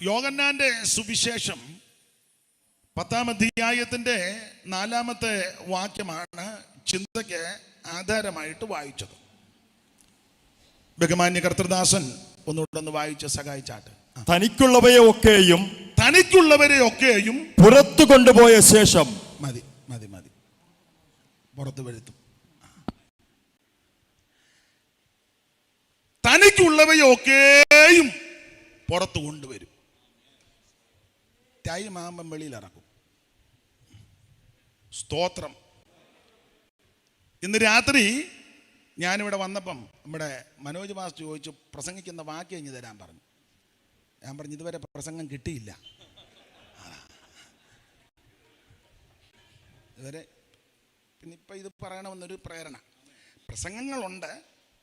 യോഹന്നാന്റെ സുവിശേഷം 10-ാം അധ്യായത്തിന്റെ 4-ാമത്തെ വാക്യമാണ് ചിന്തയ്ക്ക് ആധാരമായിട്ട് വായിച്ചത്. ബഹുമാന്യ കർത്തൃദാസൻ ഒന്നുകൂടെ വായിച്ച് സഹായിച്ചാട്ട്. തനിക്കുള്ളവരെയൊക്കെയും പുറത്തു കൊണ്ടുപോയ ശേഷം മതി പുറത്തു വരുത്തും. തനിക്കുള്ളവയൊക്കെയും പുറത്തു കൊണ്ടുവരും. ടൈം ആകുമ്പം വെളിയിൽ ഇറക്കും. സ്തോത്രം. ഇന്ന് രാത്രി ഞാനിവിടെ വന്നപ്പം നമ്മുടെ മനോജ് മാസ്റ്റർ ചോദിച്ചു, പ്രസംഗിക്കുന്ന വാക്യം ഇഞ്ഞു തരാൻ പറഞ്ഞു. ഞാൻ പറഞ്ഞു ഇതുവരെ പ്രസംഗം കിട്ടിയില്ല. ഇതുവരെ പിന്നെ ഇപ്പം ഇത് പറയണമെന്നൊരു പ്രേരണ. പ്രസംഗങ്ങളുണ്ട്,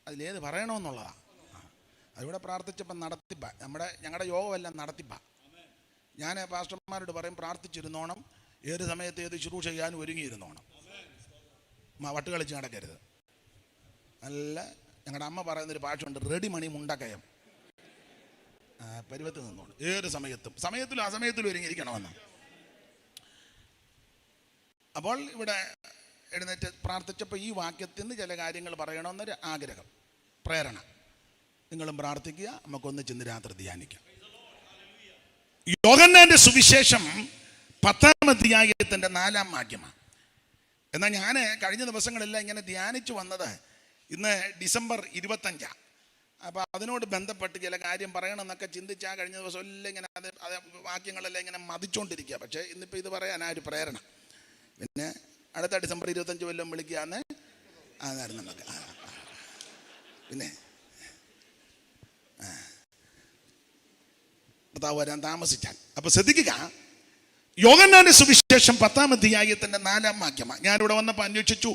അതിലേത് പറയണമെന്നുള്ളതാണ്. അതിവിടെ പ്രാർത്ഥിച്ചപ്പം നടത്തിപ്പ. ഞങ്ങളുടെ യോഗമെല്ലാം നടത്തിപ്പ. ഞാൻ പാസ്റ്റർമാരോട് പറയും, പ്രാർത്ഥിച്ചിരുന്നോണം, ഏത് സമയത്ത് ഏത് ശുശ്രൂഷ ചെയ്യാനും ഒരുങ്ങിയിരുന്നോണം, വട്ട് കളിച്ച് നടക്കരുത്. നല്ല ഞങ്ങളുടെ അമ്മ പറയുന്നൊരു ഭാഷയുണ്ട്, റെഡി മണി മുണ്ടക്കയം. പരുവത്ത് നിന്നോണം, ഏത് സമയത്തിലും അസമയത്തിലും ഒരുങ്ങിയിരിക്കണമെന്ന്. അപ്പോൾ ഇവിടെ എഴുന്നേറ്റ് പ്രാർത്ഥിച്ചപ്പോൾ ഈ വാക്യത്തിൽ നിന്ന് ചില കാര്യങ്ങൾ പറയണമെന്നൊരു ആഗ്രഹം, പ്രേരണ. നിങ്ങളും പ്രാർത്ഥിക്കുക, നമുക്കൊന്ന് ചെന്ന് രാത്രി ധ്യാനിക്കാം. യോഹന്നാന്റെ സുവിശേഷം 10-ാം അധ്യായത്തിന്റെ 4-ാം വാക്യമാണ്. എന്നാൽ ഞാൻ കഴിഞ്ഞ ദിവസങ്ങളെല്ലാം ഇങ്ങനെ ധ്യാനിച്ചു വന്നത് ഇന്ന് ഡിസംബർ 25. അപ്പോൾ അതിനോട് ബന്ധപ്പെട്ട് ചില കാര്യം പറയണമെന്നൊക്കെ ചിന്തിച്ചാൽ കഴിഞ്ഞ ദിവസം എല്ലാം ഇങ്ങനെ അത് വാക്യങ്ങളെല്ലാം ഇങ്ങനെ മതിച്ചുകൊണ്ടിരിക്കുക. പക്ഷേ ഇന്നിപ്പോൾ ഇത് പറയാനാ ഒരു പ്രേരണ. പിന്നെ അടുത്ത ഡിസംബർ 25 വല്ലതും വിളിക്കുകയെന്ന് അതായിരുന്നു നമുക്ക്. പിന്നെ വരാൻ താമസിച്ചാൽ. അപ്പോൾ ശ്രദ്ധിക്കുക, യോഹന്നാന്റെ സുവിശേഷം 10-ാം അധ്യായത്തിന്റെ 4-ാം വാക്യമാണ്. ഞാനിവിടെ വന്നപ്പോൾ അന്വേഷിച്ചു.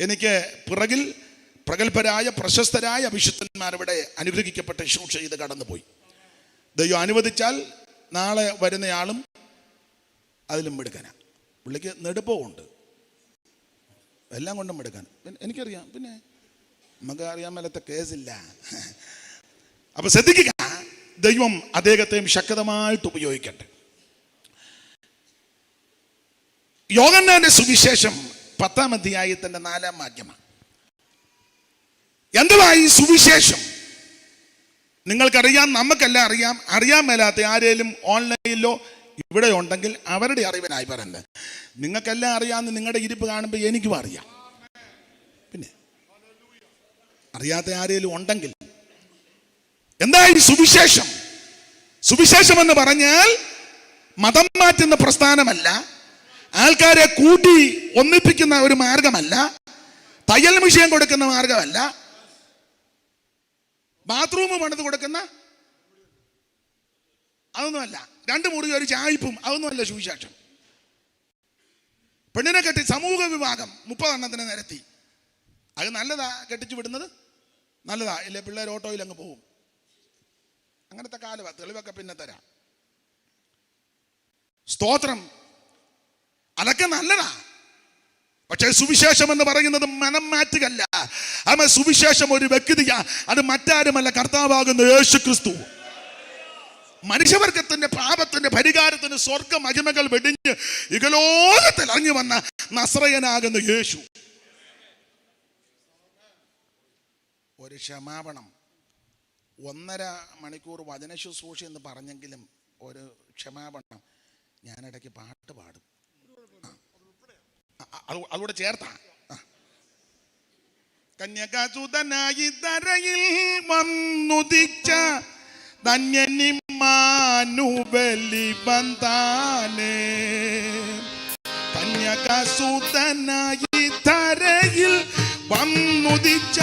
എനിക്ക് പിറകിൽ പ്രഗത്ഭരായ പ്രശസ്തരായ വിശുദ്ധന്മാരിവിടെ അനുഗ്രഹിക്കപ്പെട്ട ശുശ്രൂഷ ചെയ്ത് കടന്നുപോയി. ദൈവം അനുവദിച്ചാൽ നാളെ വരുന്നയാളും അതിലും മിടുക്കനാ. പുള്ളിക്ക് നെടുപ്പമുണ്ട്, എല്ലാം കൊണ്ടും മിടുക്കാൻ. എനിക്കറിയാം, പിന്നെ നമുക്ക് അറിയാൻ മേലത്തെ കേസില്ല. അപ്പൊ ശ്രദ്ധിക്കുക, ദൈവം അദ്ദേഹത്തെയും ശക്തമായിട്ട് ഉപയോഗിക്കട്ടെ. യോഹന്നാന്റെ സുവിശേഷം 10-ാം അധ്യായത്തിന്റെ 4-ാം വാക്യമാണ്. എന്തുവാ ഈ സുവിശേഷം? നിങ്ങൾക്കറിയാം, നമുക്കെല്ലാം അറിയാം. അറിയാൻ മേലാത്ത ആരെങ്കിലും ഓൺലൈനിലോ ഇവിടെ ഉണ്ടെങ്കിൽ അവരുടെ അറിവിനായി പറയുന്നത്. നിങ്ങൾക്കെല്ലാം അറിയാമെന്ന് നിങ്ങളുടെ ഇരിപ്പ് കാണുമ്പോൾ എനിക്കും അറിയാം. പിന്നെ അറിയാത്ത ആരെങ്കിലും ഉണ്ടെങ്കിൽ എന്താ ഈ സുവിശേഷം? സുവിശേഷം എന്ന് പറഞ്ഞാൽ മതം മാറ്റുന്ന പ്രസ്ഥാനമല്ല, ആൾക്കാരെ കൂട്ടി ഒന്നിപ്പിക്കുന്ന ഒരു മാർഗമല്ല, തയ്യൽ മിഷ്യൻ കൊടുക്കുന്ന മാർഗമല്ല, ബാത്റൂം പണിത് കൊടുക്കുന്ന അതൊന്നുമല്ല, 2 മുറി ഒരു ചായ്പും അതൊന്നുമല്ല സുവിശേഷം. പെണ്ണിനെ കെട്ടി സമൂഹ വിഭാഗം 30 എണ്ണത്തിന് നിരത്തി. അത് നല്ലതാ, കെട്ടിച്ചു വിടുന്നത് നല്ലതാ. ഇല്ലേ പിള്ളേർ ഓട്ടോയിൽ അങ്ങ് പോവും. അങ്ങനത്തെ കാലവാ. തെളിവൊക്കെ പിന്നെ തരാം. സ്തോത്രം. അതൊക്കെ നല്ലതാ. പക്ഷേ സുവിശേഷം എന്ന് പറയുന്നത് മനം മാറ്റുകയല്ല. അമ്മ സുവിശേഷം ഒരു വ്യക്തിയാ. അത് മറ്റാരുമല്ല, കർത്താവാകുന്ന യേശു ക്രിസ്തു. മനുഷ്യവർഗത്തിന്റെ പാപത്തിന്റെ പരിഹാരത്തിന് സ്വർഗ മഹിമകൾ വെടിഞ്ഞ് ഇഹലോകത്തിൽ ഇറങ്ങി വന്ന നസ്രയനാകുന്ന യേശു. ഒരു ക്ഷമാപണം. 1.5 മണിക്കൂർ വചന ശുശ്രൂഷ എന്ന് പറഞ്ഞെങ്കിലും ഒരു ക്ഷമാപണം. ഞാനിടയ്ക്ക് പാട്ട് പാടും, അതുകൂടെ ചേർത്താ. കന്യകാസുതനായി തരയിൽ വന്നുദിച്ച ധന്യനിമ്മാനുവലി ബന്ധാനേ. കന്യകാസുതനായി തരയിൽ വന്നുദിച്ച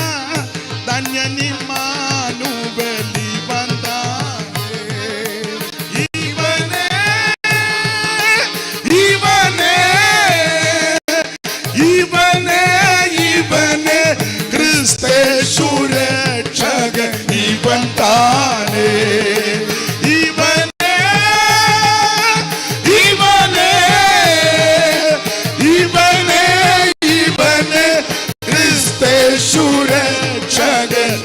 ധന്യനിമ്മാനുവലി ബന്ധാനേ. ഇവനെ ഇവനെ ഇവനെ ഇവനെ ക്രിസ്തേശു രക്ഷകൻ ഇവൻ താനേ. ഇവനെ ഇവനെ ഇവനെ ഇവനെ ക്രിസ്തേശു രക്ഷകൻ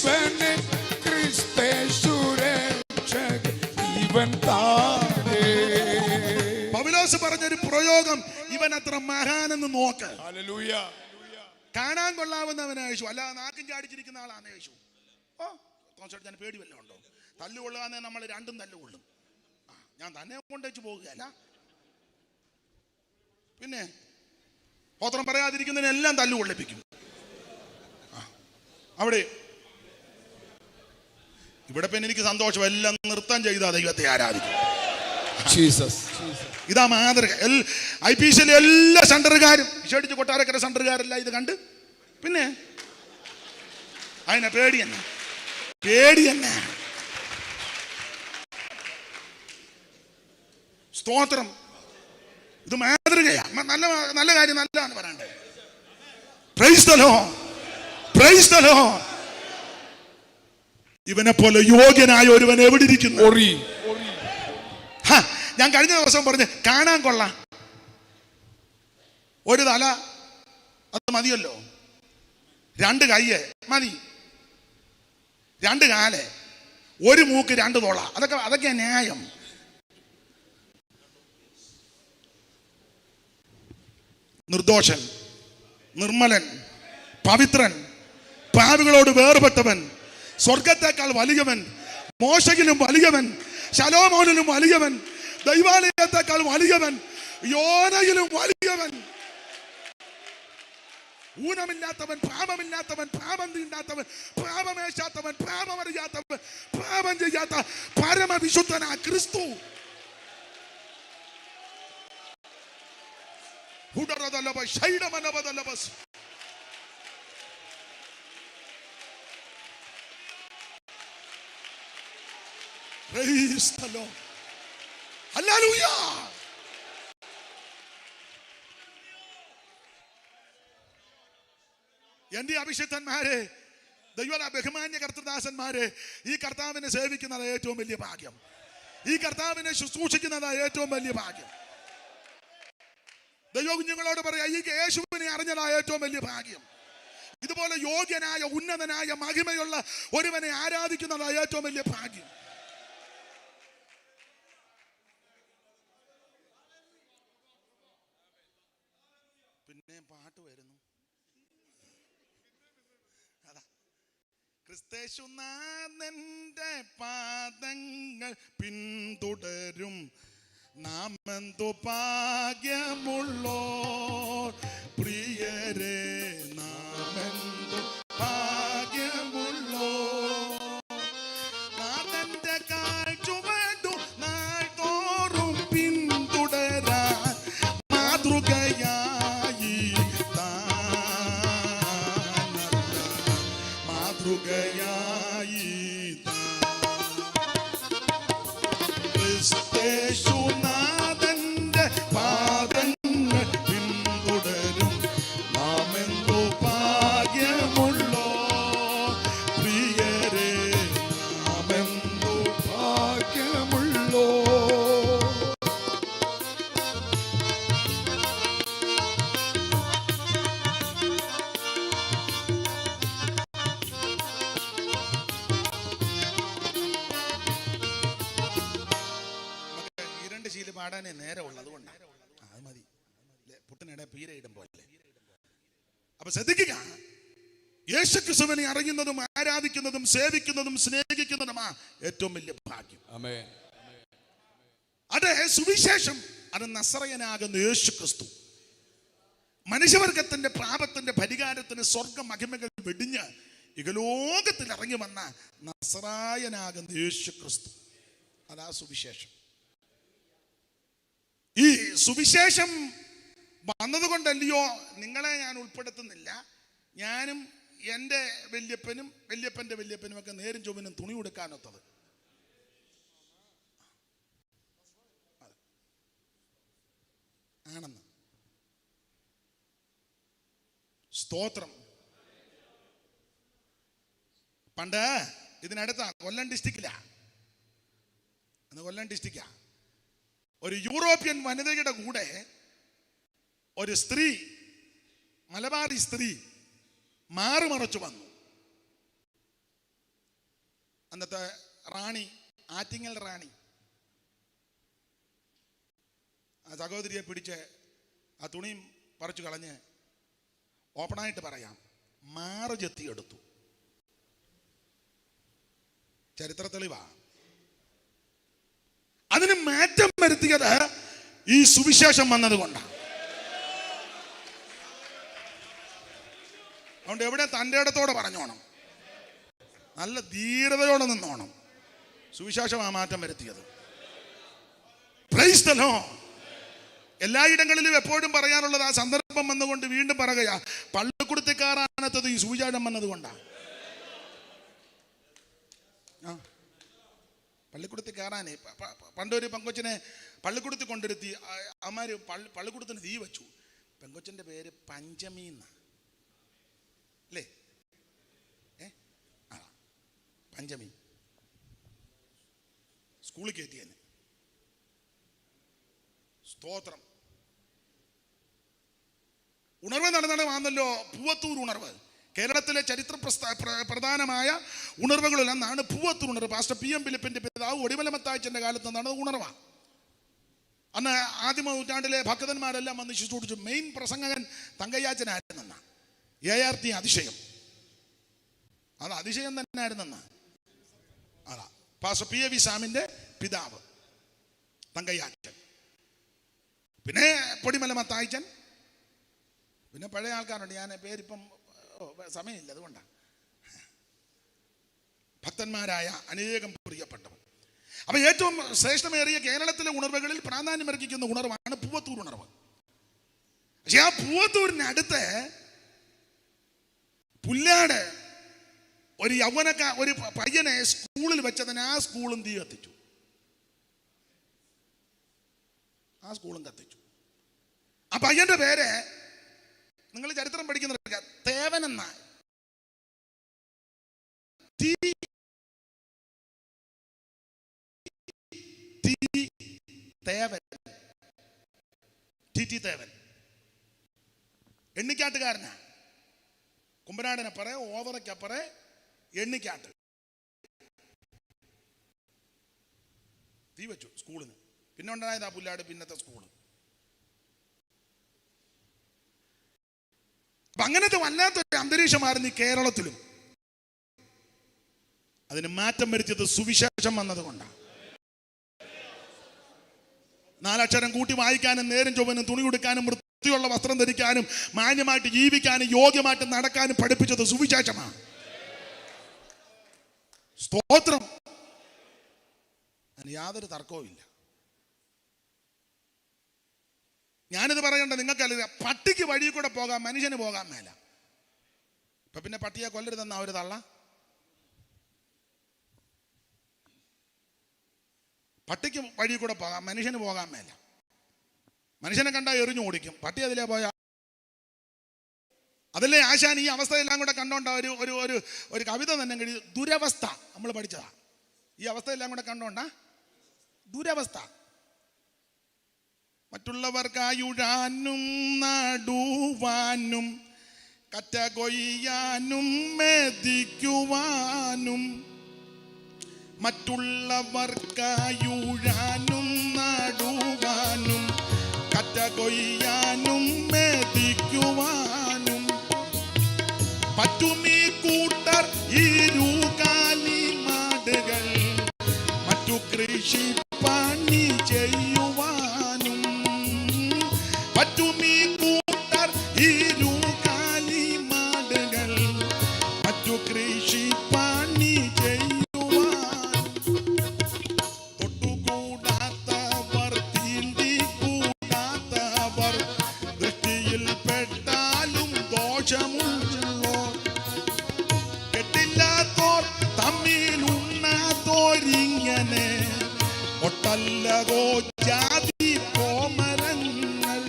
ഇവനെ ക്രിസ്തേശുരക്ഷകൻ ഇവൻ താനേ. പൗലോസ് പറഞ്ഞൊരു പ്രയോഗം, ഇവൻ അത്ര മഹാനെന്ന് നോക്ക്. ഹല്ലേലൂയ. കാണാൻ കൊള്ളാവുന്നവനാ യേശു, അല്ലാതെ നാക്കും ചാടിച്ചിരിക്കുന്ന ആളാണ് യേശു. ഓ ഞാൻ പേടി വല്ലതും ഉണ്ടോ? തല്ലുകൊള്ളുകയെന്നെ നമ്മൾ രണ്ടും തല്ലുകൊള്ളും. ഞാൻ തന്നെ കൊണ്ടുവച്ച് പോകുകയല്ല. പിന്നെ സ്തോത്രം പറയാതിരിക്കുന്നതിനെല്ലാം തല്ലുകൊള്ളിപ്പിക്കും. അവിടെ ഇവിടെ പിന്നെ എനിക്ക് സന്തോഷം, എല്ലാം നൃത്തം ചെയ്താ ദൈവത്തെ ആരാധിക്കും. ഇതാ മാതൃക. IPCയിലെ എല്ലാ സെന്ററുകാരും, വിശേഷിച്ച് കൊട്ടാരക്കര സെന്ററുകാരെല്ലാം ഇത് കണ്ട് പിന്നെ അതിനെ പേടി തന്നെ. സ്തോത്രം. ഇത് മാതൃകയാ. നല്ല നല്ല കാര്യം നല്ലതാണ് പറയണ്ടേ. Price the Lord, price the Lord. ഇവനെ പോലെ യോഗ്യനായ ഒരുവൻ എവിടെ ഇരിക്കുന്നു? ഞാൻ കഴിഞ്ഞ ദിവസം പറഞ്ഞ് കാണാൻ കൊള്ളാം, ഒരു തല അത് മതിയല്ലോ, രണ്ട് കയ്യ് മതി, രണ്ട് കാല്, ഒരു മൂക്ക്, രണ്ട് തോള, അതൊക്കെ ന്യായം. നിർദോഷൻ, നിർമ്മലൻ, പവിത്രൻ, പാപികളോട് വേർപെട്ടവൻ, സ്വർഗത്തെക്കാൾ വലിയവൻ, മോശയിലും വലിയവൻ, ശലോമോനിലും വലിയവൻ, ദൈവാലയത്തെക്കാൾ വലിയവൻ, യോനയിലും വലിയവൻ, ഊനമില്ലാത്തവൻ, പാപമില്ലാത്തവൻ, പാപം തീണ്ടാത്തവൻ, പാപമേശാത്തവൻ, പാപമറിയാത്തവൻ, പാപം ചെയ്യാത്ത പരമവിശുദ്ധനാ ക്രിസ്തു. Praise the Lord. Hallelujah. എന്റെ അഭിഷിക്തന്മാരെ, ദൈവ ബഹുമാന്യ കർത്തൃദാസന്മാരെ, ഈ കർത്താവിനെ സേവിക്കുന്നത് ഏറ്റവും വലിയ ഭാഗ്യം. ഈ കർത്താവിനെ ശുശ്രൂഷിക്കുന്നത് ഏറ്റവും വലിയ ഭാഗ്യം. ദൈവകുഞ്ഞുങ്ങളോട് പറയാ, ഈ യേശുവിനെ അറിഞ്ഞതായ ഏറ്റവും വലിയ ഭാഗ്യം. ഇതുപോലെ യോഗ്യനായ, ഉന്നതനായ, മഹിമയുള്ള ഒരുവനെ ആരാധിക്കുന്നതായ ഏറ്റവും വലിയ ഭാഗ്യം. പിന്നെ പാട്ട് വരുന്നു. അതാ, ക്രിസ്തേശുനാഥന്റെ പാദങ്ങൾ പിന്തുടരും നാം എന്തു ഭാഗ്യമുള്ളോ പ്രിയരെ, നാം എന്തു ഭാഗ്യമുള്ളോ. നാഥന്റെ കാഴ്ചവട്ടു നാൾ തോറും പിന്തുടരാൻ മാതൃകയായി മാതൃകയായി ക്രിസ്തേശുനാഥന്റെ പാദങ്ങൾ പിന്തുടരും നാം എന്തു ഭാഗ്യമുള്ളോ പ്രിയരെ, നാം എന്തു ഭാഗ്യമുള്ളോ. ശീലം പാടാനേ നേരമുള്ളൂ, അതുകൊണ്ടാണ്. അത് മതി, പുട്ടിനിടെ പീരയിടും പോലെ. അപ്പൊ ശ്രദ്ധിക്കുക, യേശുക്രിസ്തുവിനെ അറിയുന്നതും ആരാധിക്കുന്നതും സേവിക്കുന്നതും സ്നേഹിക്കുന്നതുമാ ഏറ്റവും വലിയ ഭാഗ്യം. അത് സുവിശേഷം, അത് നസറയനാകുന്ന യേശുക്രിസ്തു. മനുഷ്യവർഗത്തിന്റെ പാപത്തിന്റെ പരിഹാരത്തിന് സ്വർഗ മഹിമകൾ വെടിഞ്ഞ് ഇഹലോകത്തിൽ ഇറങ്ങി വന്ന നസറായനാകുന്ന യേശുക്രിസ്തു, അതാ സുവിശേഷം. ഈ സുവിശേഷം വന്നതുകൊണ്ടല്ലയോ നിങ്ങളെ ഞാൻ ഉൾപ്പെടുത്തുന്നില്ല. ഞാനും എൻ്റെ വല്യപ്പനും വല്യപ്പൻ്റെ വല്യപ്പനും ഒക്കെ നേരും ചൊവ്വനും തുണി കൊടുക്കാനൊത്തത്. ആണെന്ന്. സ്തോത്രം. പണ്ട് ഇതിനടുത്ത കൊല്ലം ഡിസ്ട്രിക്റ്റിലാ, കൊല്ലം ഡിസ്ട്രിക്റ്റാ, ഒരു യൂറോപ്യൻ വനിതയുടെ കൂടെ ഒരു സ്ത്രീ, മലബാറി സ്ത്രീ മാറുമറച്ചു വന്നു. അന്നത്തെ റാണി, ആറ്റിങ്ങൽ റാണി ആ സഹോദരിയെ പിടിച്ച് ആ തുണിയും പറിച്ചു കളഞ്ഞ് ഓപ്പണായിട്ട് പറയാം, മാറ് ചെത്തിയെടുത്തു. ചരിത്ര തെളിവാ. അതിന് മാറ്റം വരുത്തിയത് ഈ സുവിശേഷം വന്നതുകൊണ്ടാണ്. അതുകൊണ്ട് എവിടെ തൻ്റെ ഇടത്തോടെ പറഞ്ഞോണം, നല്ല ധീരതയോടെ നിന്നോണം. സുവിശേഷം ആ മാറ്റം വരുത്തിയത്. Price the Lord. എല്ലായിടങ്ങളിലും എപ്പോഴും പറയാനുള്ളത്, ആ സന്ദർഭം വന്നുകൊണ്ട് വീണ്ടും പറയുക, പള്ളിക്കുടുത്തിക്കാറാനത്തത് ഈ സുവിശേഷം വന്നതുകൊണ്ടാണ്. പള്ളിക്കുടത്തിൽ കയറാനേ പണ്ടൊരു പെങ്കൊച്ചിനെ പള്ളിക്കുടത്തിൽ കൊണ്ടിരുത്തി. അമ്മമാര് പള്ളിക്കുടത്തിന് തീ വെച്ചു. പെങ്കൊച്ചിൻ്റെ പേര് പഞ്ചമി എന്നാണ് അല്ലേ? പഞ്ചമി. സ്കൂളിൽ കയറ്റിയെന്നെ. സ്തോത്രം. ഉണർവ് നടന്നല്ലോ, പൂവത്തൂർ ഉണർവ്. കേരളത്തിലെ ചരിത്ര പ്രധാനമായ ഉണർവുകളിൽ ഒന്നാണ് പൂവത്തൂർ ഉണർവ്. Pastor PM. ഫിലിപ്പിന്റെ പിതാവ് ഒടിമല മത്തായിച്ചന്റെ കാലത്ത് നിന്നാണ് ഉണർവാണ്. അന്ന് ആദിമ നൂറ്റാണ്ടിലെ ഭക്തന്മാരെല്ലാം വന്ന് ശുശ്രൂഷിച്ചു. മെയിൻ പ്രസംഗകൻ തങ്കയ്യാച്ചനായിരുന്നെന്ന ART അതിശയം. അത് അതിശയം തന്നെ ആയിരുന്നെന്ന. അതാ പാസ്റ്റർ P.A.V. സാമിന്റെ പിതാവ് തങ്കയ്യാച്ചൻ, പിന്നെ പൊടിമല മത്തായിച്ചൻ, പിന്നെ പഴയ ആൾക്കാരുണ്ട്. ഞാൻ പേരിപ്പം സമയമില്ല, അതുകൊണ്ടാണ്. ഭക്തന്മാരായ അനേകം പ്രിയപ്പെട്ടവർ. അപ്പൊ ഏറ്റവും ശ്രേഷ്ഠമേറിയ കേരളത്തിലെ ഉണർവുകളിൽ പ്രാധാന്യം അർഹിക്കുന്ന ഉണർവാണ് പൂവത്തൂർ ഉണർവ്. പക്ഷെ ആ പൂവത്തൂരിന് അടുത്ത് പുല്ലാട് ഒരു ഒരു പയ്യനെ സ്കൂളിൽ വെച്ചതിന് ആ സ്കൂളും തീ കത്തിച്ചു. ആ സ്കൂളും കത്തിച്ചു. ആ പയ്യന്റെ പേര് നിങ്ങൾ ചരിത്രം പഠിക്കുന്നവർക്ക് തേവൻ എന്ന തേവൻ എണ്ണിക്കാട്ടുകാരനാ. കുമ്പനാടിനപ്പുറേ, ഓവറയ്ക്കപ്പുറേ എണ്ണിക്കാട്ട് തീ വെച്ചു സ്കൂളിന്. പിന്നെ ഉണ്ടായത് ആ പുല്ലാട് പിന്നത്തെ സ്കൂള്. അപ്പൊ അങ്ങനത്തെ വല്ലാത്തൊരു അന്തരീക്ഷമായിരുന്നു ഈ കേരളത്തിലും. അതിന് മാറ്റം വരുത്തിയത് സുവിശേഷം വന്നതുകൊണ്ടാണ്. 4 അക്ഷരം കൂട്ടി വായിക്കാനും നേരം ചൊവ്വനും തുണി കൊടുക്കാനും വൃത്തിയുള്ള വസ്ത്രം ധരിക്കാനും മാന്യമായിട്ട് ജീവിക്കാനും യോഗ്യമായിട്ട് നടക്കാനും പഠിപ്പിച്ചത് സുവിശേഷമാണ്. സ്തോത്രം. അതിന് യാതൊരു തർക്കവും ഇല്ല. ഞാനിത് പറയണ്ട, നിങ്ങൾക്കല്ല. പട്ടിക്ക് വഴി കൂടെ പോകാൻ മനുഷ്യന് പോകാൻ മേല. ഇപ്പൊ പിന്നെ പട്ടിയെ കൊല്ലരുതെന്നാ ഒരു തള്ള. പട്ടിക്ക് വഴി കൂടെ പോകാം, മനുഷ്യന് പോകാൻ മേല. മനുഷ്യനെ കണ്ടാൽ എറിഞ്ഞു ഓടിക്കും, പട്ടി അതിലേ പോയാ. അതല്ലേ ആശാൻ ഈ അവസ്ഥയെല്ലാം കൂടെ കണ്ടോണ്ട ഒരു കവിത തന്നെ കഴിയും. ദുരവസ്ഥ നമ്മൾ പഠിച്ചതാ. ഈ അവസ്ഥയെല്ലാം കൂടെ കണ്ടോണ്ട ദുരവസ്ഥ. മറ്റുള്ളവർക്കായുഴാനും നടുവാനും കറ്റ കൊയ്യാനും മെതിക്കുവാനും, മറ്റുള്ളവർക്കായുഴാനും നടുവാനും കറ്റ കൊയ്യാനും മെതിക്കുവാനും പറ്റുമീ കൂട്ടർ ഇരുകാലി മാടുകൾ മറ്റു കൃഷി പണി ചെയ്യുവാനും. പറ്റുമീ കൂട്ടർ ഇരുകാലി മാടുകൾ മറ്റു കൃഷി പണി ചെയ്യുവാനും. തൊട്ടുകൂടാത്തവർ തീണ്ടി കൂടാത്തവർ ദൃഷ്ടിയിൽ പെട്ടാലും ദോഷമുള്ളോർ, കെട്ടില്ലാത്തോർ തമ്മിലുണ്ണാത്തോരിങ്ങനെ ഒട്ടല്ലകോ ജാതി കോമരങ്ങൾ.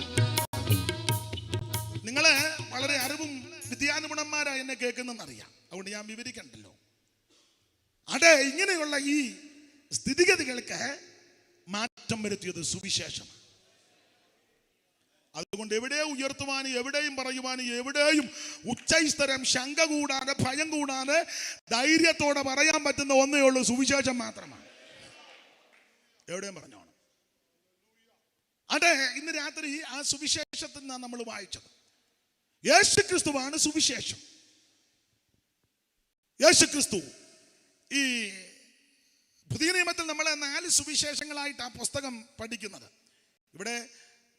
നിങ്ങള് വളരെ അറിവും വിദ്യാനുഗുണന്മാരായി എന്നെ കേൾക്കുന്നെന്നറിയാം, അതുകൊണ്ട് ഞാൻ വിവരിക്കണ്ടല്ലോ. അതെ, ഇങ്ങനെയുള്ള ഈ സ്ഥിതിഗതികൾക്ക് മാറ്റം വരുത്തിയത് സുവിശേഷം. അതുകൊണ്ട് എവിടെയും ഉയർത്തുവാനും എവിടെയും പറയുവാനും എവിടെയും ഉച്ചസ്ഥരം ശങ്ക കൂടാതെ ഭയം കൂടാതെ ധൈര്യത്തോടെ പറയാൻ പറ്റുന്ന ഒന്നേ ഉള്ളൂ, സുവിശേഷം മാത്രമാണ്. എവിടെയും പറഞ്ഞോണം. അതെ, ഇന്ന് രാത്രി ആ സുവിശേഷത്തിൽ നിന്നാണ് നമ്മൾ വായിച്ചത്. യേശുക്രിസ്തുവാണ് സുവിശേഷം. യേശുക്രിസ്തു ഈ പുതിയ നിയമത്തിൽ നമ്മൾ 4 സുവിശേഷങ്ങളായിട്ട് ആ പുസ്തകം പഠിക്കുന്നത്. ഇവിടെ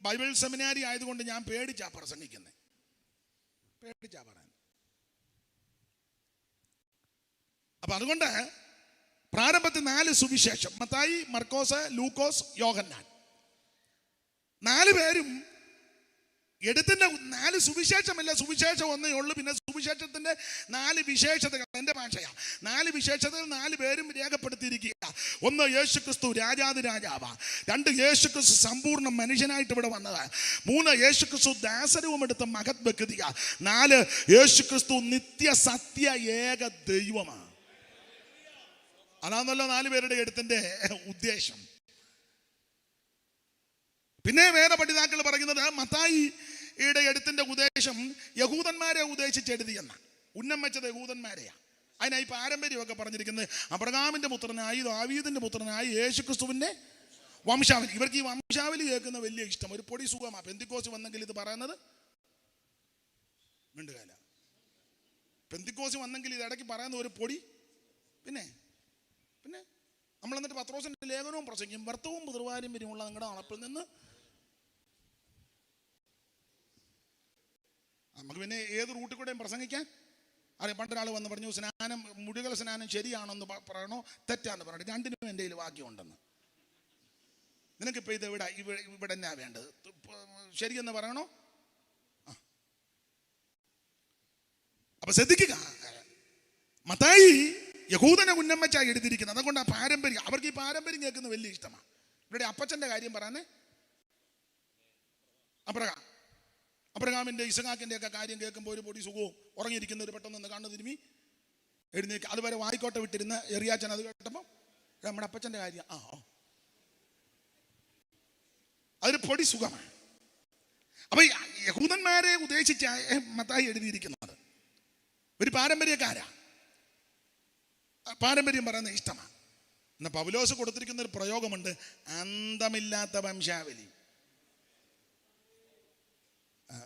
ബൈബിൾ സെമിനാരി ആയതുകൊണ്ട് ഞാൻ പേടിച്ചാ പ്രസംഗിക്കുന്നത്, പേടിച്ചാ പറയാൻ. അപ്പൊ അതുകൊണ്ട് പ്രാരംഭത്തിൽ 4 സുവിശേഷം, മത്തായി, മർക്കോസ്, ലൂക്കോസ്, യോഹന്നാൻ, 4 പേരും എടുത്തിന്റെ 4 സുവിശേഷമല്ല, സുവിശേഷം ഒന്നേ ഉള്ളൂ. പിന്നെ സുവിശേഷത്തിന്റെ 4 വിശേഷതകൾ, എന്റെ ഭാഷയാ, 4 വിശേഷതകൾ 4 പേരും രേഖപ്പെടുത്തിയിരിക്കുക. 1, യേശുക്രിസ്തു രാജാതിരാജാവാ. 2, യേശുക്രിസ്തു സമ്പൂർണ്ണ മനുഷ്യനായിട്ട് ഇവിടെ വന്നതാ. 3, യേശുക്രിസ്തു ദാസരൂപം എടുത്ത മഹത് വ്യക്തിയാ. 4, യേശുക്രിസ്തു നിത്യ സത്യ ഏക ദൈവമാണ്. അതാണല്ലോ 4 പേരുടെ എഴുത്തിന്റെ ഉദ്ദേശം. പിന്നെ വേറെ പഠിതാക്കൾ പറയുന്നത് മത്തായിയുടെ എഴുത്തിന്റെ ഉദ്ദേശം യഹൂദന്മാരെ ഉദ്ദേശിച്ച് എഴുതിയെന്ന, ഉന്നം വെച്ചത് യഹൂദന്മാരെയാ. അതിനായി പാരമ്പര്യമൊക്കെ പറഞ്ഞിരിക്കുന്നത് അബ്രഹാമിന്റെ പുത്രനായി, ദാവീദിന്റെ പുത്രനായി, യേശുക്രിസ്തുവിന്റെ വംശാവലി. ഇവർക്ക് ഈ വംശാവലി കേൾക്കുന്ന വലിയ ഇഷ്ടം, ഒരു പൊടി സുഖമാ. പെന്തിക്കോസ് വന്നെങ്കിൽ ഇത് പറയുന്നത് മിണ്ടുകാല. പെന്തിക്കോസ് വന്നെങ്കിൽ ഇത് ഇടയ്ക്ക് പറയുന്ന ഒരു പൊടി. പിന്നെ പിന്നെ നമ്മൾ എന്നിട്ട് പത്രോസിന്റെ ലേഖനവും പ്രസംഗിക്കും, വർത്തവും പിതൃവാര്യമ്പര്യമുള്ള നിങ്ങളുടെ അണപ്പിൽ നിന്ന്. നമുക്ക് പിന്നെ ഏത് റൂട്ടിൽ കൂടെയും പ്രസംഗിക്കാൻ അറിയാം. പണ്ടൊരാൾ വന്ന് പറഞ്ഞു, സ്നാനം, മുടികൾ സ്നാനം ശരിയാണെന്ന് പറയണോ തെറ്റാന്ന് പറയണോ, രണ്ടിനും എൻ്റെ കയ്യിൽ വാക്യമുണ്ടെന്ന്. നിനക്കിപ്പോൾ ഇത് ഇവിടെ എന്നാ വേണ്ടത്, ശരിയെന്ന് പറയണോ? അപ്പൊ ശ്രദ്ധിക്കുക, മത്തായി യഹൂദനെ ഉന്നം വെച്ചാണ് എഴുതിയിരിക്കുന്നത്. അതുകൊണ്ട് ആ പാരമ്പര്യം, അവർക്ക് ഈ പാരമ്പര്യം കേൾക്കുന്നത് വലിയ ഇഷ്ടമാണ്. ഇവിടെ അപ്പച്ചൻ്റെ കാര്യം പറയാനേ, അബ്രഹാമിന്റെ ഇസഹാക്കിന്റെ ഒക്കെ കാര്യം കേൾക്കുമ്പോൾ ഒരു പൊടി സുഖവും, ഉറങ്ങിയിരിക്കുന്നവർ പെട്ടെന്ന് കണ്ണു തിരുമി എഴുന്നേൽക്കുക. അതുവരെ വായിക്കോട്ടെ വിട്ടിരുന്ന എറിയാച്ചൻ അത് കേട്ടപ്പോൾ നമ്മുടെ അപ്പച്ചൻ്റെ കാര്യം അതൊരു പൊടി സുഖമാണ്. അപ്പൊ യഹൂദന്മാരെ ഉദ്ദേശിച്ച മത്തായി എഴുതിയിരിക്കുന്നത് ഒരു പാരമ്പര്യക്കാരാ. പാരമ്പര്യം പറയുന്നത് ഇഷ്ടമാണ്. എന്നാൽ പൗലോസ് കൊടുത്തിരിക്കുന്ന ഒരു പ്രയോഗമുണ്ട്, അന്തമില്ലാത്ത വംശാവലി.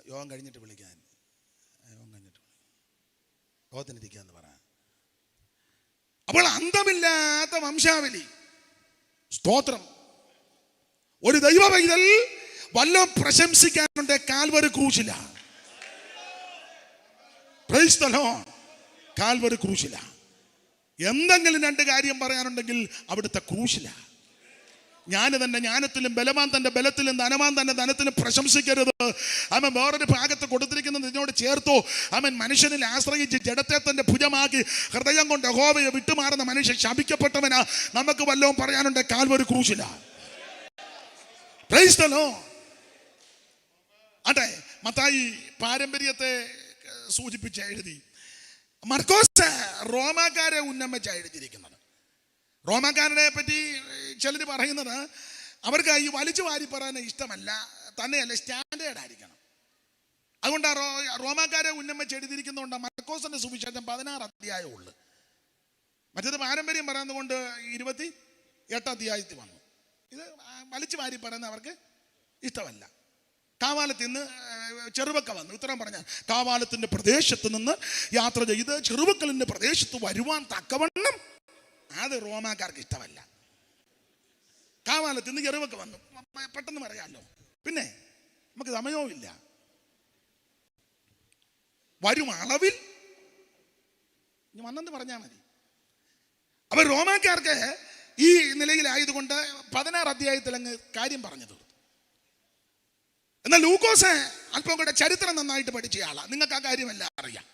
യോഗം കഴിഞ്ഞിട്ട് വിളിക്കാൻ, യോഗത്തിനിരിക്കാന്ന് പറ. അപ്പോൾ അന്തമില്ലാത്ത വംശാവലി, സ്തോത്രം. ഒരു ദൈവ പൈതൽ വല്ലതും പ്രശംസിക്കാനുണ്ട്, കാൽവരി ക്രൂശില. Praise the lord. കാൽവരി ക്രൂശില. എന്തെങ്കിലും 2 കാര്യം പറയാനുണ്ടെങ്കിൽ അവിടുത്തെ ക്രൂശില. ജ്ഞാന തന്റെ ജ്ഞാനത്തിലും ബലവാൻ തന്റെ ബലത്തിലും ധനവാൻ തന്റെ ധനത്തിലും പ്രശംസിക്കരുത്. അവൻ വേറൊരു ഭാഗത്ത് കൊടുത്തിരിക്കുന്നത് ഇതിനോട് ചേർത്തോ. അവൻ മനുഷ്യനിൽ ആശ്രയിച്ച് ജഡത്തെ തന്റെ ഭുജമാക്കി ഹൃദയം കൊണ്ട് യഹോവയെ വിട്ടുമാറുന്ന മനുഷ്യൻ ശപിക്കപ്പെട്ടവനാ. നമുക്ക് വല്ലതും പറയാനുണ്ട്, കാൽവരി ക്രൂശില. Praise the lord. അതെ, മത്തായി പാരമ്പര്യത്തെ സൂചിപ്പിച്ച് എഴുതി. മർക്കോസ് റോമാക്കാരെ ഉന്നം വെച്ചാ എഴുതിയിരിക്കുന്നത്. റോമാക്കാരെ പറ്റി ചിലർ പറയുന്നത് അവർക്ക് ഈ വലിച്ചു വാരി പറയാൻ ഇഷ്ടമല്ല, തന്നെയല്ല സ്റ്റാൻഡേർഡ് ആയിരിക്കണം. അതുകൊണ്ട് റോമാക്കാരെ ഉന്നം വെച്ച് എഴുതിയിരിക്കുന്നതുകൊണ്ട് മർക്കോസിന്റെ സുവിശേഷം 16 അധ്യായമേ ഉള്ളു. മറ്റേത് പാരമ്പര്യം പറയുന്നത് കൊണ്ട് 28 അധ്യായത്തിൽ വന്നു. ഇത് വലിച്ചു വാരി പറയുന്ന അവർക്ക് ഇഷ്ടമല്ല. കാവാലത്ത് നിന്ന് ചെറുവക്ക വന്നു. ഉത്തരം പറഞ്ഞാൽ കാവാലത്തിന്റെ പ്രദേശത്ത് നിന്ന് യാത്ര ചെയ്ത് ചെറുവക്കലിന്റെ പ്രദേശത്ത് വരുവാൻ തക്കവണ്ണം, അത് റോമാക്കാർക്ക് ഇഷ്ടമല്ല. കാവാലത്ത് നിന്ന് ചെറുവക്ക വന്നു, പെട്ടെന്ന് പറയാമല്ലോ. പിന്നെ നമുക്ക് സമയവും ഇല്ല. വരും അളവിൽ വന്നെന്ന് പറഞ്ഞാൽ മതി. അപ്പൊ റോമാക്കാർക്ക് ഈ നിലയിലായതുകൊണ്ട് 16 അധ്യായത്തിൽ അങ്ങ് കാര്യം പറഞ്ഞു തീർത്തു. എന്നാൽ ലൂക്കോസ് അല്പം കൂടെ ചരിത്രം നന്നായിട്ട് പഠിച്ച ആളാണ്. നിങ്ങൾക്ക് ആ കാര്യമെല്ലാം അറിയാം.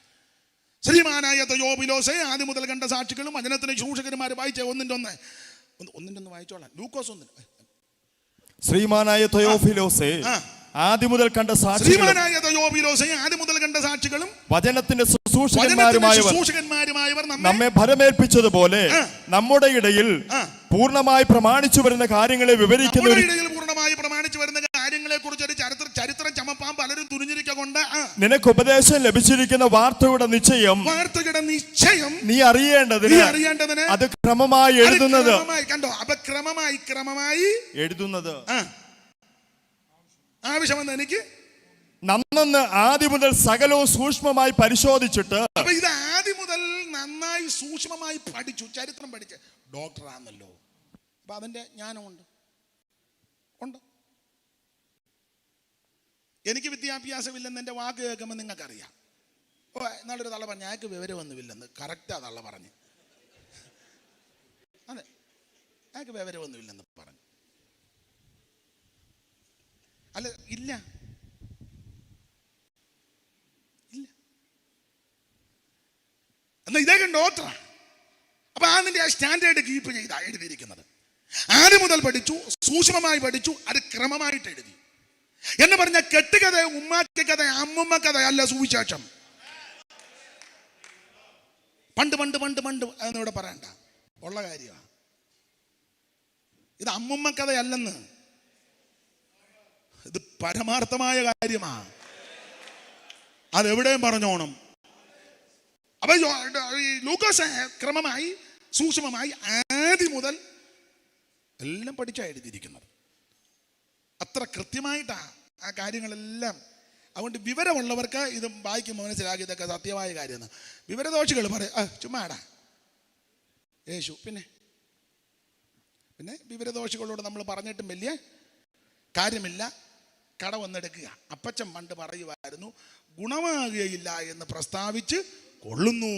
ശ്രീമാനായ തെയോഫിലോസേ, ആദ്യം മുതൽ കണ്ട സാക്ഷികളും വചനത്തിന് ശുശ്രൂഷകന്മാർ വായിച്ച ഒന്നിന്റെ ഒന്ന് വായിച്ചോളാം. ലൂക്കോസ് 1. ശ്രീമാനായ തെയോഫിലോസേ, ആദ്യം മുതൽ കണ്ട സാക്ഷികളും വചനത്തിന്റെ ശുശ്രൂഷകന്മാരുമായവർ നമ്മെ ഭരമേൽപ്പിച്ചതുപോലെ നമ്മുടെ ഇടയിൽ പൂർണ്ണമായി പ്രമാണിച്ചു വരുന്ന കാര്യങ്ങളെ വിവരിക്കുന്ന ഒരാളെ കുറിച്ച് ഒരു ചരിത്രം ചമപ്പാൻ പലരും തുനിഞ്ഞിരിക്കൊണ്ട് നിനക്ക് ഉപദേശം ലഭിച്ചിരിക്കുന്ന വാർത്തയുടെ നിശ്ചയം നീ അറിയേണ്ടതിന് അത് ക്രമമായി എഴുതുന്നത്. കണ്ടോ? അപ്പൊ ക്രമമായി എഴുതുന്നത് ആവശ്യമെന്ന് എനിക്ക് നന്നൊന്ന് ആദ്യം മുതൽ സകലവും സൂക്ഷ്മമായി പരിശോധിച്ചിട്ട്. അപ്പൊ ഇത് ആദ്യം മുതൽ നന്നായി സൂക്ഷ്മമായി പഠിച്ചു, ചരിത്രം പഠിച്ച് ഡോക്ടറാണല്ലോ. അപ്പൊ അതിന്റെ ജ്ഞാനമുണ്ട്. എനിക്ക് വിദ്യാഭ്യാസമില്ലെന്ന് എൻ്റെ വാക്ക് കേൾക്കുമ്പോൾ നിങ്ങൾക്കറിയാം. എന്നാളൊരു തള്ള പറഞ്ഞു അയാൾക്ക് വിവരമൊന്നുമില്ലെന്ന്. കറക്റ്റാ തള്ള പറഞ്ഞു. അതെ, അയാൾക്ക് വിവരമൊന്നുമില്ലെന്ന് പറഞ്ഞു. അല്ല, ഇല്ല. എന്നാൽ ഇതേ ഡോക്ടറാണ്. അപ്പൊ അതിന്റെ ആ സ്റ്റാൻഡേർഡ് കീപ്പ് ചെയ്താ എഴുതിയിരിക്കുന്നത്. ആദ്യം മുതൽ പഠിച്ചു, സൂക്ഷ്മമായി പഠിച്ചു, അത് ക്രമമായിട്ട് എഴുതി. എന്ന് പറഞ്ഞ കെട്ടുകഥ, ഉമ്മാക്ക കഥ, അമ്മുമ്മ കഥ അല്ല സുവിശേഷം. പണ്ട് അതെന്നിവിടെ പറയണ്ട, ഉള്ള കാര്യമാണ്. ഇത് അമ്മുമ്മ കഥയല്ലെന്ന്, ഇത് പരമാർത്ഥമായ കാര്യമാണ്. അതെവിടെയും പറഞ്ഞോണം. അപ്പൊ ലൂക്കോസ് ക്രമമായി സൂക്ഷ്മമായി ആദ്യം മുതൽ എല്ലാം പഠിച്ചാണ് എഴുതിയിരിക്കുന്നത്. അത്ര കൃത്യമായിട്ടാ ആ കാര്യങ്ങളെല്ലാം. അതുകൊണ്ട് വിവരമുള്ളവർക്ക് ഇത് വായിക്കും മനസ്സിലാക്കി ഇതൊക്കെ സത്യമായ കാര്യമെന്ന്. വിവരദോഷികൾ പറയും ചുമ്മാടാ യേശു. പിന്നെ വിവരദോഷികളോട് നമ്മൾ പറഞ്ഞിട്ടും വലിയ കാര്യമില്ല. കട വന്നെടുക്കുക. അപ്പച്ചൻ പണ്ട് പറയുമായിരുന്നു, ഗുണമാകുകയില്ല എന്ന് പ്രസ്താവിച്ച് കൊള്ളുന്നു.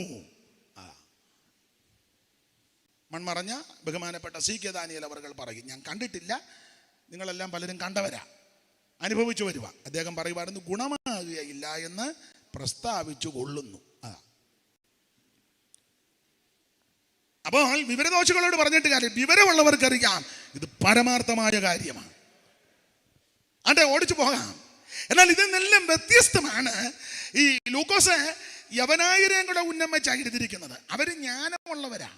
മൺമറഞ്ഞ ബഹുമാനപ്പെട്ട സി കെ ദാനിയേൽ അവർ പറയും, ഞാൻ കണ്ടിട്ടില്ല, നിങ്ങളെല്ലാം പലരും കണ്ടവരാ, അനുഭവിച്ചു വരുക. അദ്ദേഹം പറയുമായിരുന്നു, ഗുണമാകുകയില്ല എന്ന് പ്രസ്താവിച്ചു കൊള്ളുന്നു. അപ്പോൾ വിവരദോഷികളോട് പറഞ്ഞിട്ട് കാര്യം, വിവരമുള്ളവർക്കറിയാം ഇത് പരമാർത്ഥമായ കാര്യമാണ്. അതെ, ഓടിച്ചു പോകാം. എന്നാൽ ഇതിനെല്ലാം വ്യത്യസ്തമാണ് ഈ ലൂക്കോസ് യവനായരെയും കൂടെ ഉന്നം വെച്ചാണ് എഴുതിയിരിക്കുന്നത്. അവർ ജ്ഞാനമുള്ളവരാ.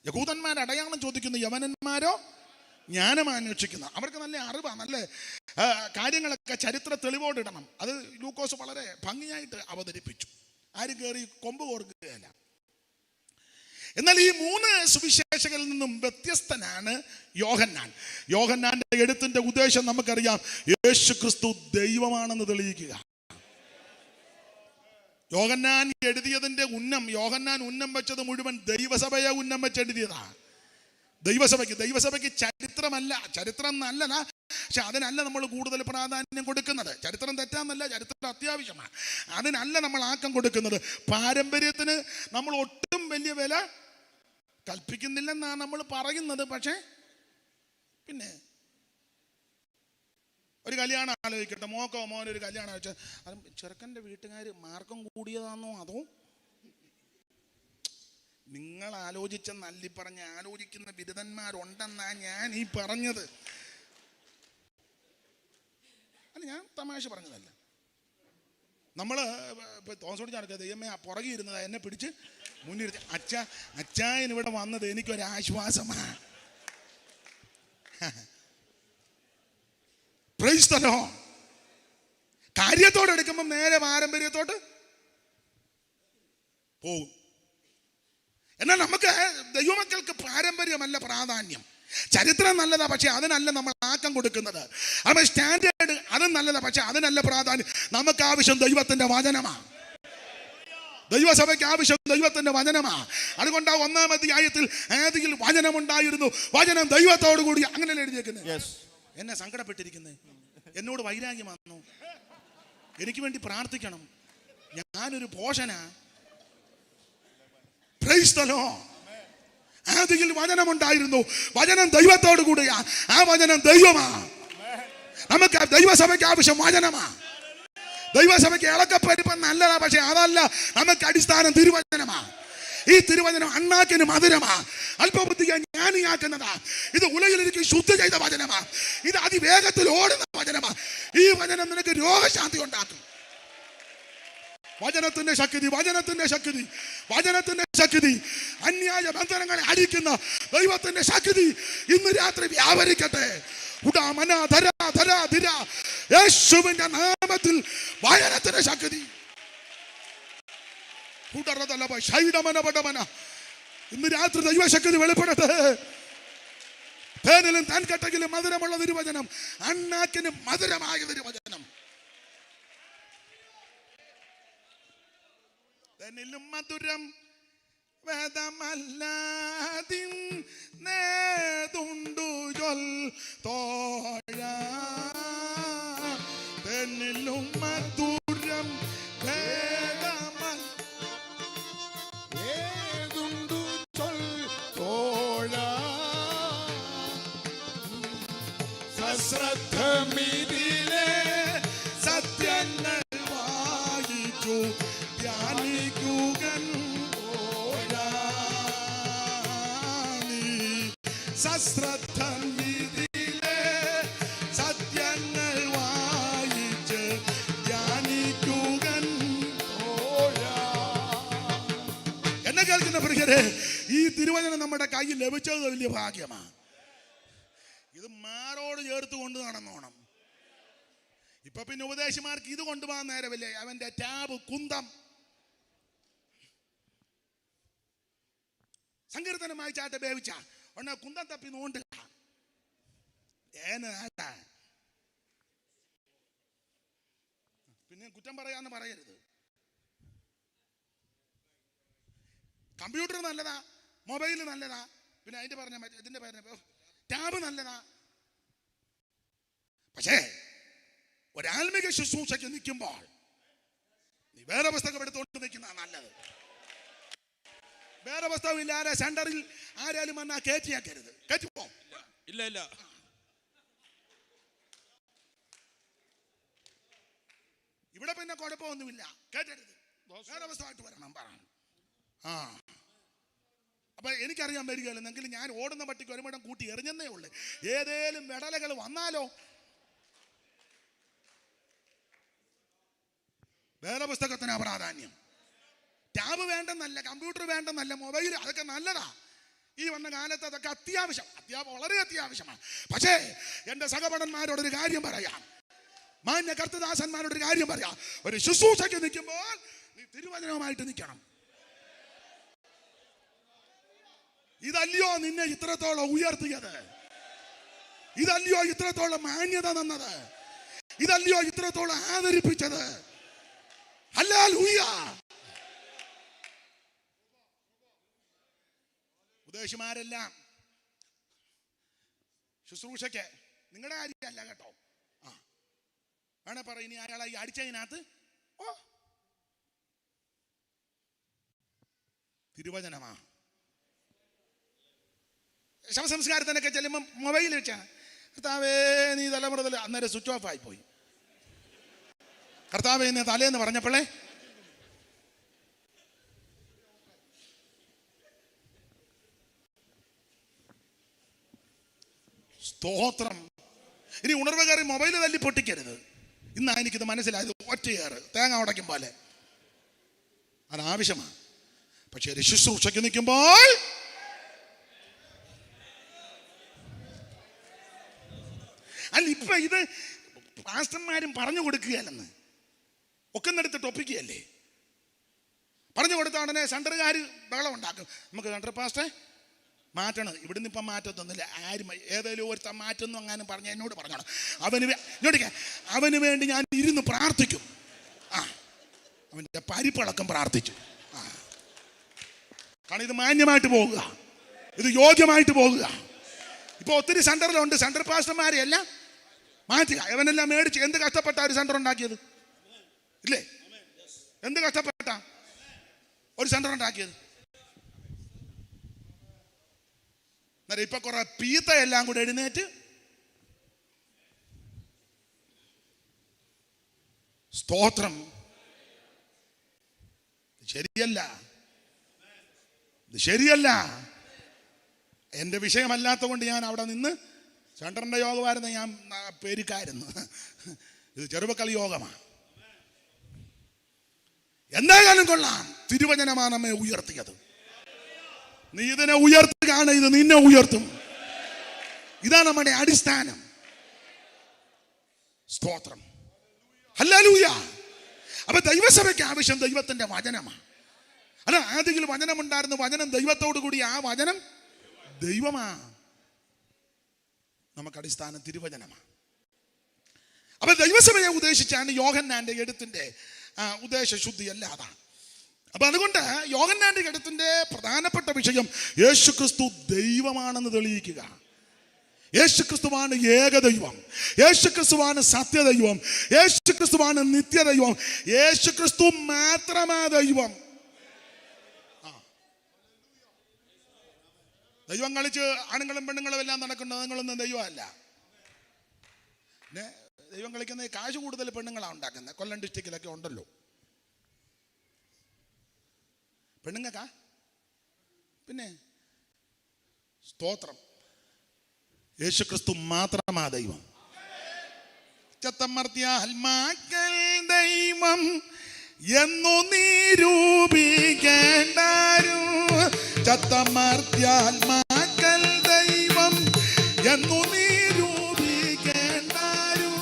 യഹൂദന്മാർ അടയാളം ചോദിക്കുന്നു, യവനന്മാരോ ജ്ഞാനം അന്വേഷിക്കുന്ന. അവർക്ക് നല്ല അറിവാണ്, നല്ല കാര്യങ്ങളൊക്കെ ചരിത്ര തെളിവോടിടണം. അത് ലൂക്കോസ് വളരെ ഭംഗിയായിട്ട് അവതരിപ്പിച്ചു. ആരും കയറി കൊമ്പ് കോർക്കുകയല്ല. എന്നാൽ ഈ 3 സുവിശേഷകളിൽ നിന്നും വ്യത്യസ്തനാണ് യോഹന്നാൻ. യോഹന്നാന്റെ എഴുത്തിന്റെ ഉദ്ദേശം നമുക്കറിയാം, യേശു ക്രിസ്തു ദൈവമാണെന്ന് തെളിയിക്കുക. യോഹന്നാൻ എഴുതിയതിന്റെ യോഹന്നാൻ ഉന്നം വെച്ചത് മുഴുവൻ ദൈവസഭയെ ഉന്നം വെച്ച് എഴുതിയതാ. ദൈവസഭയ്ക്ക് ചരിത്രം നല്ലതാ, പക്ഷെ അതിനല്ല നമ്മൾ കൂടുതൽ പ്രാധാന്യം കൊടുക്കുന്നത്. ചരിത്രം തെറ്റാന്നല്ല, ചരിത്രം അത്യാവശ്യമാണ്. അതിനല്ല നമ്മൾ ആക്കം കൊടുക്കുന്നത്. പാരമ്പര്യത്തിന് നമ്മൾ ഒട്ടും വലിയ വില കൽപ്പിക്കുന്നില്ലെന്നാണ് നമ്മൾ പറയുന്നത്. പക്ഷേ പിന്നെ ഒരു കല്യാണം ആലോചിക്കട്ടെ, മോനൊരു കല്യാണം വെച്ചാൽ അത് ചെറുക്കൻ്റെ വീട്ടുകാർ മാർക്കം കൂടിയതാണോ അതോ നിങ്ങൾ ആലോചിച്ചെന്നല്ലി പറഞ്ഞ് ആലോചിക്കുന്ന ബിരുദന്മാരുണ്ടെന്നാ ഞാൻ ഈ പറഞ്ഞത്. അല്ല, ഞാൻ തമാശ പറഞ്ഞതല്ല. നമ്മൾ ഇപ്പം തോന്നോട് നടക്കുക, ദൈവമേ പുറകെ ഇരുന്നത് എന്നെ പിടിച്ച് മുന്നിരുത്തി, അച്ചായൻ ഇവിടെ വന്നത് എനിക്കൊരാശ്വാസമാണ്. Praise the lord. കാര്യത്തോടെ എടുക്കുമ്പോൾ നേരെ പാരമ്പര്യത്തോട്ട് പോകും. എന്നാൽ നമുക്ക് ദൈവമക്കൾക്ക് പാരമ്പര്യമല്ല പ്രാധാന്യം. ചരിത്രം നല്ലതാ, പക്ഷെ അതിനല്ല നമ്മൾ ആക്കം കൊടുക്കുന്നത്. അപ്പോൾ സ്റ്റാൻഡേർഡ് അതും നല്ലതാ, പക്ഷെ അതിനല്ല പ്രാധാന്യം. നമുക്ക് ആവശ്യം ദൈവത്തിന്റെ വചനമാണ്. ദൈവസഭയ്ക്ക് ആവശ്യം ദൈവത്തിന്റെ വചനമാണ്. അതുകൊണ്ട് 1-ാം അധ്യായത്തിൽ ആദിയിൽ വചനമുണ്ടായിരുന്നു, വചനം ദൈവത്തോടു കൂടി, അങ്ങനെയല്ലേ എഴുതിയേക്കുന്നത്. എന്നെ സങ്കടപ്പെട്ടിരിക്കുന്നത്, എന്നോട് വൈരാഗ്യം വന്നു, എനിക്ക് വേണ്ടി പ്രാർത്ഥിക്കണം, ഞാനൊരു പോഷനാ. Price the Lord. ആദിയിൽ വചനമുണ്ടായിരുന്നു, വചനം ദൈവത്തോടു കൂടിയാ, ആ വചനം ദൈവമാണ്. നമുക്ക് ദൈവസഭയ്ക്ക് ആവശ്യം വചനമാണ്. ദൈവസഭയ്ക്ക് ഇളക്കപ്പരിപ്പം നല്ലതാ, പക്ഷെ അതല്ല നമുക്ക് അടിസ്ഥാനം തിരുവചനമാണ്. ഈ തിരുവചനം അണ്ണാക്കിന് മധുരമാ, അല്പബുദ്ധിയെ ജ്ഞാനിയാക്കുന്നതാ. ഇത് ഉലകിലേക്ക് ശുദ്ധി ചെയ്ത വചനമാ. ഇത് അതിവേഗത്തിൽ ഓടുന്ന വചനമാ. ഈ വചനം നിനക്ക് രോഗശാന്തി ഉണ്ടാക്കും. വചനത്തിന്റെ ശക്തി, വചനത്തിന്റെ ശക്തി, വചനത്തിന്റെ ശക്തി, അന്യായ ബന്ധനങ്ങളെ അടിക്കുന്ന ദൈവത്തിന്റെ ശക്തി ഇന്ന് രാത്രി വ്യാപരിക്കട്ടെ. യേശുവിന്റെ നാമത്തിൽ വചനത്തിന്റെ ശക്തി. ഇന്ന് രാത്രി ദൈവശക്തി വെളിപ്പെടട്ടെ. തേനിലും തൻകട്ടയിലും മധുരമുള്ള തിരുവചനം, അണ്ണാക്കിന് മധുരമായ തിരുവചനം. തന്നിലും മധുരം വേദമല്ലാതിന്നേതുണ്ടു തോഴ. തന്നിലും മധുരം ഏതുണ്ടു തോഴ. സശ്രദ്ധമിതിലെ സത്യങ്ങൾ വായിച്ചു ധ്യാനിക്കുകൻ തോഴ. സശ്രദ്ധം വിധിയിലെ സത്യങ്ങൾ വായിച്ച് ധ്യാനിക്കുകൻ തോഴ. എന്നെ കേൾക്കുന്ന പ്രിയരെ, ഈ തിരുവചനം നമ്മുടെ കയ്യിൽ ലഭിച്ചത് വലിയ ഭാഗ്യമാണ്. ഇത് മാറോട് ചേർത്ത് കൊണ്ട് നടന്നോണം. ഇപ്പൊ പിന്നെ ഉപദേശിമാർക്ക് ഇത് കൊണ്ടുപോകാൻ നേരമില്ലേ. അവന്റെ ടാബ് കുന്തം സങ്കീർത്തനമായി ചാട്ട ബേവിച്ച ഉടനെ കുന്തം തപ്പി നോണ്ടുക. പിന്നെ കുറ്റം പറയാന്ന് പറയരുത്. കമ്പ്യൂട്ടർ നല്ലതാ, മൊബൈൽ നല്ലതാ, പിന്നെ അതിന്റെ പറഞ്ഞ ഇതിന്റെ പറഞ്ഞ ടാബ് നല്ലതാ. പക്ഷേ ഒരാത്മിക ശുശ്രൂഷയ്ക്ക് നിൽക്കുമ്പോൾ നീ വേറെ പുസ്തകം എടുത്തുകൊണ്ട് നിൽക്കുന്ന നല്ലത്. വേറെ പുസ്തകം ഇല്ലാതെ സെന്ററിൽ ആരാലും വന്നാ കയറ്റിയാക്കരുത്. കയറ്റിപ്പോ ഇല്ല ഇല്ല. ഇവിടെ പിന്നെ കുഴപ്പമൊന്നുമില്ല, കേട്ടരുത്. വേറെ പുസ്തകമായിട്ട് വരണം പറയണം. ആ അപ്പൊ എനിക്കറിയാൻ വരികയല്ലോ. എന്നെങ്കിലും ഞാൻ ഓടുന്ന പട്ടിക്ക് ഒരുമിടം കൂട്ടി എറിഞ്ഞെന്നേ ഉള്ളു. ഏതേലും വിടലകൾ വന്നാലോ. വേറെ പുസ്തകത്തിനാ പ്രാധാന്യം. ടാബ് വേണ്ടെന്നല്ല, കമ്പ്യൂട്ടർ വേണ്ടെന്നല്ല, മൊബൈൽ അതൊക്കെ നല്ലതാ. ഈ വന്ന കാലത്ത് അതൊക്കെ അത്യാവശ്യം, വളരെ അത്യാവശ്യമാണ്. പക്ഷേ എൻ്റെ സഹപഠന്മാരോടൊരു കാര്യം പറയാം, മാന്യ കർത്തദാസന്മാരോടൊരു കാര്യം പറയാം. ഒരു ശുശ്രൂഷയ്ക്ക് നിൽക്കുമ്പോൾ നീ തിരുവചനവുമായിട്ട് നിൽക്കണം. ഇതല്ലയോ നിന്നെ ഇത്രത്തോളം ഉയർത്തിയത്? ഇതല്ലയോ ഇത്രത്തോളം മാന്യത തന്നത്? ഇതല്ലയോ ഇത്രത്തോളം ആദരിപ്പിച്ചത്? ഹല്ലേലൂയ. ഉപദേശിമാരെല്ലാം ശുശ്രൂഷയ്ക്ക് നിങ്ങളുടെ കാര്യമല്ല കേട്ടോ. ആ വേണേ പറ, ഇനി അയാളെ ഈ അടിച്ചതിനകത്ത് തിരുവചനമാ. ശവസംസ്കാരത്തിനൊക്കെ ചെല്ലുമ്പോൾ മൊബൈൽ വെച്ചാ കർത്താവേ നീ തലമുറ അന്നേരം സ്വിച്ച് ഓഫ് ആയിപ്പോയി. കർത്താവേ നീ തലേന്ന് പറഞ്ഞപ്പോഴേ സ്തോത്രം. ഇനി ഉണർവ് കയറി മൊബൈൽ തല്ലി പൊട്ടിക്കരുത്. ഇന്നാ എനിക്കിത് മനസ്സിലായത്. ഒറ്റയേറ് തേങ്ങ ഉടയ്ക്കും പോലെ അതാവശ്യമാണ്. പക്ഷെ ഒരു ശുശ്രൂഷയ്ക്ക് നിൽക്കുമ്പോൾ അല്ല, ഇപ്പൊ ഇത് പാസ്റ്റർമാരും പറഞ്ഞു കൊടുക്കുകയല്ലെന്ന് ഒക്കെ എടുത്തിട്ട് ഒപ്പിക്കുകയല്ലേ. പറഞ്ഞു കൊടുത്ത ഉടനെ സെന്ററുകാർ ബഹളം ഉണ്ടാക്കും. നമുക്ക് സെന്റർ പാസ്റ്റേ മാറ്റണം, ഇവിടുന്ന് ഇപ്പം മാറ്റത്തൊന്നുമില്ല, ആരും ഏതെങ്കിലും ഒരുത്തം മാറ്റുന്നു അങ്ങനെ പറഞ്ഞ എന്നോട് പറഞ്ഞോണം. അവന് വേണ്ടി ഞാൻ ഇരുന്ന് പ്രാർത്ഥിക്കും. ആ അവൻ്റെ പരിപ്പളക്കം പ്രാർത്ഥിച്ചു. കാരണം ഇത് മാന്യമായിട്ട് പോകുക, ഇത് യോഗ്യമായിട്ട് പോകുക. ഇപ്പൊ ഒത്തിരി സെന്ററിലുണ്ട്, സെന്റർ പാസ്റ്റർമാരെയെല്ലാം മാറ്റുക. അവനെല്ലാം മേടിച്ച് എന്ത് കഷ്ടപ്പെട്ട ഒരു സെന്റർ ഉണ്ടാക്കിയത് ഇല്ലേ? എന്ത് കഷ്ടപ്പെട്ട ഒരു സെന്റർ ഉണ്ടാക്കിയത്. ഇപ്പൊ കുറെ പീത്തയെല്ലാം കൂടെ എഴുന്നേറ്റ് സ്തോത്രം. ശരിയല്ല, ഇത് ശരിയല്ല. എൻ്റെ വിഷയമല്ലാത്ത കൊണ്ട് ഞാൻ അവിടെ നിന്ന് സെൻറ്ററിൻ്റെ യോഗമായിരുന്നു, ഞാൻ പേരിക്കായിരുന്നു. ഇത് ചെറുപ്പക്കളി യോഗമാണ്. എന്തായാലും കൊള്ളാം, തിരുവചനമാണ് നമ്മെ ഉയർത്തിയത്. നീ ഇതിനെ ഉയർത്തുകയാണ്, ഇത് നിന്നെ ഉയർത്തും. ഇതാണ് നമ്മുടെ അടിസ്ഥാനം. സ്തോത്രം, ഹല്ലേലൂയ. അപ്പൊ ദൈവസഭയ്ക്ക് ആവശ്യം ദൈവത്തിന്റെ വചനമാണ്. അല്ല, ആദ്യത്തിൽ വചനമുണ്ടായിരുന്നു, വചനം ദൈവത്തോടു കൂടി, ആ വചനം ദൈവമാ. നമുക്ക് അടിസ്ഥാനം തിരുവചനമാണ്. അപ്പൊ ദൈവസഭയെ ഉദ്ദേശിച്ചാണ് യോഹന്നാന്റെ എഴുത്തിന്റെ ഉദ്ദേശശുദ്ധി അല്ലാതാണ്. അപ്പൊ അതുകൊണ്ട് യോഹന്നാന്റെ എഴുത്തിന്റെ പ്രധാനപ്പെട്ട വിഷയം യേശുക്രിസ്തു ദൈവമാണെന്ന് തെളിയിക്കുക. യേശുക്രിസ്തുവാണ് ഏകദൈവം, യേശുക്രിസ്തുവാണ് സത്യദൈവം, യേശുക്രിസ്തുവാണ് നിത്യദൈവം, യേശുക്രിസ്തു മാത്രമാ ദൈവം. ദൈവം കളിച്ച് ആണുങ്ങളും പെണ്ണുങ്ങളും എല്ലാം നടക്കുന്നത്, നിങ്ങളൊന്നും ദൈവമല്ല. പിന്നെ ദൈവം കളിക്കുന്ന കാശ് കൂടുതൽ പെണ്ണുങ്ങളാണ് ഉണ്ടാക്കുന്നത്. കൊല്ലം ഡിസ്ട്രിക്റ്റിലൊക്കെ ഉണ്ടല്ലോ പെണ്ണുങ്ങൾക്കാ. പിന്നെ സ്തോത്രം, യേശുക്രിസ്തു മാത്രമാ ദൈവം. ചത്തമർത്തിയാൽമാക്കൾ ദൈവം എന്നു നിരൂപിക്കേണ്ടാരും. ചത്തമർത്തിയാൽമാക്കൾ ദൈവം എന്നു നിരൂപിക്കേണ്ടാരും.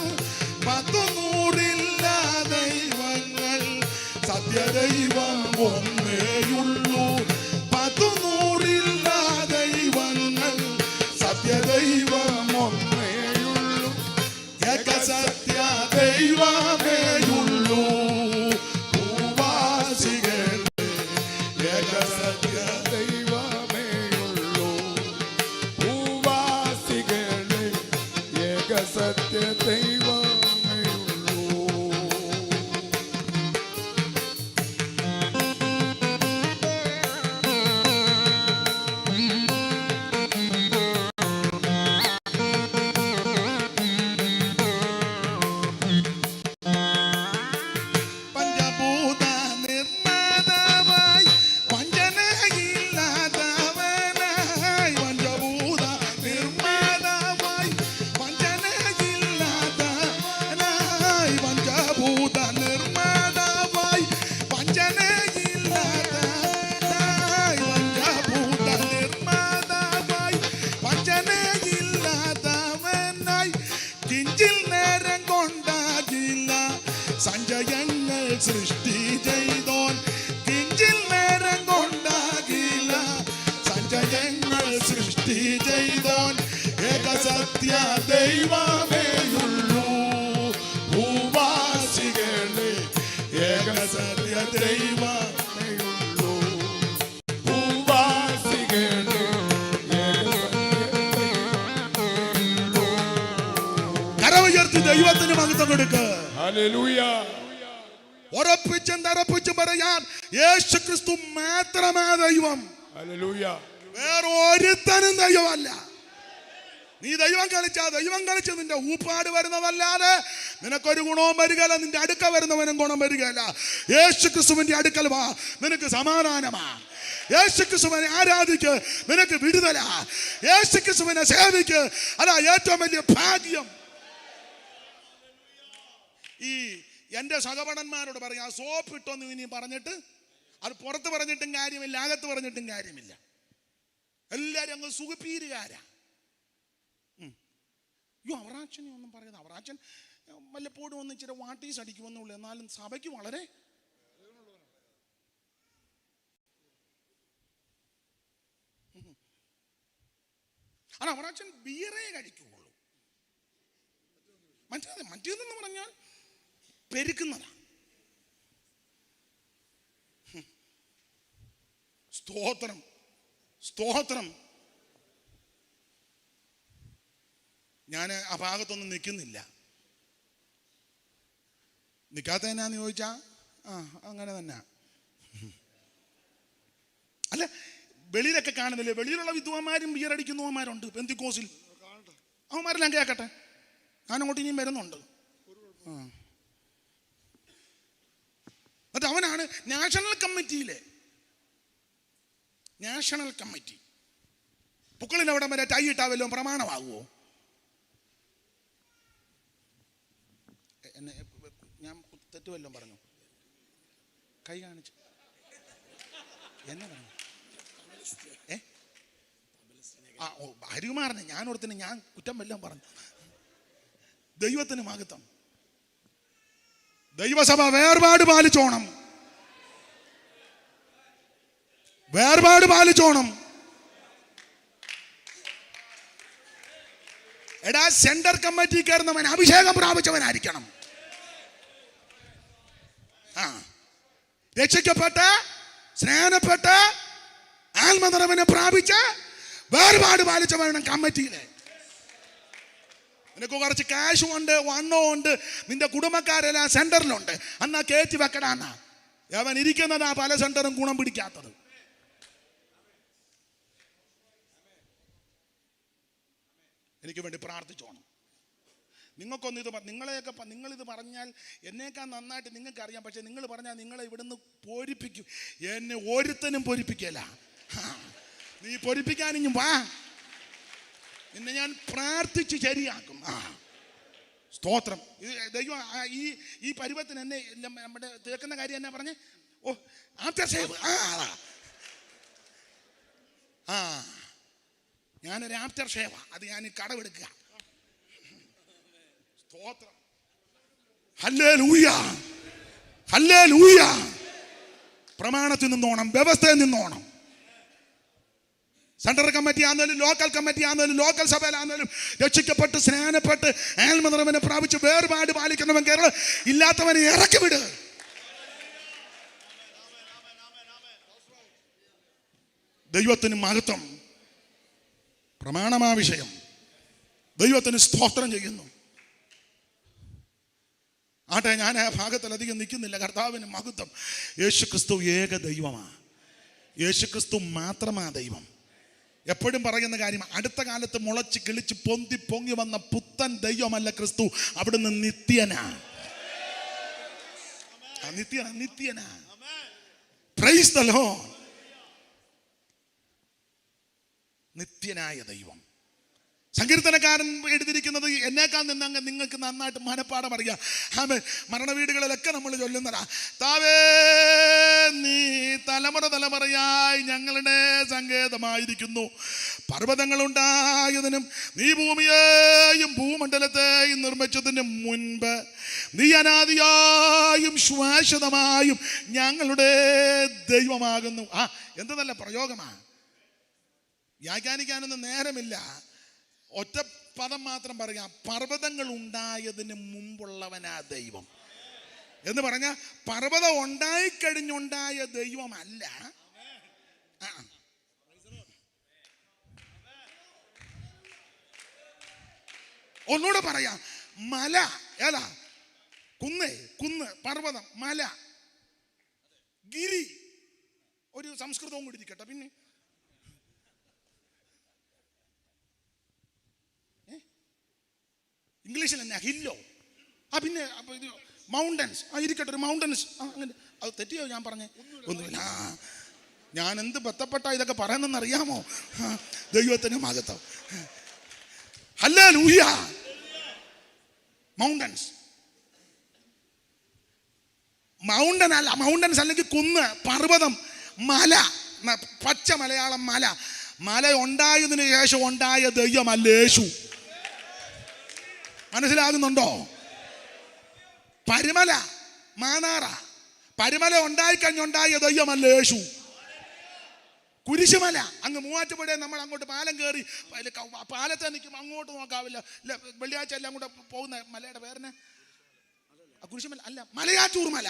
100 ദൈവങ്ങൾ, സത്യദൈവം ഒന്നേയുള്ളൂ. 100 ദൈവങ്ങൾ, സത്യദൈവം ഒന്നേയുള്ളൂ. ഏകസത്യ ദൈവമേയുള്ളൂ. ഭൂവാസികളെ ഏകസത്യ ദൈവമേയുള്ളൂ. ഭൂവാസികളെ ഏകസത്യ ദൈവമേയുള്ളൂ. പഞ്ചഭൂത നിർമ്മാതാവായി, വഞ്ചനയില്ലാത്തവനായി. പഞ്ചഭൂത നിർമ്മാതാവായി, വഞ്ചനയില്ലാത്തവനായി. പഞ്ചഭൂത നിർമ്മാതാവായി, വഞ്ചനയില്ലാത്തവനായി. പഞ്ചഭൂത നിർമ്മാതാവായി, വഞ്ചനയില്ലാത്തവനായി. കിഞ്ചിൽ നേരം കൊണ്ടാകില്ല സഞ്ചയങ്ങൾ സൃഷ്ടി ചെയ്തോൻ. കിഞ്ചിൽ നേരം കൊണ്ടാകില്ല സഞ്ചയങ്ങൾ സൃഷ്ടി ചെയ്തോൻ. ഏകസത്യ ദൈവമേയുള്ളൂ. ഭൂവാസികളെ ഏകസത്യ ദൈവമേയുള്ളൂ. ഭൂവാസികളെ കരമുയർത്തി ദൈവത്തിന് മഹത്വം കൊടുക്കുക. ഹല്ലേലൂയ. ഉറപ്പിച്ചും തറപ്പിച്ചും പറയാൻ യേശുക്രിസ്തു മാത്രമാ ദൈവം. ഹല്ലേലൂയ. വേറെ ഒരുത്തനും ദൈവമല്ല. നീ ദൈവം കളിച്ച് നിന്റെ ഊപ്പാട് വരുന്നതല്ലാതെ നിനക്കൊരു ഗുണവും വരികയില്ല. നിന്റെ അടുക്ക വരുന്നവനും ഗുണം വരികയില്ല. യേശുക്രിസ്തുവിന്റെ അടുക്കൽ വാ, നിനക്ക് സമാധാനമാ. യേശുക്രിസ്തുവിനെ ആരാധിക്ക്, നിനക്ക് വിടുതല. യേശുക്രിസ്തുവിനെ സേവിക്ക്, അതാ ഏറ്റവും വലിയ ഭാഗ്യം. ഈ എൻ്റെ സഹപഠന്മാരോട് പറയാം, സോപ്പ് ഇട്ടോന്ന് ഇനി പറഞ്ഞിട്ട് അത് പുറത്ത് പറഞ്ഞിട്ടും കാര്യമില്ല, അകത്ത് പറഞ്ഞിട്ടും കാര്യമില്ല. എല്ലാവരും അങ്ങ് സുഖപ്പീരുകാരാ. അയ്യോ, അവറാച്ചനെ ഒന്നും പറയുന്നത്, അവറാച്ചൻ വല്ലപ്പോഴും ഒന്ന് ഇച്ചിരി വാട്ടീസ് അടിക്കുമെന്നുള്ളൂ. എന്നാലും സഭയ്ക്ക് വളരെ ആണ്. അവറാച്ചൻ ബിയറേ കഴിക്കുള്ളൂ. മറ്റേതെന്ന് പറഞ്ഞാൽ പെരുക്കുന്നതാ. സ്തോത്രം, സ്തോത്രം. ഞാൻ ആ ഭാഗത്തൊന്നും നിൽക്കുന്നില്ല. നിൽക്കാത്ത എന്നാന്ന് ചോദിച്ചാ അങ്ങനെ തന്നെ. അല്ല, വെളിയിലൊക്കെ കാണുന്നില്ലേ, വെളിയിലുള്ള വിദ്വാന്മാരും ബിയറടിക്കുന്നവന്മാരുണ്ട് പെന്തിക്കോസിൽ. അവന്മാരെല്ലാം കേൾക്കട്ടെ, ഞാനങ്ങോട്ട് ഇനിയും വരുന്നുണ്ട്. എന്നിട്ട് അവനാണ് നാഷണൽ കമ്മിറ്റി. പുക്കളിൽ അവിടെ വരെ ടൈ ഇട്ടാ വല്ലതും പ്രമാണമാകുമോ? എന്നെ ഞാൻ തെറ്റ് വല്ലതും പറഞ്ഞു? കൈ കാണിച്ചു എന്നെ പറഞ്ഞു. ഹരികുമാറിനെ ഞാൻ ഓർത്തിന് ഞാൻ കുറ്റം വല്ലതും പറഞ്ഞു. ദൈവത്തിന് മഹത്വം. ദൈവസഭ വേർപാട് പാലിച്ചോണം, വേർപാട് പാലിച്ചോണം. എടാ, സെന്റർ കമ്മിറ്റി കയറുന്നവൻ അഭിഷേകം പ്രാപിച്ചവനായിരിക്കണം. രക്ഷിക്കപ്പെട്ട് സ്നാനപ്പെട്ട് ആത്മനിറവിനെ പ്രാപിച്ച് വേർപാട് പാലിച്ചവനാണ് കമ്മിറ്റിയിലെ. നിനക്ക് കുറച്ച് കാശും ഉണ്ട്, വണ്ണവും ഉണ്ട്, നിന്റെ കുടുംബക്കാരെല്ലാം സെന്ററിലുണ്ട്, അന്നാ കയറ്റി വെക്കടാന്നാ. അവൻ ഇരിക്കുന്നതാ പല സെന്ററും ഗുണം പിടിക്കാത്തത്. എനിക്ക് വേണ്ടി പ്രാർത്ഥിച്ചോണം. നിങ്ങൾക്കൊന്നും ഇത് നിങ്ങളിത് പറഞ്ഞാൽ എന്നേക്കാൾ നന്നായിട്ട് നിങ്ങൾക്ക് അറിയാം. പക്ഷെ നിങ്ങൾ പറഞ്ഞാൽ നിങ്ങളെ ഇവിടുന്ന് പൊരിപ്പിക്കും. എന്നെ ഒരുത്തനും പൊരിപ്പിക്കല. നീ പൊരിപ്പിക്കാനിങ്ങും വാ, നിന്നെ ഞാൻ പ്രാർത്ഥിച്ച് ശരിയാക്കും. സ്തോത്രം. ദൈവം ഈ പരുവത്തിന് എന്നെ നമ്മുടെ കേൾക്കുന്ന കാര്യം എന്നാ പറഞ്ഞേ? ഓ, ആഫ്റ്റർ സേവ്. ഞാനൊരു ആഫ്റ്റർ സേവ, അത് ഞാൻ കടമെടുക്കുക. സ്തോത്രം. Hallelujah, hallelujah. പ്രമാണത്തിൽ നിന്നോണം, വ്യവസ്ഥയിൽ നിന്നോണം. സെൻട്രൽ കമ്മിറ്റി ആണെങ്കിലും ലോക്കൽ കമ്മിറ്റി ആണെങ്കിലും ലോക്കൽ സഭയിലാണെങ്കിലും രക്ഷിക്കപ്പെട്ട് സ്നാനപ്പെട്ട് ആത്മനിറവിനെ പ്രാപിച്ച് വേർപാട് പാലിക്കുന്നവൻ കേരളം ഇല്ലാത്തവനെ ഇറക്കി വിട്. ദൈവത്തിന് മഹത്വം. പ്രമാണമാ വിഷയം. ദൈവത്തിന് സ്തോത്രം ചെയ്യുന്നു. ആട്ടെ, ഞാൻ ആ ഭാഗത്തിലധികം നിൽക്കുന്നില്ല. കർത്താവിന് മഹത്വം. യേശുക്രിസ്തു ഏക ദൈവമാണ്. യേശുക്രിസ്തു മാത്രമാ ദൈവം. എപ്പോഴും പറയുന്ന കാര്യം, അടുത്ത കാലത്ത് മുളച്ച് കിളിച്ച് പൊങ്ങി വന്ന പുത്തൻ ദൈവമല്ല ക്രിസ്തു. അവിടുന്ന് നിത്യനാ, നിത്യനാ. Praise the lord. നിത്യനായ ദൈവം. സങ്കീർത്തനക്കാരൻ എഴുതിയിരിക്കുന്നത് എന്നേക്കാൾ നിന്നങ്ങ് നിങ്ങൾക്ക് നന്നായിട്ട് മനപ്പാടം അറിയാം. മരണവീടുകളിലൊക്കെ നമ്മൾ ചൊല്ലുന്നതാ, താവേ നീ തലമുറ തലമുറയായി ഞങ്ങളുടെ സങ്കേതമായിരിക്കുന്നു. പർവ്വതങ്ങളുണ്ടായതിനും നീ ഭൂമിയെയും ഭൂമണ്ഡലത്തെയും നിർമ്മിച്ചതിന് മുൻപ് നീ അനാദിയായും ശാശ്വതമായും ഞങ്ങളുടെ ദൈവമാകുന്നു. എന്ത് നല്ല പ്രയോഗമാണ്. വ്യാഖ്യാനിക്കാനൊന്നും നേരമില്ല. ഒറ്റ പദം മാത്രം പറയാം. പർവ്വതങ്ങൾ ഉണ്ടായതിന് മുമ്പുള്ളവനാ ദൈവം എന്ന് പറഞ്ഞ പർവ്വതം ഉണ്ടായിക്കഴിഞ്ഞുണ്ടായ ദൈവമല്ല. ഒന്നുകൂടെ പറയാം. മല ഏതാ? കുന്ന്, പർവ്വതം, മല, ഗിരി. ഒരു സംസ്കൃതവും കൂടി ഇരിക്കട്ടെ. പിന്നെ ഇംഗ്ലീഷിൽ തന്നെ ഹില്ലോ. പിന്നെ മൗണ്ടൻസ് ഇരിക്കട്ടെ. ഒരു മൗണ്ടൻസ് അങ്ങനെ. അത് തെറ്റിയോ ഞാൻ പറഞ്ഞേ? ഒന്നുമില്ല. ഞാൻ എന്ത് ബന്ധപ്പെട്ട ഇതൊക്കെ പറയുന്നെന്ന് അറിയാമോ? ദൈവത്തിന് മഹത്വം. ഹല്ലേലൂയ. മൗണ്ടൻസ്, മൗണ്ടൻസ് അല്ലെങ്കിൽ കുന്ന്, പർവ്വതം, മല. പച്ച മലയാളം മല. മല ഉണ്ടായതിനു ശേഷം ഉണ്ടായ ദൈവമല്ല യേശു. മനസ്സിലാകുന്നുണ്ടോ? പരിമല, മാനാറ. പരിമല ഉണ്ടായിക്കഴിഞ്ഞുണ്ടായ ദൈവമല്ല യേശു. കുരിശുമല, അങ്ങ് മൂവാറ്റുപുഴ നമ്മൾ അങ്ങോട്ട് പാലം കയറി പാലത്തെ നിൽക്കും, അങ്ങോട്ട് നോക്കാവില്ല. വെള്ളിയാഴ്ച എല്ലാം കൂടെ പോകുന്ന മലയുടെ പേരിന് കുരിശുമല അല്ല, മലയാറ്റൂർ മല.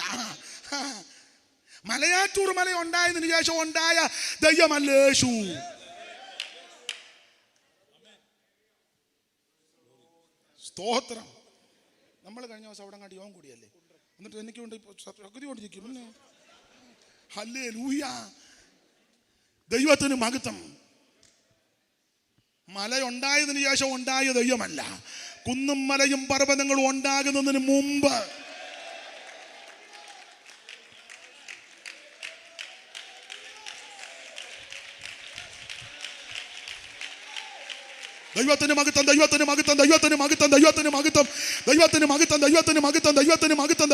മലയാറ്റൂർ മല ഉണ്ടായതിനു ശേഷം ഉണ്ടായ ദൈവമല്ല യേശു. സ്തോത്രം. നമ്മൾ കഴിഞ്ഞ ദിവസം അവിടെ അങ്ങോട്ട് യോഗം കൂടിയല്ലേ, എന്നിട്ട് എനിക്ക് കൊണ്ട് പ്രകൃതി കൊണ്ടിരിക്കും. പിന്നെ ഹല്ലേലൂയ. ദൈവത്തിന് മഹത്വം. മല ഉണ്ടായതിനു ശേഷം ഉണ്ടായ ദൈവമല്ല. കുന്നും മലയും പർവ്വതങ്ങളും ഉണ്ടാകുന്നതിന് മുമ്പ് ദൈവത്തിന് മഹത്വം, ദൈവത്തിന് മഹത്വം, ദൈവത്തിന് മഹത്വം, ദൈവത്തിന് മഹത്വം, ദൈവത്തിന് മഹത്വം, ദൈവത്തിന് മഹത്വം, ദൈവത്തിന് മഹത്വം,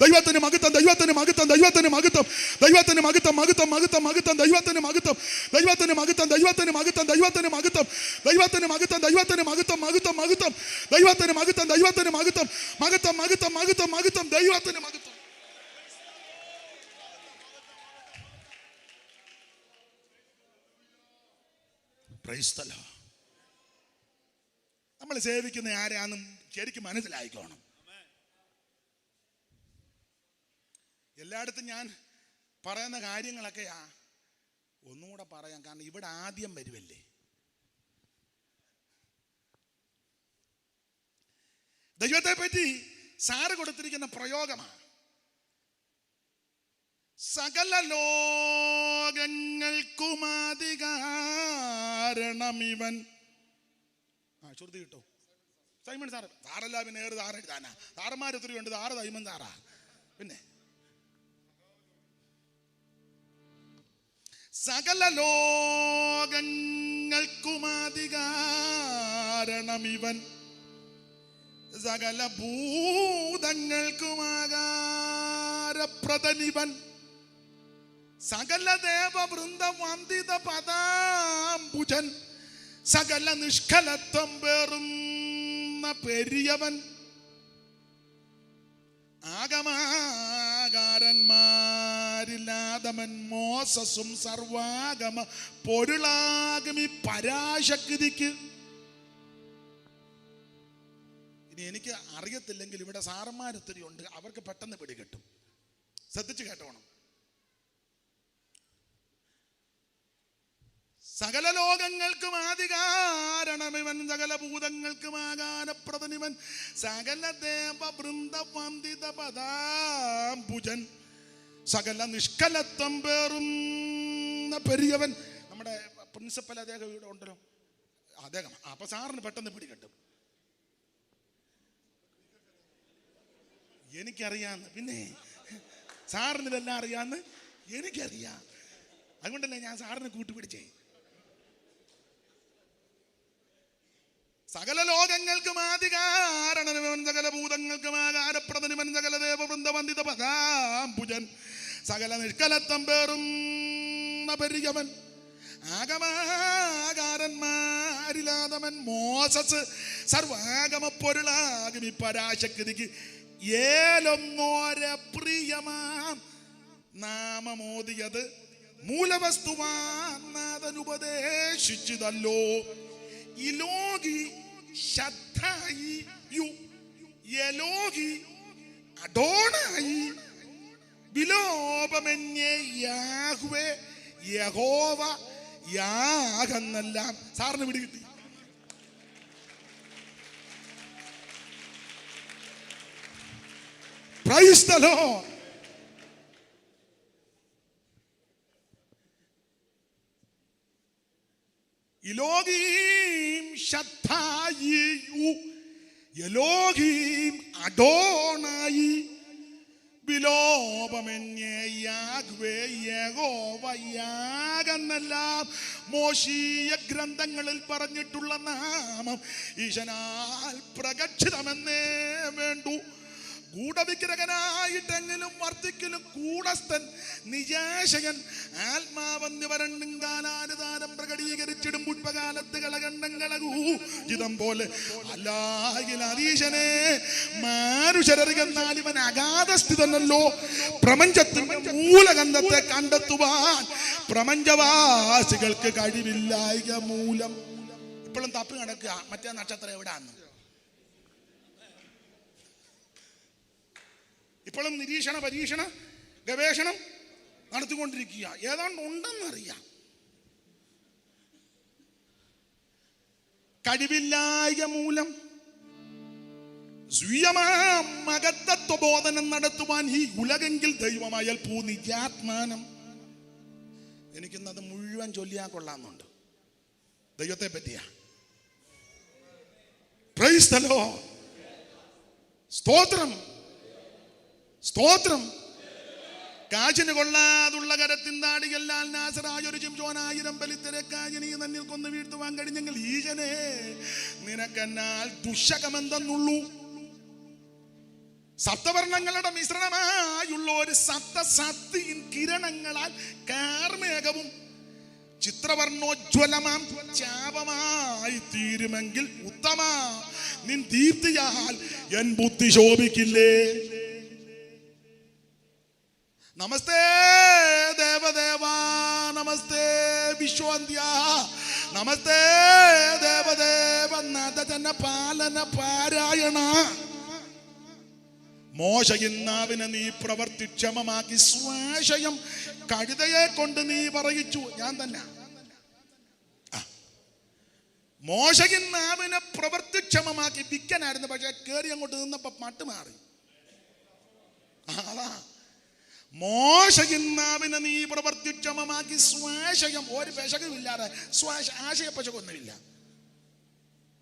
ദൈവത്തിന് മഹത്വം, ദൈവത്തിന് മഹത്വം, ദൈവത്തിന് മഹത്വം, ദൈവത്തിന് മഹത്വം, ദൈവത്തിന് മഹത്വം, മഹത്വം, മഹത്വം, മഹത്വം, ദൈവത്തിന് മഹത്വം, ദൈവത്തിന് മഹത്വം, ദൈവത്തിന് മഹത്വം, ദൈവത്തിന് മഹത്വം, ദൈവത്തിന് മഹത്വം, ദൈവത്തിന് മഹത്വം, മഹത്വം, മഹത്വം, ദൈവത്തിന് മഹത്വം, ദൈവത്തിന് മഹത്വം, മഹത്വം, മഹത്വം, മഹത്വം, മഹത്വം, ദൈവത്തിന് മഹത്വം. Price the Lord. നമ്മൾ സേവിക്കുന്ന ആരാന്നും ശരിക്കും മനസ്സിലായിക്കോണം. എല്ലായിടത്തും ഞാൻ പറയുന്ന കാര്യങ്ങളൊക്കെയാ ഒന്നുകൂടെ പറയാം, കാരണം ഇവിടെ ആദ്യം വരുമല്ലേ. ദൈവത്തെ പറ്റി സാറ് കൊടുത്തിരിക്കുന്ന പ്രയോഗമാണ്, സകല ലോകങ്ങൾക്കും അധികാരണമിവൻ. ശ്രുതി കിട്ടോ? Simon sir. സാറല്ല പിന്നെ ഏറ് സാറ് എഴുതാനാ? സാറന്മാർ ഒത്തിരി ഉണ്ട്. സാറ് സൈമൺ സാറാ. പിന്നെ സകല ലോകങ്ങൾക്കും അധികാരണമിവൻ, സകല ഭൂതങ്ങൾക്കും ആകാരപ്രദനിവൻ, സകല ദേവവൃന്ദ വന്ദിത പദാംബുജൻ, സകല നിഷ്കലത്വം പേറുന്ന പെരിയവൻ, ആഗമാകാരന്മാരില്ലാതമൻ മോസസും സർവാഗമ പൊരുളാകും ഈ പരാശക്തിക്ക്. ഇനി എനിക്ക് അറിയത്തില്ലെങ്കിൽ ഇവിടെ സാറന്മാരൊത്തിരി ഉണ്ട്, അവർക്ക് പെട്ടെന്ന് പിടികിട്ടും. ശ്രദ്ധിച്ചു കേട്ടോണം. സകല ലോകങ്ങൾക്കും ആധികാരണമിവൻ, സകല ഭൂതങ്ങൾക്കും ആകാരപ്രദനിവൻ, സകല ദേവവൃന്ദ വന്ദിത പദാംബുജൻ, സകല നിഷ്കലത്വം പേറുന്ന പെരിയവൻ. നമ്മുടെ പ്രിൻസിപ്പൽ അദ്ദേഹം ഇവിടെ ഉണ്ടല്ലോ, അദ്ദേഹം. അപ്പൊ സാറിന് പെട്ടെന്ന് പിടികിട്ടും. എനിക്കറിയാന്ന്, പിന്നെ സാറിന് ഇതെല്ലാം അറിയാന്ന് എനിക്കറിയാം. അതുകൊണ്ടല്ലേ ഞാൻ സാറിന് കൂട്ടുപിടിച്ചേ. സകല ലോകങ്ങൾക്കും ആധികാരണമിവൻ, സകല ഭൂതങ്ങൾക്കും ആകാരപ്രദനിവൻ, സകല ദേവവൃന്ദ വന്ദിത പദാംബുജൻ, സകല നിഷ്കലത്വം പേറുന്ന പെരിയവൻ, ആഗമാകാരന്മാരില്ലാതവൻ മോസസ് സർവാഗമ പൊരുളാകും ഈ പരാശക്തിക്ക്. ഏലൊന്നോരെ പ്രിയമാം നാമമോദിയത് മൂലവസ്തുവാൻ നാഥൻ ഉപദേശിച്ചതല്ലോ. ഇലോകി ശദ്ധായി യു എലോകി അഡോണായി വിലോപമെന്നേ യാഹ്വേ യഹോവ യാഹെന്നെല്ലാം സാറിന് പിടികിട്ടി. Praise the lord. Elohim Shaddai Elohim Adonai വിലോപമെന്നേ യാഹ്വേ യഹോവ യാഹെന്നെല്ലാം മോശീയ ഗ്രന്ഥങ്ങളിൽ പറഞ്ഞിട്ടുള്ള നാമം ഈശനാൽ പ്രകടിതമെന്നേ വേണ്ടു. ഗൂഢവിഗ്രഹനായിട്ടെങ്കിലും വർദ്ധിക്കലും കൂടസ്ഥൻ നിജാശകൻ ആത്മാവെന്നിവരണ്ടും കാലാനുദാനം പ്രകടീകരിച്ചിടും പുഷ്പകാലത്ത് കളകണ്ഡങ്ങളൂചിതം പോലെ അല്ലായിൽ അതീശനെ മാനുഷരറിയെന്നാൽ ഇവൻ അഗാധസ്ഥിതനല്ലോ. പ്രപഞ്ചത്തിന്റെ മൂലഗന്ധത്തെ കണ്ടെത്തുവാൻ പ്രപഞ്ചവാസികൾക്ക് കഴിവില്ലായ്ക മൂലം. ഇപ്പോഴും തപ്പി നടക്കുക മറ്റേ നക്ഷത്രം എവിടാന്ന്. ഇപ്പോഴും നിരീക്ഷണ പരീക്ഷണ ഗവേഷണം നടത്തിക്കൊണ്ടിരിക്കുക. ഏതാണ്ട് ഉണ്ടെന്നറിയാം. കഴിവില്ലായ്ക മൂലം സ്വീയമാം മഹത്തത്വബോധനം നടത്തുവാൻ ഈ ഉലകെങ്കിൽ ദൈവമായാൽ നിജാത്മാനം. എനിക്കിന്നത് മുഴുവൻ ചൊല്ലിയാൽ കൊള്ളാമെന്നുണ്ട് ദൈവത്തെ പറ്റിയാ. Praise the lord. സ്തോത്രം സ്തോത്രം. കാശിന് കൊള്ളാതുള്ള കരത്തിൻ താടികല്ലാൽ നാസറായ ഒരു ചിംശോനായിരം ബലിത്തരക്കായി നീ തന്നിൽ കൊന്നു വീഴ്ത്തുവാൻ കഴിഞ്ഞെങ്കിൽ ഈശനെ നിനക്കെന്നാൽ ദുഷകമെന്തെന്നുള്ളൂ. സപ്തവർണ്ണങ്ങളുടെ മിശ്രണമായുള്ള ഒരു സപ്തസത്തിൻ കിരണങ്ങളാൽ കാർമേഘവും ചിത്രവർണ്ണോജ്വലമാം ചാപമായി തീരുമെങ്കിൽ ഉത്തമ നിൻ ദീപ്തിയാൽ എൻ ബുദ്ധി ശോഭിക്കില്ലേ. നമസ്തേ ദേവദേവാ, നമസ്തേ വിശ്വന്ത്യ, നമസ്തേ ദേവദേവ നദജന പാലന പാരായണ. മോശയിന്നാവിനെ നീ പ്രവർത്തിക്ഷമമാക്കി സ്വാശയം കഴുതയെ കൊണ്ട് നീ പറയിച്ചു. ഞാൻ തന്നെ മോശയിന്നാവിനെ പ്രവർത്തിക്ഷമമാക്കി വിക്കനായിരുന്നു, പക്ഷെ കയറി അങ്ങോട്ട് നിന്നപ്പോ മട്ട് മാറി. അതാ മോശയിന്നാവിനെ നീ പ്രവർത്തിക്ഷമമാക്കി സ്വാശയം, ഒരു പെശകുമില്ലാതെ ആശയ പെശകൊന്നുമില്ല.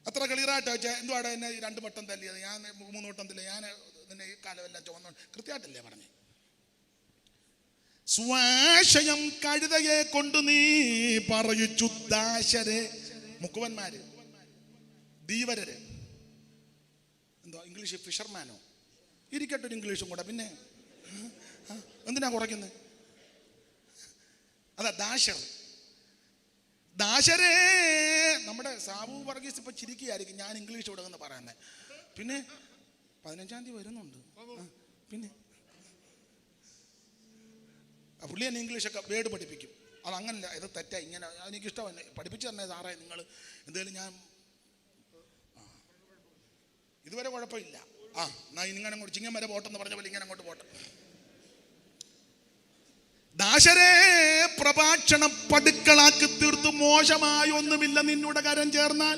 അത്ര ക്ലിയറായിട്ട് വെച്ചാൽ എന്തുവാടെ എന്നെ 2 വട്ടം തല്ലിയത്, ഞാൻ 3 വട്ടം തല്ലിയത്, ഞാൻ നിന്നെ ഈ കാലമെല്ലാം ചുവന്നു കൃത്യമായിട്ടല്ലേ പറഞ്ഞേ. സ്വാശയം കഴുതയെ കൊണ്ട് നീ പറയിച്ചു ദാശരെ, മുക്കുവന്മാര്, ധീവരര്, എന്തോ ഇംഗ്ലീഷ് ഫിഷർമാനോ, ഇരിക്കട്ടെ ഒരു ഇംഗ്ലീഷും കൂടെ, പിന്നെ എന്തിനാ കുറയ്ക്കുന്നത്? അതാ ദാശർ. ദാശരേ നമ്മുടെ സാബു വർഗീസ് ഇപ്പൊ ചിരിക്കുകയായിരിക്കും ഞാൻ ഇംഗ്ലീഷ് കൊടുക്കുന്ന പറയുന്നത്. പിന്നെ 15-ാം തീയതി വരുന്നുണ്ട്. പിന്നെ പുള്ളി എന്നെ ഇംഗ്ലീഷൊക്കെ വേർഡ് പഠിപ്പിക്കും. അതങ്ങനല്ല, ഇത് തെറ്റാ, ഇങ്ങനെ എനിക്കിഷ്ടമല്ല, പഠിപ്പിച്ചു തന്നെ സാറേ നിങ്ങൾ എന്തെങ്കിലും. ഞാൻ ഇതുവരെ കുഴപ്പമില്ല. എന്നാ ഇങ്ങനെ അങ്ങോട്ട് ചിങ്ങം വരെ പോട്ടെന്ന് പറഞ്ഞ പോലെ ഇങ്ങനെ അങ്ങോട്ട് പോട്ടെ. ദാശരെ പ്രഭാഷണം പടുക്കളാക്കി തീർത്തു, മോശമായ ഒന്നുമില്ല നിന്നോട് കരം ചേർന്നാൽ.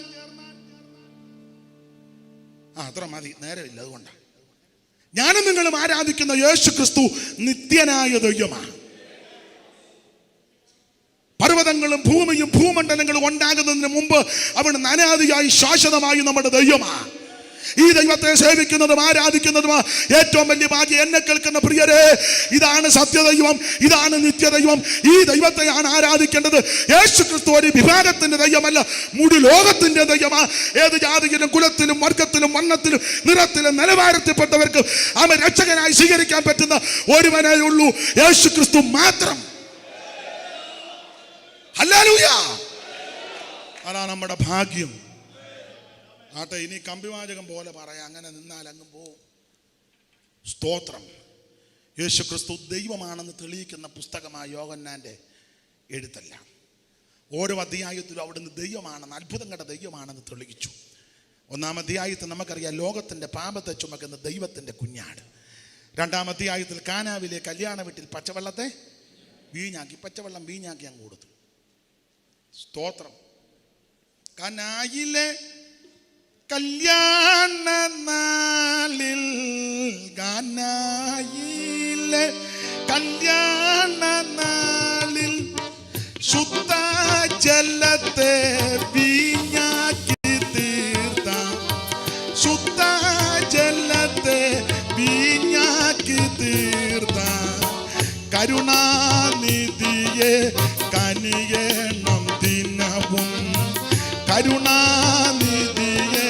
അത്ര മതി, നേരമില്ല. അതുകൊണ്ടാണ് ഞാനും നിങ്ങളും ആരാധിക്കുന്ന യേശു ക്രിസ്തു നിത്യനായ ദൈവമാണ്. പർവ്വതങ്ങളും ഭൂമിയും ഭൂമണ്ഡലങ്ങളും ഉണ്ടാകുന്നതിന് മുമ്പ് അവിടുന്ന് അനാദിയായി ശാശ്വതമായി നമ്മുടെ ദൈവമാണ്. ഈ ദൈവത്തെ സേവിക്കുന്നതും ആരാധിക്കുന്നതും ഏറ്റവും വലിയ ഭാഗ്യം. എന്നെ കേൾക്കുന്ന പ്രിയരെ, ഇതാണ് സത്യദൈവം, ഇതാണ് നിത്യദൈവം. ഈ ദൈവത്തെയാണ് ആരാധിക്കേണ്ടത്. യേശു ക്രിസ്തു ഒരു വിഭാഗത്തിന്റെ ദൈവമല്ല, മുഴു ലോകത്തിന്റെ ദൈവമാണ്. ഏത് ജാതിയിലും കുലത്തിലും വർഗത്തിലും വർണ്ണത്തിലും നിറത്തിലും നിലവാരത്തിൽപ്പെട്ടവർക്ക് അവൻ രക്ഷകനായി സ്വീകരിക്കാൻ പറ്റുന്ന ഒരുവനേ ഉള്ളൂ, യേശു ക്രിസ്തു മാത്രം. ഹല്ലേലൂയ. അതാണ് നമ്മുടെ ഭാഗ്യം. ആട്ടെ, ഇനി കമ്പിവാചകം പോലെ പറയാം, അങ്ങനെ നിന്നാൽ അങ്ങ് പോവും. സ്തോത്രം. യേശു ക്രിസ്തു ദൈവമാണെന്ന് തെളിയിക്കുന്ന പുസ്തകമായ യോഹന്നാന്റെ എഴുത്തല്ല. ഓരോ അധ്യായത്തിലും അവിടുന്ന് ദൈവമാണെന്ന്, അത്ഭുതം കണ്ട ദൈവമാണെന്ന് തെളിയിച്ചു. 1-ാം അധ്യായത്തിൽ നമുക്കറിയാം ലോകത്തിന്റെ പാപത്തെ ചുമക്കുന്ന ദൈവത്തിന്റെ കുഞ്ഞാട്. 2-ാം അധ്യായത്തിൽ കാനാവിലെ കല്യാണ വീട്ടിൽ പച്ചവെള്ളത്തെ വീഞ്ഞാക്കി, പച്ചവെള്ളം വീഞ്ഞാക്കി അങ്ങ് കൊടുത്തു. സ്തോത്രം. കാനായിലെ കല്യാണ നാളിൽ, കാനായിലെ കല്യാണ നാളിൽ ശുദ്ധ ജലത്തെ വീഞ്ഞാക്കി തീർത്ത, ശുദ്ധ ജലത്തെ വീഞ്ഞാക്കി തീർത്ത കരുണാനിധിയെ കനിയേണം ദിനവും, കരുണാനിധിയെ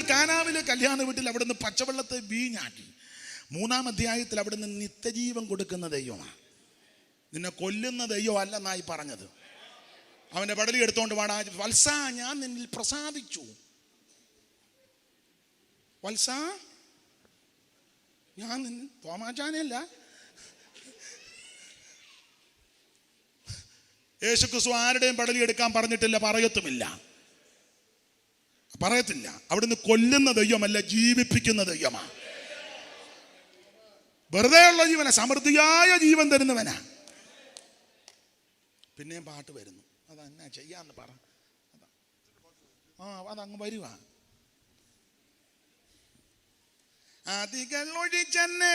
കാനാവിലെ കല്യാണ വീട്ടിൽ അവിടുന്ന് പച്ചവെള്ളത്തെ വീഞ്ഞാക്കി. 3-ാം അധ്യായത്തിൽ അവിടുന്ന് നിത്യജീവൻ കൊടുക്കുന്ന ദൈവമാണ്. നിന്നെ കൊല്ലുന്ന ദൈവം അല്ലെന്നായി പറഞ്ഞത്. അവന്റെ പടലി എടുത്തോണ്ട് വാടാ, വത്സ ഞാൻ നിന്നിൽ പ്രസാദിച്ചു. വത്സ ഞാൻ നിന്നിൽ, തോമാചാനല്ല, യേശു ക്രിസ്തു ആരുടെയും പടലി എടുക്കാൻ പറഞ്ഞിട്ടില്ല, പറയത്തില്ല. അവിടുന്ന് കൊല്ലുന്ന ദൈവമല്ല, ജീവിപ്പിക്കുന്ന ദൈവമാണ്. വെറുതെ ഉള്ള ജീവന, സമൃദ്ധിയായ ജീവൻ തരുന്നവനാ. പിന്നെയും പാട്ട് വരുന്നു, അതെന്നാ ചെയ്യാന്ന് പറ. അതങ്ങ് വരുക. ആദികൾ ഒഴിച്ചെന്നെ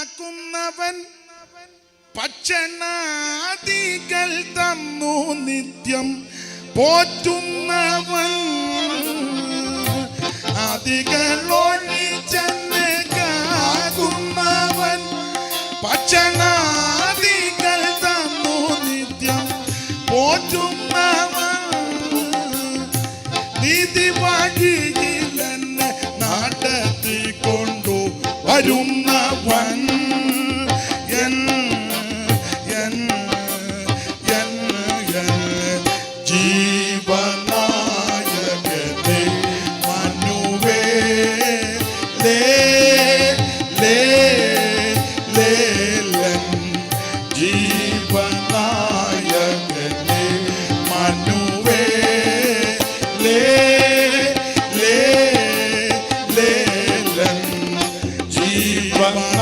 കാക്കുന്നവൻ ഭക്ഷണാദികൾ തന്നു നിത്യം പോറ്റുന്നവൻ ആദികളൊഴിച്ചെന്ന് കാക്കുന്നവൻ ഭക്ഷണാദികൾ തന്നു നിത്യം പോറ്റുന്നവൻ നീതി വഴിയിലെന്നെ നടത്തിക്കൊണ്ടു വരുന്നവൻ ജീവനായകനെ മനുവേലേ ജീവനായകനെ മനുവേലേ ജീവനായകനെ.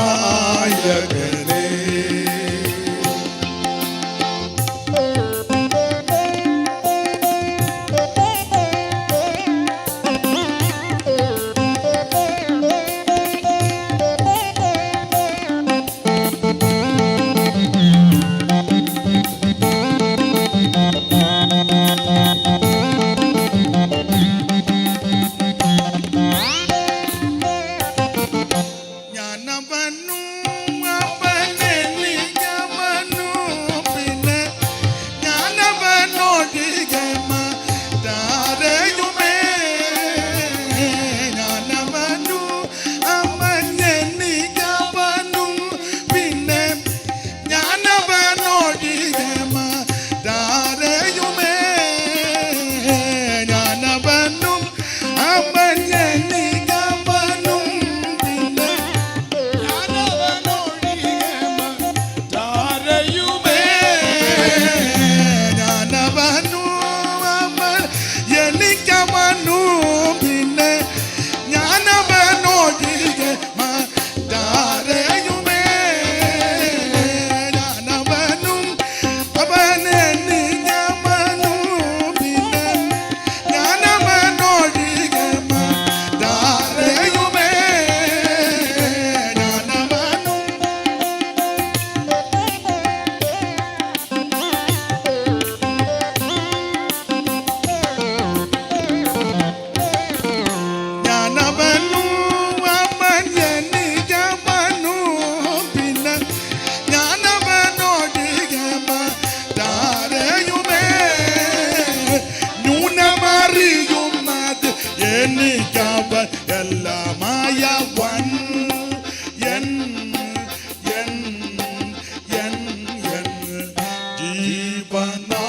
എനിക്കവൻ എല്ലാമായവൻ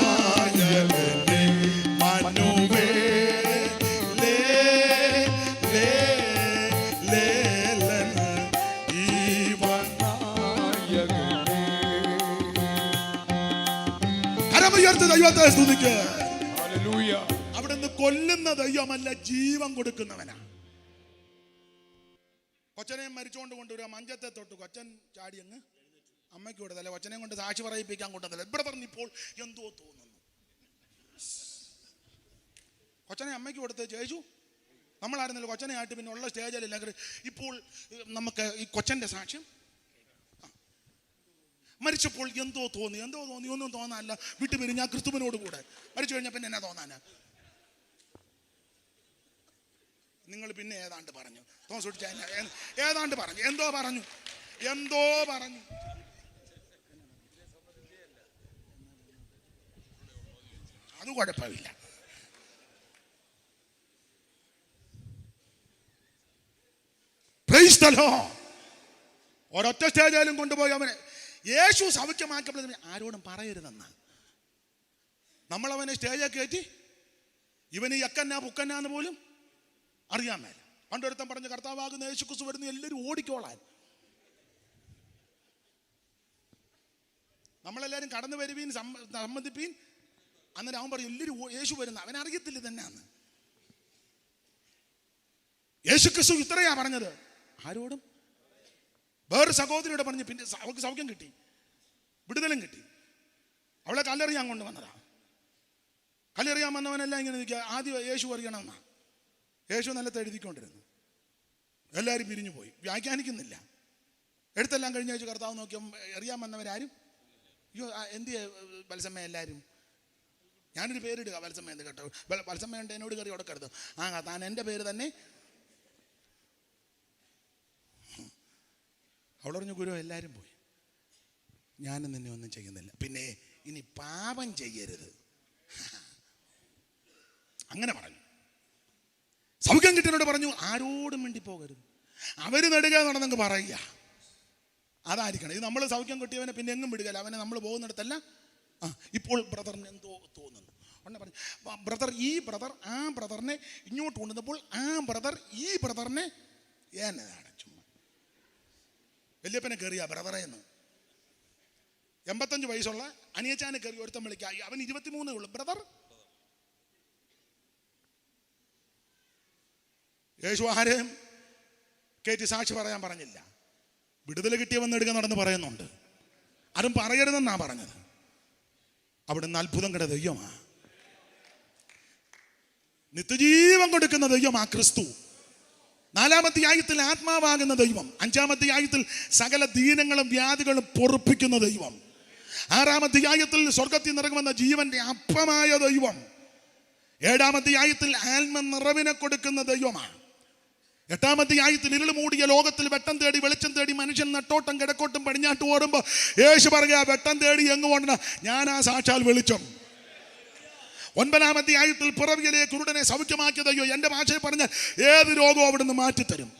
ജീവനായകനെ മനുവേലേ ജീവനായകനെ. കരമുയർത്തി ദൈവത്തെ സ്തുതിക്കുക. അവിടുന്ന് കൊല്ലുന്ന ദൈവമല്ല, ജീവൻ കൊടുക്കുന്നവനാ. കൊച്ചനെ മരിച്ചുകൊണ്ട് കൊണ്ടുവരിക, മഞ്ചത്തെ തൊട്ട് കൊച്ചൻ ചാടിയങ്ങ് അമ്മയ്ക്ക് കൊടുത്തല്ലേ, കൊച്ചനെ കൊണ്ട് സാക്ഷി പറയിപ്പിക്കാൻ കൊണ്ടുവന്നില്ല. ഇവിടെ പറഞ്ഞിപ്പോൾ എന്തോ തോന്നുന്നു. കൊച്ചനെ അമ്മയ്ക്ക് കൊടുത്ത് ചേച്ചു നമ്മളായിരുന്നല്ലോ കൊച്ചനെ ആയിട്ട് പിന്നെ ഉള്ള സ്റ്റേജിലില്ല. ഇപ്പോൾ നമുക്ക് ഈ കൊച്ചൻ്റെ സാക്ഷ്യം മരിച്ചപ്പോൾ എന്തോ തോന്നി ഒന്നും തോന്നാനല്ല. വിട്ടുപിരിഞ്ഞ ക്രിസ്തുവിനോട് കൂടെ മരിച്ചു കഴിഞ്ഞാൽ പിന്നെ എന്നാ തോന്നാനാ? നിങ്ങൾ പിന്നെ ഏതാണ്ട് പറഞ്ഞു ഏതാണ്ട് പറഞ്ഞു എന്തോ പറഞ്ഞു അത് കുഴപ്പമില്ല. Price the Lord. ഒരൊറ്റ സ്റ്റേജിലും കൊണ്ടുപോയി അവനെ യേശു സൗഖ്യമാക്കപ്പെടുന്ന ആരോടും പറയരുതെന്ന. നമ്മളവനെ സ്റ്റേജിൽ കയറ്റി ഇവന് യക്കന്നാ പുക്കന്നാന്ന് പോലും അറിയാൻ മേല. പണ്ടൊരുത്തം പറഞ്ഞ കർത്താവാകുന്ന യേശു ക്രിസ്തു വരുന്ന എല്ലാവരും ഓടിക്കോളാൻ. നമ്മളെല്ലാവരും കടന്നു വരുവീൻ സമ്മതിപ്പീൻ. അന്നേരം അവൻ പറയും എല്ലാവരും യേശു വരുന്ന. അവനറിയത്തില്ല തന്നെയാന്ന്. യേശു ക്രിസ്തു ഇത്രയാ പറഞ്ഞത്. ആരോടും. വേറൊരു സഹോദരിയോട് പറഞ്ഞ് പിന്നെ അവൾക്ക് സൗഖ്യം കിട്ടി, വിടുതലും കിട്ടി. അവളെ കല്ലെറിയാൻ കൊണ്ടുവന്നതാ. കല്ലെറിയാൻ വന്നവനെല്ലാം ഇങ്ങനെ നിൽക്കുക. ആദ്യം യേശു അറിയണമെന്നാ. യേശു നിലത്ത് എഴുതിക്കൊണ്ടിരുന്നു. എല്ലാവരും പിരിഞ്ഞു പോയി. വ്യാഖ്യാനിക്കുന്നില്ല. എടുത്തെല്ലാം കഴിഞ്ഞ വെച്ച് കർത്താവ് നോക്കിയാൽ എറിയാൻ വന്നവരാരും അയ്യോ എന്തിയ വത്സമ്മ എല്ലാവരും. ഞാനൊരു പേരിടുക വത്സമ്മ എന്ന് കേട്ടോ. വത്സമ്മ ഉണ്ട് എന്നോട് കയറി ഉടക്കരുത്. താൻ എൻ്റെ പേര് തന്നെ. അവൾ പറഞ്ഞു ഗുരു എല്ലാവരും പോയി, ഞാനും നിന്നെ ഒന്നും ചെയ്യുന്നില്ല, പിന്നെ ഇനി പാപം ചെയ്യരുത്. അങ്ങനെ പറഞ്ഞു. സൗഖ്യം കിട്ടിയവരോട് പറഞ്ഞു ആരോടും വേണ്ടി പോകരുത്, അവര് നടുക നടന്നെങ്കിൽ പറയുക. അതായിരിക്കണം. ഇത് നമ്മൾ സൗഖ്യം കിട്ടിയവനെ പിന്നെ എങ്ങും വിടുകയില്ല. അവനെ നമ്മൾ പോകുന്നിടത്തല്ല. ഇപ്പോൾ ബ്രദറിന് എന്തോ തോന്നുന്നു. ഉടനെ പറഞ്ഞു ബ്രദർ ഈ ബ്രദർ ആ ബ്രദറിനെ ഇങ്ങോട്ട് കൊണ്ടുവന്നപ്പോൾ ആ ബ്രദർ ഈ ബ്രദറിനെ എന്നതാണ് ചുമ്മാ വല്യപ്പനെ കയറിയ ബ്രദറെ എന്ന്. 85 വയസ്സുള്ള അനിയച്ചാനെ കയറി ഒരുത്തം വിളിക്കായി. അവൻ 23 ഉള്ളു. ബ്രദർ യേശു ആരെയും കയറ്റി സാക്ഷി പറയാൻ പറഞ്ഞില്ല. വിടുതൽ കിട്ടിയവന്ന് എടുക്കാൻ നടന്ന് പറയുന്നുണ്ട്. ആരും പറയരുതെന്നാ പറഞ്ഞത്. അവിടുന്ന് അത്ഭുതം കിട ദൈവമാ, നിത്യജീവൻ കൊടുക്കുന്ന ദൈവമാ ക്രിസ്തു. 4-ാമത്തെ ആയത്തിൽ ആത്മാവാകുന്ന ദൈവം. 5-ാമത്തെ ആയത്തിൽ സകല ദീനങ്ങളും വ്യാധികളും പൊറുപ്പിക്കുന്ന ദൈവം. 6-ാമത്തെ ആയത്തിൽ സ്വർഗത്തിൽ നിറങ്ങുന്ന ജീവന്റെ അപ്പമായ ദൈവം. 7-ാമത്തെ ആയത്തിൽ ആത്മ നിറവിനെ കൊടുക്കുന്ന ദൈവമാണ്. 8-ാമത്തെ ആയത്തിൽ ഇരുൾ മൂടിയ ലോകത്തിൽ വെട്ടം തേടി വെളിച്ചം തേടി മനുഷ്യൻ നട്ടോട്ടം കിഴക്കോട്ടും പടിഞ്ഞാട്ടും ഓടുമ്പോ യേശു പറയുക വെട്ടം തേടി എങ്ങ് ഓടണ ഞാനാ സാക്ഷാൽ വെളിച്ചം. 9-ാമത്തെ ആയത്തിൽ പിറവിയിലെ കുരുടനെ സൗഖ്യമാക്കിയ ദൈവം. എൻ്റെ ഭാഷയിൽ പറഞ്ഞാൽ ഏത് രോഗവും അവിടുന്ന് മാറ്റിത്തരും.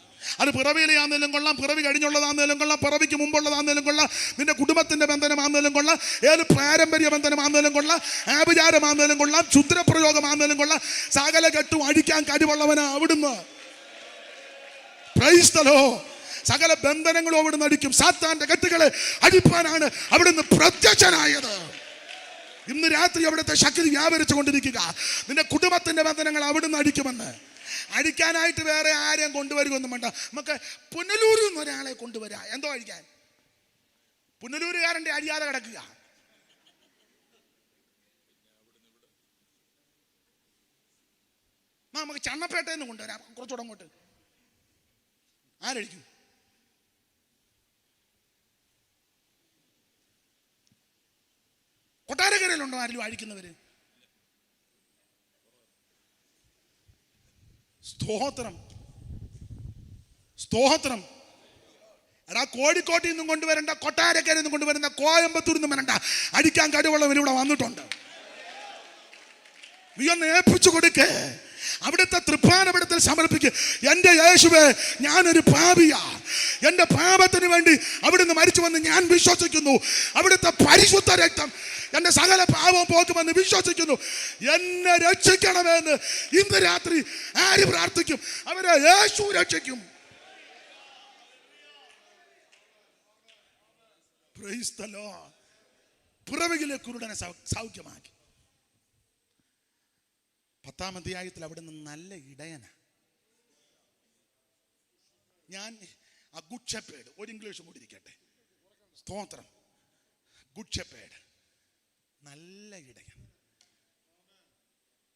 അത് പിറവിയിലെ ആണെങ്കിലും കൊള്ളാം, പിറവി കഴിഞ്ഞുള്ളതാണെങ്കിലും കൊള്ളാം, പിറവിക്ക് മുമ്പുള്ളതാണെങ്കിലും കൊള്ളാം, നിന്റെ കുടുംബത്തിന്റെ ബന്ധനമാണെങ്കിലും കൊള്ളാം, ഏത് പാരമ്പര്യ ബന്ധനമാണെങ്കിലും കൊള്ളാം, ആഭിചാരമാണെങ്കിലും കൊള്ളാം, ക്ഷുദ്രപ്രയോഗമാണെങ്കിലും കൊള്ളാം, സകല കെട്ടും അടിക്കാൻ കഴിവുള്ളവനാ അവിടുന്ന്. Price the Lord. സകല ബന്ധനങ്ങളും അവിടുന്ന് അടിക്കും. സാത്താന്റെ കെട്ടുകളെ അടിപ്പാനാണ് അവിടുന്ന് പ്രത്യക്ഷനായത്. ഇന്ന് രാത്രി അവിടുത്തെ ശക്തി വ്യാപരിച്ചു കൊണ്ടിരിക്കുക. നിന്റെ കുടുംബത്തിന്റെ ബന്ധനങ്ങൾ അവിടുന്ന് അടിക്കുമെന്ന്. അടിക്കാനായിട്ട് വേറെ ആരെയും കൊണ്ടുവരുമൊന്നും വേണ്ട. നമുക്ക് പുനലൂരിൽ നിന്ന് ഒരാളെ കൊണ്ടുവരാ. എന്തോ അടിക്കാൻ? പുനലൂരുകാരൻ്റെ അടിയാതെ കിടക്കുക. നമുക്ക് ചണ്ണപ്പേട്ടയിൽ നിന്ന് കൊണ്ടുവരാം. കുറച്ചുകൂടെ അങ്ങോട്ട് ആരടിക്കും? കൊട്ടാരക്കരയിലുണ്ടോ ആരെങ്കിലും അഴിക്കുന്നവര്? സ്തോത്രം, സ്തോത്രം. എടാ കോഴിക്കോട്ടിൽ നിന്നും കൊണ്ടുവരണ്ട, കൊട്ടാരക്കരയിൽ നിന്നും കൊണ്ടുവരണ്ട, കോയമ്പത്തൂരിൽ നിന്നും വരണ്ട, അടിക്കാൻ കഴിവുള്ളവർ ഇവിടെ വന്നിട്ടുണ്ട്. നീ ഒന്ന് ഏൽപ്പിച്ചു കൊടുക്കേ. അവിടുത്തെ തൃപ്പാനപീഠത്തിൽ സമർപ്പിക്കുക. എൻ്റെ യേശുവേ, ഞാനൊരു പാപിയാ, എൻ്റെ പാപത്തിന് വേണ്ടി അവിടുന്ന് മരിച്ചു വന്ന് ഞാൻ വിശ്വസിക്കുന്നു. അവിടുത്തെ പരിശുദ്ധ രക്തം എൻ്റെ സകല പാപവും പോക്കുമെന്ന് വിശ്വസിക്കുന്നു. എന്നെ രക്ഷിക്കണമെന്ന് ഇന്ന് രാത്രി ആര് പ്രാർത്ഥിക്കും? അവരെ യേശു രക്ഷിക്കും. Praise the lord. പിറവിയിലെ കുരുടനെ സൗഖ്യമാക്കി. 10-ാം അധ്യായത്തിൽ അവിടുന്ന് നല്ല ഇടയന. ഞാൻ ഗുഡ് ഷെപ്പേർഡ്, ഒരു ഇംഗ്ലീഷും കൂടി ഇരിക്കട്ടെ. സ്തോത്രം. ഗുഡ് ഷെപ്പേർഡ്, നല്ല ഇടയൻ.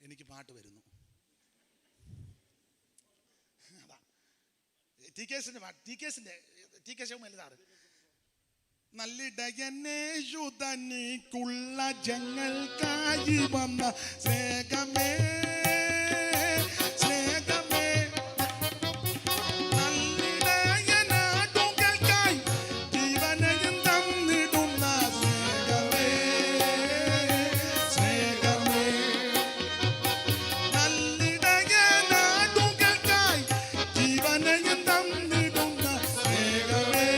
എനിക്ക് പാട്ട് വരുന്നു. അതാ ടി.കെ.സിന്റെ പാട്ട്. ടി.കെ. ശിവമേലിതാറ്. നല്ലിടയനേശുതനിക്കുള്ള ജങ്ങൾക്കായി വന്ന സ്നേഹമേ, സ്നേഹമേ, നല്ലിടയനാടുകൾക്കായി ജീവനെയും തന്നിടുന്ന സ്നേഹമേ, സ്നേഹമേ, നല്ലിടയനാടുകൾക്കായി ജീവനെയും തന്നിടുന്ന സ്നേഹമേ.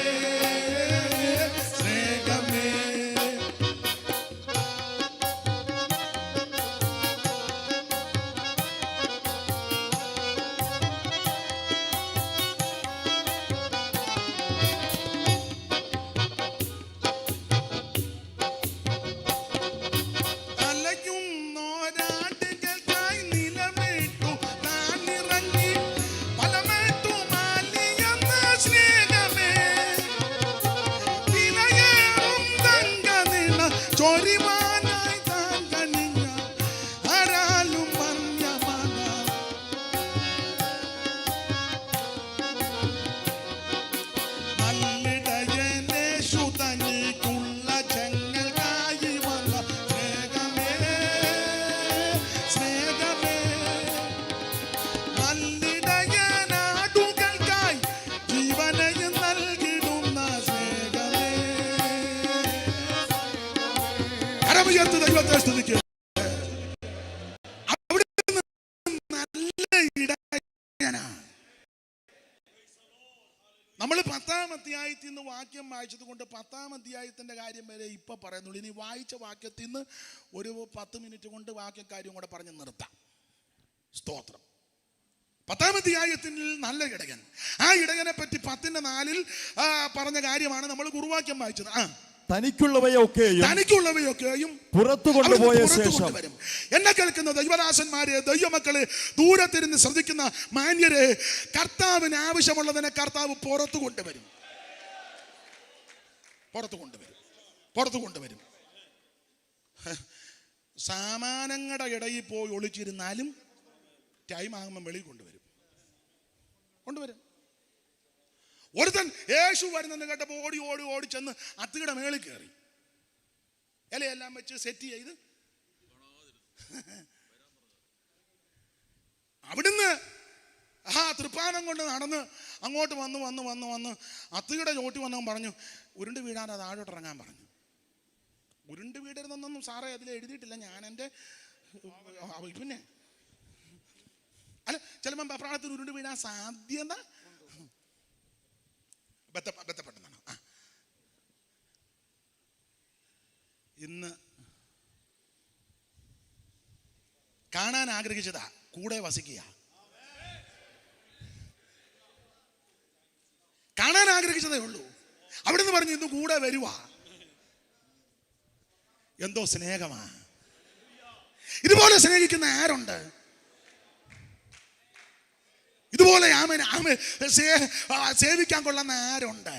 കൈയത്ത് ദൈവത്തെ സ്തുതിക്കുക. അവിടെ നല്ല ഇടയനാ. നമ്മൾ 10-ാം അധ്യായത്തിൽ നിന്ന് വാക്യം വായിച്ചത് കൊണ്ട് 10-ാം അധ്യായത്തിന്റെ കാര്യം വരെ ഇപ്പൊ പറയുന്നുള്ളൂ. ഇനി വായിച്ച വാക്യത്തിൽ നിന്ന് ഒരു 10 മിനിറ്റ് കൊണ്ട് വാക്യക്കാര്യം കൂടെ പറഞ്ഞ് നിർത്താം. സ്തോത്രം. 10-ാം അധ്യായത്തിൽ നല്ല ഇടയൻ. ആ ഇടയനെ പറ്റി 10:4 പറഞ്ഞ കാര്യമാണ് നമ്മൾ കുറുവാക്യം വായിച്ചത്. തനിക്കുള്ളവയൊക്കെയും പുറത്തു കൊണ്ടുപോയ ശേഷം. എന്നെ കേൾക്കുന്ന ദൈവദാസന്മാരെ, ദൈവമക്കളെ, ദൂരത്തിരുന്ന് ശ്രദ്ധിക്കുന്ന മാന്യരെ, കർത്താവിന് ആവശ്യമുള്ളതിനെ കർത്താവ് പുറത്തു കൊണ്ടുവരും. പുറത്തു കൊണ്ടുവരും. സാമാനങ്ങളുടെ ഇടയിൽ പോയി ഒളിച്ചിരുന്നാലും ടൈം ആകുമ്പോൾ വെളിയിൽ കൊണ്ടുവരും. ഒരുത്തൻ യേശു വരുന്നെന്ന് കേട്ടപ്പോൾ ഓടി ചെന്ന് അത്തിയുടെ മേളിൽ കയറി ഇലയെല്ലാം വെച്ച് സെറ്റ് ചെയ്ത് അവിടുന്ന് തൃപ്പാനം കൊണ്ട് നടന്ന് അങ്ങോട്ട് വന്ന് അത്തിയുടെ ചോട്ടി വന്നവൻ പറഞ്ഞു, ഉരുണ്ട് വീഴാതെ താഴോട്ട് ഇറങ്ങാൻ പറഞ്ഞു. ഉരുണ്ട് വീടരുതെന്നൊന്നും സാറേ അതിൽ എഴുതിയിട്ടില്ല. ഞാൻ എൻ്റെ പിന്നെ അല്ല, ചിലപ്പോൾ പ്രാണത്തിൽ ഉരുണ്ട് വീഴാൻ സാധ്യത ബന്ധപ്പെട്ടതാണ്. ഇന്ന് കാണാൻ ആഗ്രഹിച്ചതാ, കൂടെ വസിക്കുക. കാണാൻ ആഗ്രഹിച്ചതേ ഉള്ളൂ. അവിടുന്ന് പറഞ്ഞു ഇന്ന് കൂടെ വരുവാ. എന്തോ സ്നേഹമാ. ഇതുപോലെ സ്നേഹിക്കുന്ന ആരുണ്ട്? ഇതുപോലെ സേവിക്കാൻ കൊള്ളുന്ന ആരുണ്ട്?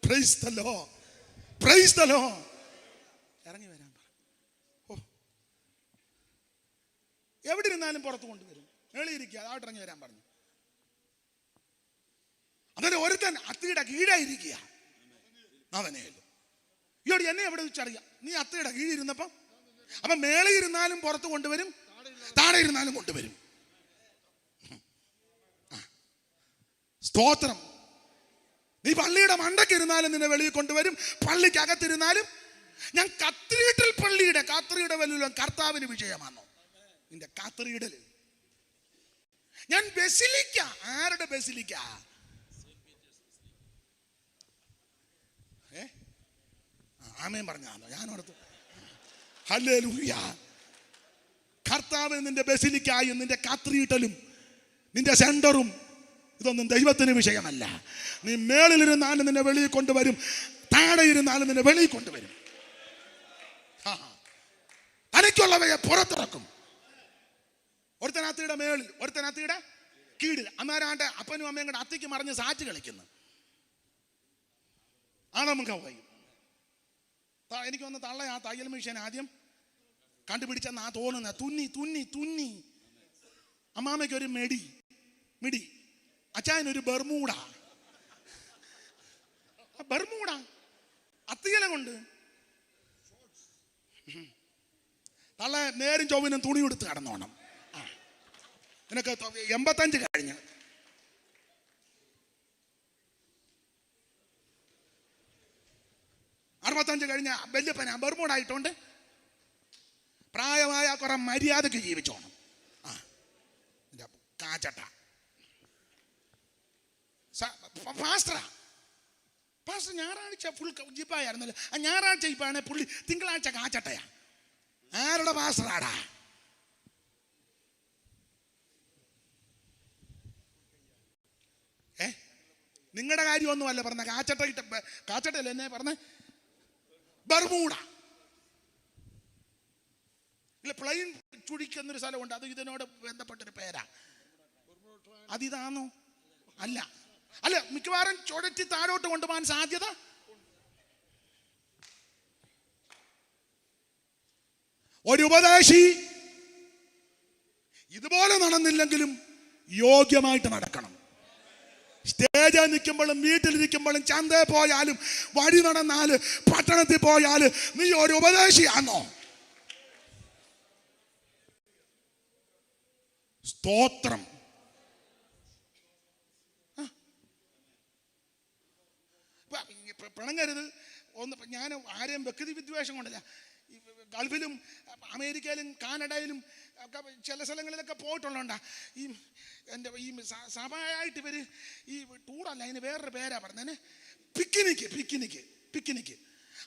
Price the Lord. ഇറങ്ങി വരാൻ പറ. എവിടെ ഇരുന്നാലും പുറത്തു കൊണ്ടുവരും. എളിയിരിക്കുക, അതോട്ട് ഇറങ്ങി വരാൻ പറഞ്ഞു. അങ്ങനെ ഒരുത്തൻ അത്തിയുടെ കീഴായിരിക്കുക. ഇയോട് എന്നെ എവിടെ വെച്ചറിയാം? നീ അത്തിയുടെ കീഴിരുന്നപ്പം. അപ്പൊ മേളെ ഇരുന്നാലും പുറത്ത് കൊണ്ടുവരും, താഴെ ഇരുന്നാലും കൊണ്ടുവരും. സ്തോത്രം. നീ പള്ളിയുടെ മണ്ടയ്ക്ക് ഇരുന്നാലും നിന്നെ വെളിയിൽ കൊണ്ടുവരും, പള്ളിക്കകത്തിരുന്നാലും. ഞാൻ കത്രീടൽ പള്ളിയുടെ വല്ലതും കർത്താവിന് വിജയമാണോ? നിന്റെ കത്രീടൽ. ഞാൻ ബസിലിക്ക. ആരുടെ ബസിലിക്ക? ആമേൻ പറഞ്ഞാണോ? ഞാൻ ഓർത്തു ഹല്ലേലൂയ. കർത്താവ് നിന്റെ ബസിലിക്കായും നിന്റെ കത്രീട്ടലും നിന്റെ സെന്ററും ഇതൊന്നും ദൈവത്തിന് വിഷയമല്ല. നീ മേളിലിരുന്നാലും നിന്നെ വെളിയിൽ കൊണ്ടുവരും, താഴെ ഇരുന്നാലും നിന്നെ വെളിയിൽ കൊണ്ടുവരും. തനിക്കുള്ളവയെ പുറത്തിറക്കും. ഒരുത്തനത്തിയുടെ മേളിൽ, ഒരുത്തനത്തിയുടെ കീഴിൽ. അന്നേരാണ്ട് അപ്പനും അമ്മയും കൂടെ അത്തിക്ക് മറിഞ്ഞ് സാറ്റ് കളിക്കുന്നു. ആണമുഖയും എനിക്ക് വന്ന് തള്ള ആ തയ്യൽ മെഷീൻ ആദ്യം കണ്ടുപിടിച്ചെന്നാ തോന്നുന്ന. തുന്നി അമ്മാമയ്ക്ക് ഒരു മിടി, അച്ചായനൊരു ബർമൂട അത്തിയല കൊണ്ട് തള്ള നേരും ചൊവ്വനും തുണി എടുത്ത് കടന്നോണം. നിനക്ക് 85 കഴിഞ്ഞ് 65 കഴിഞ്ഞ വല്യപ്പന ബർമൂടായിട്ടുണ്ട്. പ്രായമായ കുറെ മര്യാദക്ക് ജീവിച്ചോണം. കാച്ചട്ട പാസ്റ്റർ ഞായറാഴ്ച ഫുൾ ജിപ്പായിരുന്നല്ലോ. ആ ഞായറാഴ്ച ഇപ്പാണ് പുള്ളി, തിങ്കളാഴ്ച കാച്ചട്ടയാ. ആരുടെ പാസ്റ്ററാടാ? നിങ്ങളുടെ കാര്യമൊന്നുമല്ല പറഞ്ഞ. കാച്ചട്ടയല്ല എന്നെ പറഞ്ഞ ബർമൂഡ. ഇല്ല, പ്ലെയിൻ ചുഴിക്കുന്നൊരു സ്ഥലമുണ്ട്, അത് ഇതിനോട് ബന്ധപ്പെട്ടൊരു പേരാ. അതിതാണോ? അല്ല മിക്കവാറും ചുഴറ്റി താഴോട്ട് കൊണ്ടുപോകാൻ സാധ്യത. ഒരു ഉപദേശി ഇതുപോലെ നടന്നില്ലെങ്കിലും യോഗ്യമായിട്ട് നടക്കണം. സ്റ്റേജിൽ നിൽക്കുമ്പോഴും വീട്ടിലിരിക്കുമ്പോഴും ചന്തയിൽ പോയാലും വഴി നടന്നാല് പട്ടണത്തിൽ പോയാല് നീ ഒരു ഉപദേശിയാണോ? സ്തോത്രം. പിണങ്ങരുത്. ഞാൻ ആരെയും വ്യക്തി വിദ്വേഷം കൊണ്ടല്ല. ഈ ഗൾഫിലും അമേരിക്കയിലും കാനഡയിലും ഒക്കെ ചില സ്ഥലങ്ങളിലൊക്കെ പോയിട്ടുള്ളതുകൊണ്ടാ ഈ എൻ്റെ ഈ സഭയായിട്ട് ഇവർ ഈ ടൂറല്ല, അതിന് വേറൊരു പേരാ പറഞ്ഞതിന്, പിക്നിക്ക്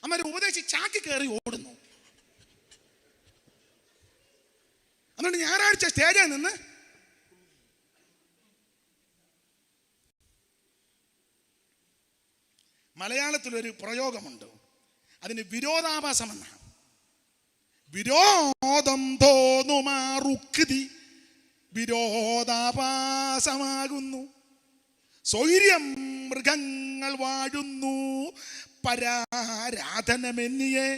അന്നേരം ഉപദേശി ചാക്കി കയറി ഓടുന്നു. അതുകൊണ്ട് ഞായറാഴ്ച സ്റ്റേജിൽ നിന്ന് മലയാളത്തിലൊരു പ്രയോഗമുണ്ട്, അതിന് വിരോധാഭാസം എന്നാണ്. വിരോധം തോന്നുമാറുക്തി വിരോധാഭാസമാകുന്നു, സ്വൈര്യം മൃഗങ്ങൾ വാഴുന്നു പരാരാധനമെന്നിയെ.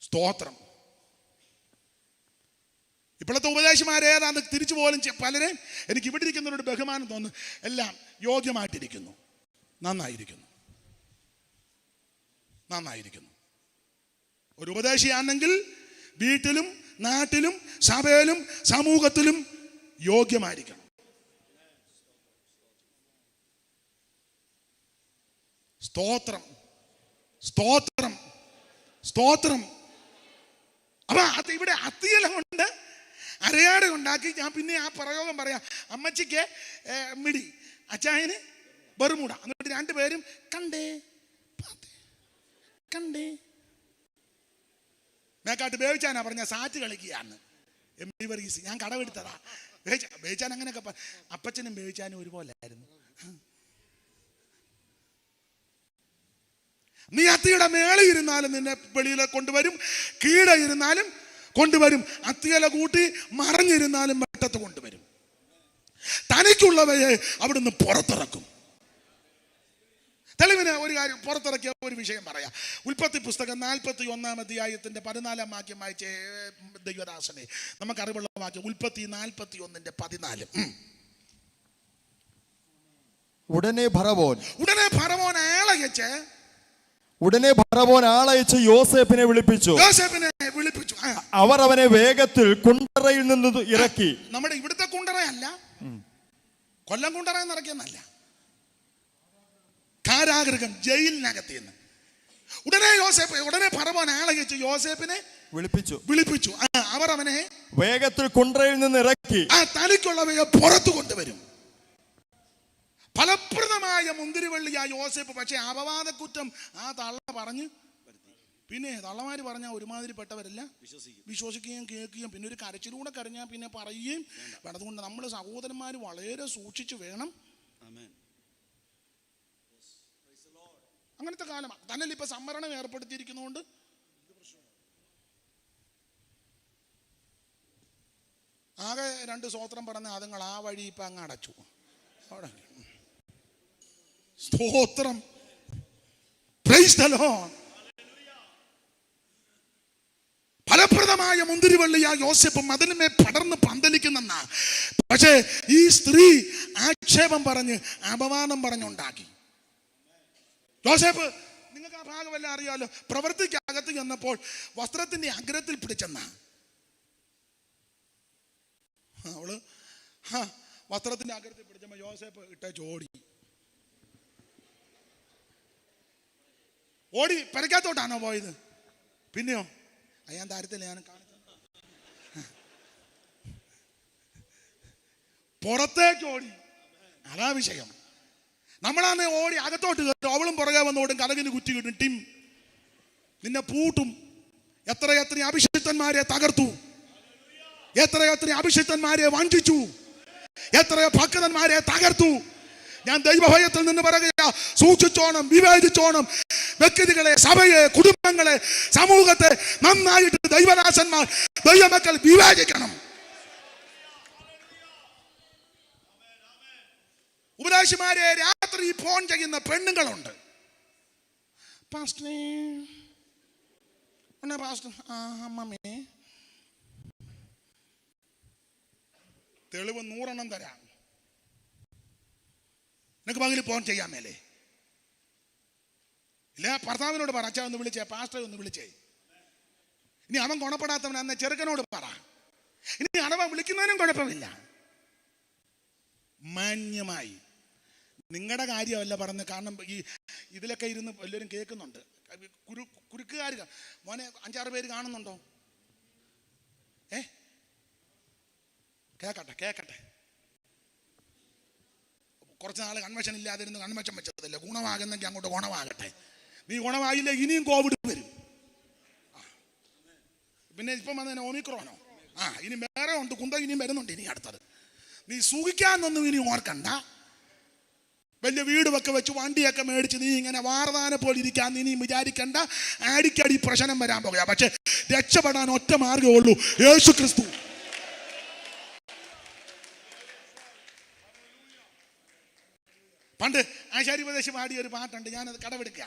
സ്തോത്രം. ഇപ്പോഴത്തെ ഉപദേശിമാരേതാണ്ട് തിരിച്ചു പോലും പലരെ എനിക്ക് ഇവിടെ ഇരിക്കുന്നവരോട് ബഹുമാനം തോന്നുന്നു. എല്ലാം യോഗ്യമായിട്ടിരിക്കുന്നു, നന്നായിരിക്കുന്നു. ഒരു ഉപദേശിയാണെങ്കിൽ വീട്ടിലും നാട്ടിലും സഭയിലും സമൂഹത്തിലും യോഗ്യമായിരിക്കണം. സ്തോത്രം. അപ്പൊ അത് ഇവിടെ അത്തിയില കൊണ്ട് അരയാട് ഉണ്ടാക്കി. ഞാൻ പിന്നെ ആ പ്രയോഗം പറയാം. അമ്മച്ചിക്ക് മിടി, അച്ചായന് ബെറുമുട. എന്നിട്ട് രണ്ടുപേരും കണ്ടേ മേക്കാട്ട് ബേവിച്ചാനാ പറഞ്ഞ സാറ്റ് കളിക്കുകയാണ്. MD വർഗീസ്, ഞാൻ കടമെടുത്തതാ. ബേവിച്ചാൻ അങ്ങനെയൊക്കെ അപ്പച്ചനും ബേവിച്ചാനും ഒരുപോലെ ആയിരുന്നു. നീ അത്തിയുടെ മേള ഇരുന്നാലും നിന്നെ വെളിയിലെ കൊണ്ടുവരും, കീഴ ഇരുന്നാലും കൊണ്ടുവരും, അത്തിയില കൂട്ടി മറഞ്ഞിരുന്നാലും വെട്ടത്ത് കൊണ്ടുവരും. തനിക്കുള്ളവയെ അവിടുന്ന് പുറത്തിറക്കും. തെളിവിന് ഒരു കാര്യം, പുറത്തിറക്കിയ ഒരു വിഷയം പറയാം. ഉൽപ്പത്തി പുസ്തകം 41 അധ്യായത്തിന്റെ 14 വാക്യം വായിച്ചേ ദൈവദാസനെ. നമുക്കറിവുള്ള വാക്യം ഉൽപ്പത്തി 41:14. ഉടനെ ഫറവോൻ ആളയച്ച് യോസേപ്പിനെ വിളിപ്പിച്ചു. അവർ അവനെ വേഗത്തിൽ കുണ്ടറയിൽ നിന്ന് ഇറക്കി. നമ്മുടെ ഇവിടുത്തെ കുണ്ടറയല്ല, കൊല്ലം കുണ്ടറ നിറയ്ക്കുന്നല്ല, കാരാഗൃഹം, ജയിലിനകത്ത് നിന്ന്. ഉടനെ ഫറവോൻ ആളയച്ച് യോസേപ്പിനെ വിളിപ്പിച്ചു. അവർ അവനെ വേഗത്തിൽ കുണ്ടറയിൽ നിന്ന് ഇറക്കി തനിക്കുള്ളവയെ പുറത്തു കൊണ്ടുവരും. ഫലപ്രദമായ മുന്തിരിവള്ളിയാ യോസേപ്പ്. പക്ഷെ അപവാദക്കുറ്റം ആ തള്ള പറഞ്ഞ്, പിന്നെ തള്ളമാര് പറഞ്ഞാൽ ഒരുമാതിരിപ്പെട്ടവരല്ല വിശ്വസിക്കുകയും കേൾക്കുകയും പിന്നെ ഒരു കരച്ചിലൂടെ കരഞ്ഞാൽ പിന്നെ പറയുകയും വേണം. അതുകൊണ്ട് നമ്മൾ സഹോദരന്മാർ വളരെ സൂക്ഷിച്ചു വേണം. അങ്ങനത്തെ കാലമാണ്. തന്നെ ഇപ്പൊ സംവരണം ഏർപ്പെടുത്തിയിരിക്കുന്നതുകൊണ്ട് ആകെ 2 സ്വോത്രം പറഞ്ഞ അതുങ്ങൾ ആ വഴി ഇപ്പൊ അങ്ങ് അടച്ചു. സ്തോത്രം. Praise the Lord. ഫലപ്രദമായ മുന്തിരിവള്ളിയാ യോസേപ്പും അതിനുമേ പടർന്ന് പന്തലിക്കുന്ന. പക്ഷേ ഈ സ്ത്രീ ആക്ഷേപം പറഞ്ഞ് അപമാനം പറഞ്ഞുണ്ടാക്കി. യോസേപ്പ്, നിങ്ങൾക്ക് ആ ഭാഗമെല്ലാം അറിയാലോ. പ്രവൃത്തിക്കകത്ത് ചെന്നപ്പോൾ വസ്ത്രത്തിന്റെ അഗ്രത്തിൽ പിടിച്ചെന്ന അവള് വസ്ത്രത്തിന്റെ അഗ്രത്തിൽ പിടിച്ചപ്പോ യോസേപ്പ് ഓടി പെരക്കകത്തോട്ടാണോ പോയത്? പിന്നെയോ അയ്യാൻ താരത്തില്ല, ഞാൻ കാണിച്ചു. പുറത്തേക്ക് ഓടി. അതാ വിഷയം. നമ്മളാന്ന് ഓടി അകത്തോട്ട് കയറും, അവളും പുറകെ വന്ന് ഓടും, കലകിന് കുറ്റി കിട്ടും, ടിം നിന്നെ പൂട്ടും. എത്ര അഭിഷിക്തന്മാരെ തകർത്തു, എത്ര അഭിഷിക്തന്മാരെ വഞ്ചിച്ചു, എത്ര ഭക്തന്മാരെ തകർത്തു. ഞാൻ ദൈവഭയത്തിൽ നിന്ന് പറയുക, സൂക്ഷിച്ചോണം, വിവേചിച്ചോണം. വ്യക്തികളെ, സഭയെ, കുടുംബങ്ങളെ, സമൂഹത്തെ നന്നായിട്ട് ദൈവദാസന്മാർ, ദൈവമക്കൾ വിവേചിക്കണം. ഉപദേശിമാരെ രാത്രി ഫോൺ ചെയ്യുന്ന പെണ്ണുങ്ങളുണ്ട്. പാസ്റ്ററേ, അമ്മമ്മേ, തെളിവ് 100 തരാം, നിനക്ക് പകല് ഫോൺ ചെയ്യാൻ മേലേ? ഇല്ല, ഭർത്താവിനോട് പറ, അച്ഛാ ഒന്ന് വിളിച്ചേ, പാസ്റ്ററെ ഒന്ന് വിളിച്ചേ. ഇനി അവൻ ഗുണപ്പെടാത്തവൻ അന്ന് ചെറുക്കനോട് പറ. ഇനി അടവ വിളിക്കുന്നതിനും കുഴപ്പമില്ല. മാന്യമായി നിങ്ങളുടെ കാര്യമല്ല പറഞ്ഞത്. കാരണം ഈ ഇതിലൊക്കെ ഇരുന്ന് എല്ലാവരും കേൾക്കുന്നുണ്ട്. കുരുക്കുകാർ മോനെ 5-6 പേര് കാണുന്നുണ്ടോ? കേക്കട്ടെ. കുറച്ച് നാൾ കൺവെൻഷൻ ഇല്ലാതിരുന്ന് കൺവെൻഷൻ വെച്ചതല്ലേ, ഗുണമാകുന്നെങ്കിൽ അങ്ങോട്ട് ഗുണമാകട്ടെ. നീ ഗുണമായില്ല, ഇനിയും കോവിഡ് വരും. പിന്നെ ഇപ്പം വന്നതിന് ഓമിക്രോണോ, ഇനി വേറെ ഉണ്ട്, ഇനിയും വരുന്നുണ്ട്. ഇനി അടുത്തത് നീ സുഖിക്കാന്നൊന്നും ഇനി ഓർക്കണ്ട. വലിയ വീടുമൊക്കെ വെച്ച് വണ്ടിയൊക്കെ മേടിച്ച് നീ ഇങ്ങനെ വാർതാനെ പോലെ ഇരിക്കാന്ന് ഇനിയും വിചാരിക്കണ്ട. അടിക്കടി പ്രശ്നം വരാൻ പോകുക. പക്ഷെ രക്ഷപ്പെടാൻ ഒറ്റ മാർഗ്ഗമേ ഉള്ളൂ, യേശു ക്രിസ്തു. പണ്ട് ആശാരിപദേശം പാടിയ ഒരു പാട്ടുണ്ട്, ഞാനത് കടമെടുക്കുക.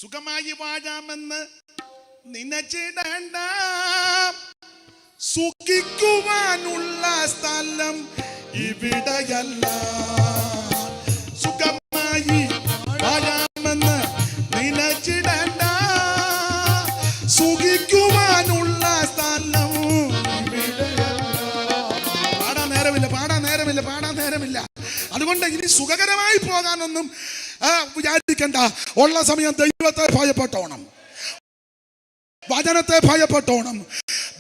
സുഖമായി വാഴാമെന്ന് നിനച്ചിടണ്ട, സുഖിക്കുവാനുള്ള സ്ഥലം ഇവിടെയല്ല. സുഖമായി വാഴാമെന്ന് നിനച്ചിടണ്ട, സുഖിക്കുവാനുള്ള സ്ഥലം ഇവിടെയല്ല. പാടാൻ നേരമില്ല. അതുകൊണ്ട് ഇനി സുഖകരമായി പോകാനൊന്നും വിചാരിക്കണ്ട. ഉള്ള സമയം ദൈവത്തെ ഭയപ്പെട്ടോണം, വചനത്തെ ഭയപ്പെട്ടോണം,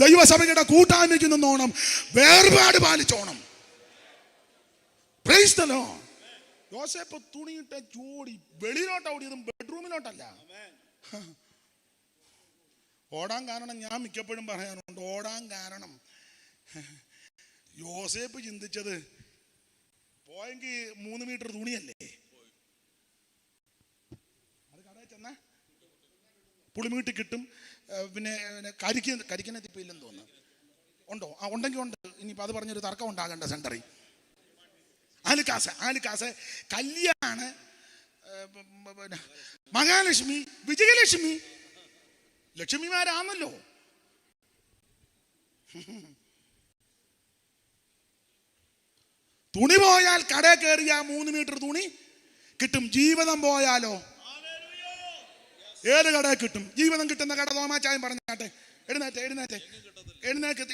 ദൈവസഭയുടെ കൂട്ടായ്മയ്ക്ക് നിന്നോണം, വേർപാട് പാലിച്ചോണം. Praise the lord. യോസേപ്പ് തുണിയിട്ട ജോഡി വെളിയിലോട്ട് ഓടിയതും ബെഡ്റൂമിലോട്ടല്ല. ഓടാൻ കാരണം ഞാൻ മിക്കപ്പോഴും പറയാറുണ്ട്, ഓടാൻ കാരണം യോസേപ്പ് ചിന്തിച്ചത് പോയെങ്കിൽ 3 മീറ്റർ തുണിയല്ലേ, അത് കടയിൽ ചെന്നാ പുളിമീട്ടി കിട്ടും. പിന്നെ കരിക്കനത്ത് ഇപ്പം ഇല്ലെന്ന് തോന്നുന്നു. ഉണ്ടോ? ഉണ്ടെങ്കിൽ ഉണ്ട്. ഇനിയിപ്പോൾ അത് പറഞ്ഞൊരു തർക്കം ഉണ്ടാകണ്ട സെന്ററിൽ. ആലിക്കാസ് കല്യാണ്, മഹാലക്ഷ്മി, വിജയലക്ഷ്മി, ലക്ഷ്മിമാരാണല്ലോ. തുണി പോയാൽ കടയിൽ കയറിയ 3 മീറ്റർ തുണി കിട്ടും. ജീവിതം പോയാലോ ഏത് കടയിൽ കിട്ടും? ജീവിതം കിട്ടുന്ന കട തോമാച്ചായം പറഞ്ഞാട്ടെ. എഴുന്നേറ്റ്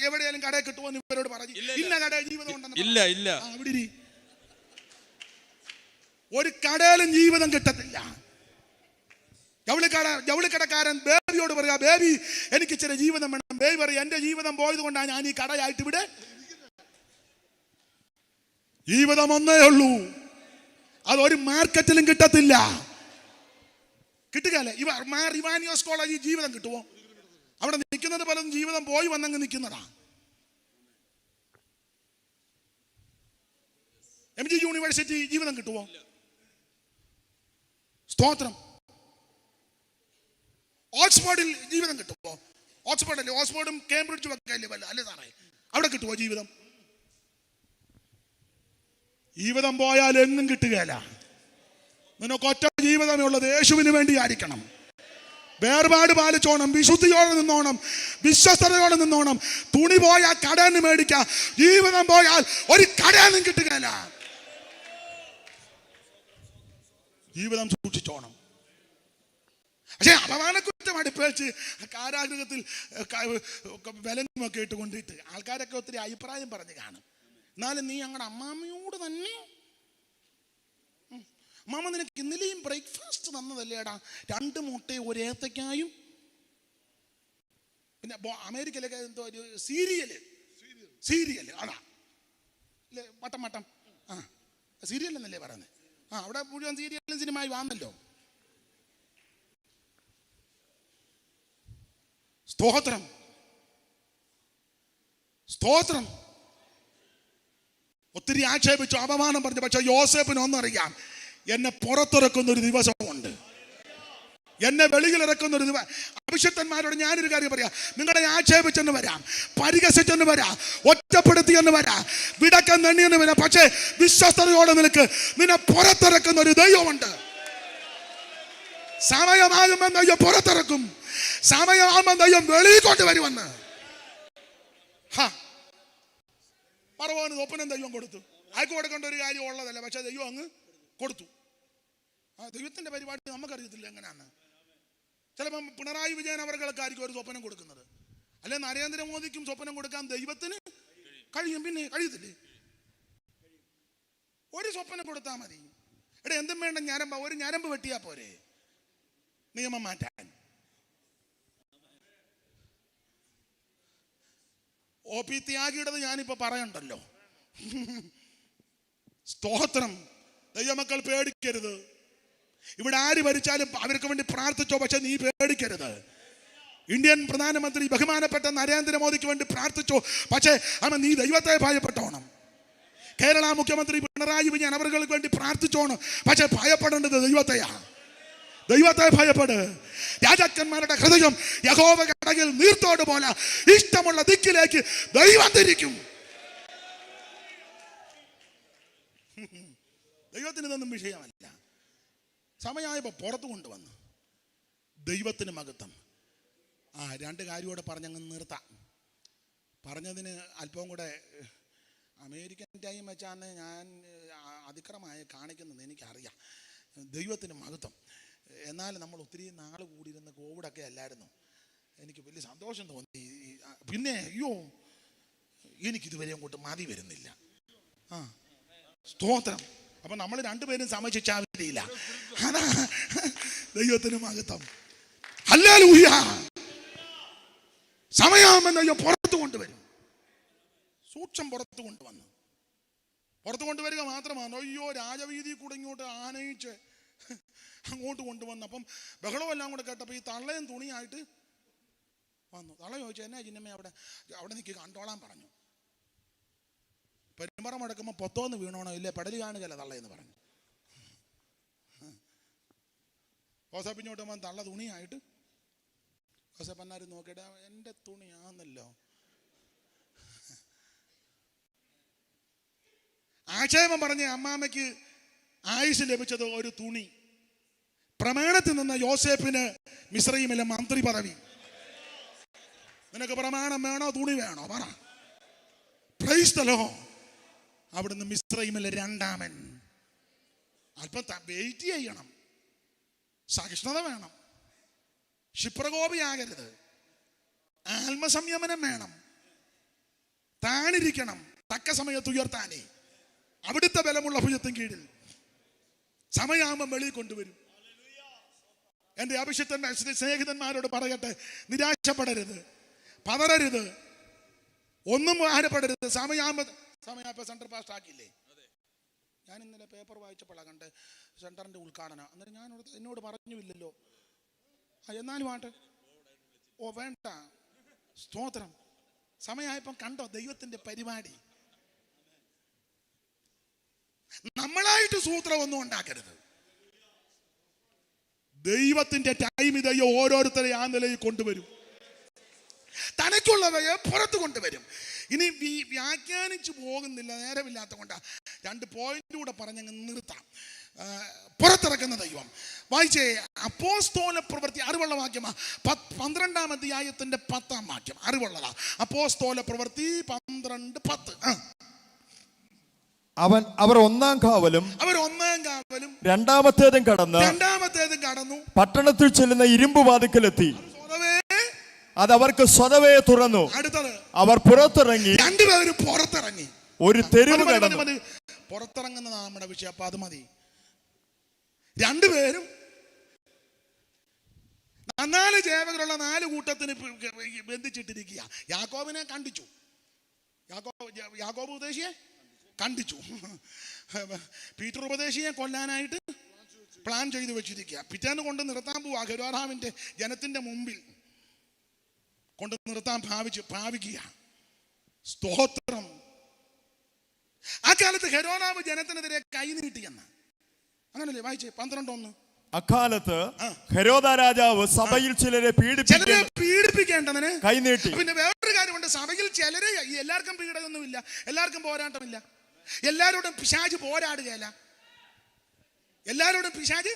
എവിടെയാലും കടയിൽ കിട്ടുമോ എന്ന് ഇവരോട് പറഞ്ഞു. ഇന്ന കടയിൽ ജീവിതം ഉണ്ടെന്ന് ഇല്ല. അവിടെ ഒരു കടയിലും ജീവിതം കിട്ടത്തില്ല. ജൗളിക്കടക്കാരൻ ബേബിയോട് പറയാ, ബേബി എനിക്ക് ഇച്ചിരി ജീവിതം വേണം. ബേബി പറയാം, എന്റെ ജീവിതം പോയത് കൊണ്ടാണ് ഞാൻ ഈ കടയായിട്ട് ഇവിടെ. ജീവിതം ഒന്നേ ഉള്ളൂ, അതൊരു മാർക്കറ്റിലും കിട്ടത്തില്ല. കിട്ടുകയല്ലേ? റിവാനിയോസ് കോളേജിൽ ജീവിതം കിട്ടുമോ? അവിടെ നിൽക്കുന്നത് പലതും ജീവിതം പോയി വന്നങ്ങ് നിൽക്കുന്നതാ. MG യൂണിവേഴ്സിറ്റി ജീവിതം കിട്ടുമോ? സ്തോത്രം. ഓക്സ്ഫോർഡിൽ ജീവിതം കിട്ടുമോ? ഓക്സ്ഫോർഡും കേംബ്രിഡ്ജും ഒക്കെ അല്ലേ സാറേ? അവിടെ കിട്ടുമോ ജീവിതം? ജീവിതം പോയാൽ എങ്ങും കിട്ടുകയില്ല. നിനക്ക് ഒറ്റ ജീവിതമേ ഉള്ളത്, യേശുവിന് വേണ്ടി ആയിരിക്കണം. വേർപാട് പാലിച്ചോണം, വിശുദ്ധിയോടെ നിന്നോണം, വിശ്വസ്തയോടെ നിന്നോണം. തുണി പോയാൽ കടയിൽ നിന്ന് മേടിക്കാം, ജീവിതം പോയാൽ ഒരു കടയിൽ നിന്നും കിട്ടുകയില്ല. ജീവിതം സൂക്ഷിച്ചോണം. പക്ഷെ അപമാനക്കുറ്റം അടുപ്പിച്ച് കാരാഗൃഹത്തിൽ വിലങ്ങുമൊക്കെ ഇട്ട് കൊണ്ടിട്ട് ആൾക്കാരൊക്കെ ഒത്തിരി അഭിപ്രായം പറഞ്ഞ് കാണും. എന്നാലും നീ ഞങ്ങളുടെ അമ്മാമ്മയോട് തന്നെ, അമ്മാമ്മ നിനക്ക് ഇന്നലെയും ബ്രേക്ക്ഫാസ്റ്റ് തന്നതല്ലേടാ, 2 മുട്ടയും 1 ഏത്തക്കായും. പിന്നെ അമേരിക്കയിലൊക്കെ എന്തോ ഒരു സീരിയല് അതാ വട്ടം സീരിയൽ എന്നല്ലേ പറയുന്നത്? അവിടെ മുഴുവൻ സീരിയലും സിനിമയും വന്നല്ലോ. സ്തോത്രം. ഒത്തിരി ആക്ഷേപിച്ചു, അപമാനം പറഞ്ഞു. പക്ഷെ യോസേപ്പിന് ഒന്നറിയാം, എന്നെ പുറത്തിറക്കുന്ന ഒരു ദിവസമുണ്ട്, എന്നെ വെളിയിലിറക്കുന്ന ഒരു ദിവസം. അഭിഷിക്തന്മാരോട് ഞാനൊരു കാര്യം പറയാം, നിങ്ങളെ ആക്ഷേപിച്ചെന്ന് വരാം, പരിഹസിച്ചെന്ന് വരാം, ഒറ്റപ്പെടുത്തിയെന്ന് വരാം, വിടക്കം നെണ്ണിയെന്ന് വരാം. പക്ഷേ വിശ്വസ്തയോടെ നിന്നെ പുറത്തിറക്കുന്ന ഒരു ദൈവമുണ്ട്. സമയമാകുമ്പോൾ ദൈവം പുറത്തിറക്കും, സമയമാകുമ്പോൾ ദൈവം വെളിയിൽ കൊണ്ടുവരുമെന്ന്. പറവാന് ഒപ്പനം ദൈവം കൊടുത്തു. ആർക്ക് കൊടുക്കേണ്ട ഒരു കാര്യം ഉള്ളതല്ല, പക്ഷെ ദൈവം അങ്ങ് കൊടുത്തു. ദൈവത്തിന്റെ പരിപാടി നമുക്കറിയത്തില്ല എങ്ങനെയാന്ന്. ചിലപ്പം പിണറായി വിജയൻ അവർക്കായിരിക്കും ഒരു സ്വപ്നം കൊടുക്കുന്നത്, അല്ലെ നരേന്ദ്രമോദിക്കും സ്വപ്നം കൊടുക്കാൻ ദൈവത്തിന് കഴിയും. പിന്നെ കഴിയത്തില്ലേ? ഒരു സ്വപ്നം കൊടുത്താൽ മതി. എടാ എന്തും വേണ്ട ഞരമ്പ്, ഒരു ഞരമ്പ് വെട്ടിയാ പോരെ നിയമം മാറ്റാൻ. OP ത്യാഗിയുടേത് ഞാനിപ്പോ പറയണ്ടല്ലോ. സ്തോത്രം. ദൈവമക്കൾ പേടിക്കരുത്. ഇവിടെ ആര് ഭരിച്ചാലും അവർക്ക് വേണ്ടി പ്രാർത്ഥിച്ചോ, പക്ഷെ നീ പേടിക്കരുത്. ഇന്ത്യൻ പ്രധാനമന്ത്രി ബഹുമാനപ്പെട്ട നരേന്ദ്രമോദിക്ക് വേണ്ടി പ്രാർത്ഥിച്ചോ, പക്ഷേ നീ ദൈവത്തെ ഭയപ്പെട്ടോണം. കേരള മുഖ്യമന്ത്രി പിണറായി വിജയൻ അവർക്ക് വേണ്ടി പ്രാർത്ഥിച്ചോണം, പക്ഷെ ഭയപ്പെടേണ്ടത് ദൈവത്തെയാ. ദൈവത്തെ ഭയപ്പെട്. രാജാക്കന്മാരുടെ ഹൃദയം യഹോവ കടകിൽ നീർത്തോട് പോലെ ഇഷ്ടമുള്ള ദിക്കിലേക്ക് ദൈവം തിരിക്കും. ദൈവത്തിന് ഇതൊന്നും വിഷയമല്ല. സമയമായപ്പോൾ പുറത്തു കൊണ്ടുവന്നു. ദൈവത്തിന് മഹത്വം. രണ്ട് കാര്യമോടെ പറഞ്ഞങ്ങ് നിർത്താം. പറഞ്ഞതിന് അല്പം കൂടെ അമേരിക്കൻ ടൈം വെച്ചാണ് ഞാൻ അതിക്രമമായി കാണിക്കുന്നത് എനിക്കറിയാം. ദൈവത്തിന് മഹത്വം. എന്നാലും നമ്മൾ ഒത്തിരി നാൾ കൂടിയിരുന്ന കോവിഡൊക്കെ അല്ലായിരുന്നു. എനിക്ക് വലിയ സന്തോഷം തോന്നി. പിന്നെ അയ്യോ എനിക്കിതുവരെ അങ്ങോട്ട് മതി വരുന്നില്ല. സ്തോത്രം. അപ്പൊ നമ്മൾ രണ്ടുപേരും സമചിച്ചാവില്ല. അതാ ദൈവത്തിന് മഹത്വം. ഹല്ലേലൂയ. സമയാമെന്ന് പുറത്തു കൊണ്ടുവരും. സൂക്ഷം പുറത്തു കൊണ്ടുവന്നു. പുറത്തു കൊണ്ടുവരിക മാത്രമാണ്. അയ്യോ രാജവീതി കൂടെ ഇങ്ങോട്ട് ആനയിച്ച് അങ്ങോട്ട് കൊണ്ടുവന്നു. അപ്പം ബഹളമെല്ലാം കൂടെ കേട്ടപ്പോൾ ഈ തള്ളയും തുണിയായിട്ട് വന്നു. തള്ള ചോദിച്ചു, എന്നാ ചിന്നമ്മ അവിടെ നിൽക്കി കണ്ടോളാൻ പറഞ്ഞു. പെരുമ്പറ മടക്കുമ്പോൾ പൊത്തോന്ന് വീണോണോ ഇല്ലേ പെടലി കാണുകയല്ല തള്ളയെന്ന് പറഞ്ഞു. ഓസപ്പിഞ്ഞോട്ട് വന്ന് തള്ള തുണിയായിട്ട് ഓസപ്പന്നാരും നോക്കിയിട്ട് എൻ്റെ തുണിയാന്നല്ലോ. ആക്ഷേപം പറഞ്ഞ അമ്മാമ്മയ്ക്ക് ആയുസ് ലഭിച്ചത് ഒരു തുണി. പ്രമാണത്തിൽ നിന്ന് യോസേപ്പിന് മിസ്രയീമിലെ മന്ത്രി പദവി. നിനക്ക് പ്രമാണം വേണോ തുണി വേണോ പറ. Price the Lord. അവിടുന്ന് മിസ്രയീമിലെ രണ്ടാമൻ. അല്പം വെയിറ്റ് ചെയ്യണം, സഹിഷ്ണുത വേണം, ക്ഷിപ്രകോപിയാകരുത്, ആത്മസംയമനം വേണം, താണിരിക്കണം, തക്ക സമയത്ത് ഉയർത്താനേ. അവിടുത്തെ ബലമുള്ള ഭുജത്തിൻ കീഴിൽ സമയാകുമ്പം വെളിയിൽ കൊണ്ടുവരും. എൻ്റെ അഭിഷിക്തന്റെ സ്നേഹിതന്മാരോട് പറയട്ടെ, നിരാശപ്പെടരുത്, പതറരുത്, ഒന്നും ഭാരപ്പെടരുത്. സമയാകുമ്പോൾ സെൻറ്റർ പാസ്റ്റ് ആക്കിയില്ലേ? ഞാൻ ഇന്നലെ പേപ്പർ വായിച്ചപ്പോഴാണ് കണ്ട് സെൻറ്ററിൻ്റെ ഉദ്ഘാടനം. അന്നേരം ഞാൻ എന്നോട് പറഞ്ഞില്ലല്ലോ. എന്നാലും ആട്ടെ, വേണ്ട. സ്തോത്രം. സമയമായപ്പം കണ്ടോ ദൈവത്തിൻ്റെ പരിപാടി. നമ്മളായിട്ട് സൂത്രം ഒന്നും ഉണ്ടാക്കരുത്. ദൈവത്തിന്റെ ടൈം ഇതയോ ഓരോരുത്തരെ ആ നിലയിൽ കൊണ്ടുവരും. തനക്കുള്ളവയെ പുറത്തു കൊണ്ടുവരും. ഇനി വ്യാഖ്യാനിച്ചു പോകുന്നില്ല, നേരമില്ലാത്ത കൊണ്ടാ. 2 പോയിന്റ് കൂടെ പറഞ്ഞങ്ങ് നിർത്താം. പുറത്തിറക്കുന്ന ദൈവം. വായിച്ചേ, അപ്പോസ്തോല പ്രവൃത്തി. അറിവുള്ള വാക്യമാ 12-ാം അധ്യായത്തിന്റെ 10-ാം വാക്യം. അറിവുള്ളതാ. അപ്പോസ്തോല പ്രവൃത്തി 12:10. അവർ ഒന്നാം കാവലും രണ്ടാമത്തേതും കടന്നു പട്ടണത്തിൽ ചെല്ലുന്ന ഇരുമ്പ് വാതിക്കലെത്തി. അത് അവർക്ക് സ്വതവേ തുറന്നു. അവർ പുറത്തിറങ്ങി. രണ്ടുപേരും പുറത്തിറങ്ങി. ഒരു തെരുവ് കടന്നു. പുറത്തിറങ്ങുന്നതാണ് നമ്മുടെ വിഷയം. അപ്പൊ അത് മതി. രണ്ടുപേരും 4 ചേവകരുള്ള 4 കൂട്ടത്തിന് ബന്ധിച്ചിട്ടിരിക്കുക. യാക്കോബിനെ കണ്ടിച്ചു. യാക്കോബ് ഉപദേശിയെ കണ്ടിച്ചു. പീറ്റർ ഉപദേശിയെ കൊല്ലാനായിട്ട് പ്ലാൻ ചെയ്തു വെച്ചിരിക്കുക. പിറ്റേന്ന് കൊണ്ട് നിർത്താൻ പോവാ. ഹെരോദാവിന്റെ ജനത്തിന്റെ മുമ്പിൽ കൊണ്ട് നിർത്താൻ ഭാവിക്കുക. സ്തോത്രം. ആ കാലത്ത് ഹെരോദാവ് ജനത്തിനെതിരെ കൈ നീട്ടിയെന്ന് അങ്ങനല്ലേ വായിച്ചേ 12:1. അക്കാലത്ത് ഹെരോദാ രാജാവ് സഭയിൽ ചിലരെ പീഡിപ്പിക്കേണ്ടതിന് കൈനീട്ടി. പിന്നെ വേറൊരു കാര്യമുണ്ട്. സഭയിൽ ചിലരെ, എല്ലാവർക്കും പീഡനമൊന്നുമില്ല, എല്ലാവർക്കും പോരാട്ടമില്ല, എല്ലാവരോടും പിശാച് പോരാടുകയല്ല. എല്ലാവരോടും പിശാച്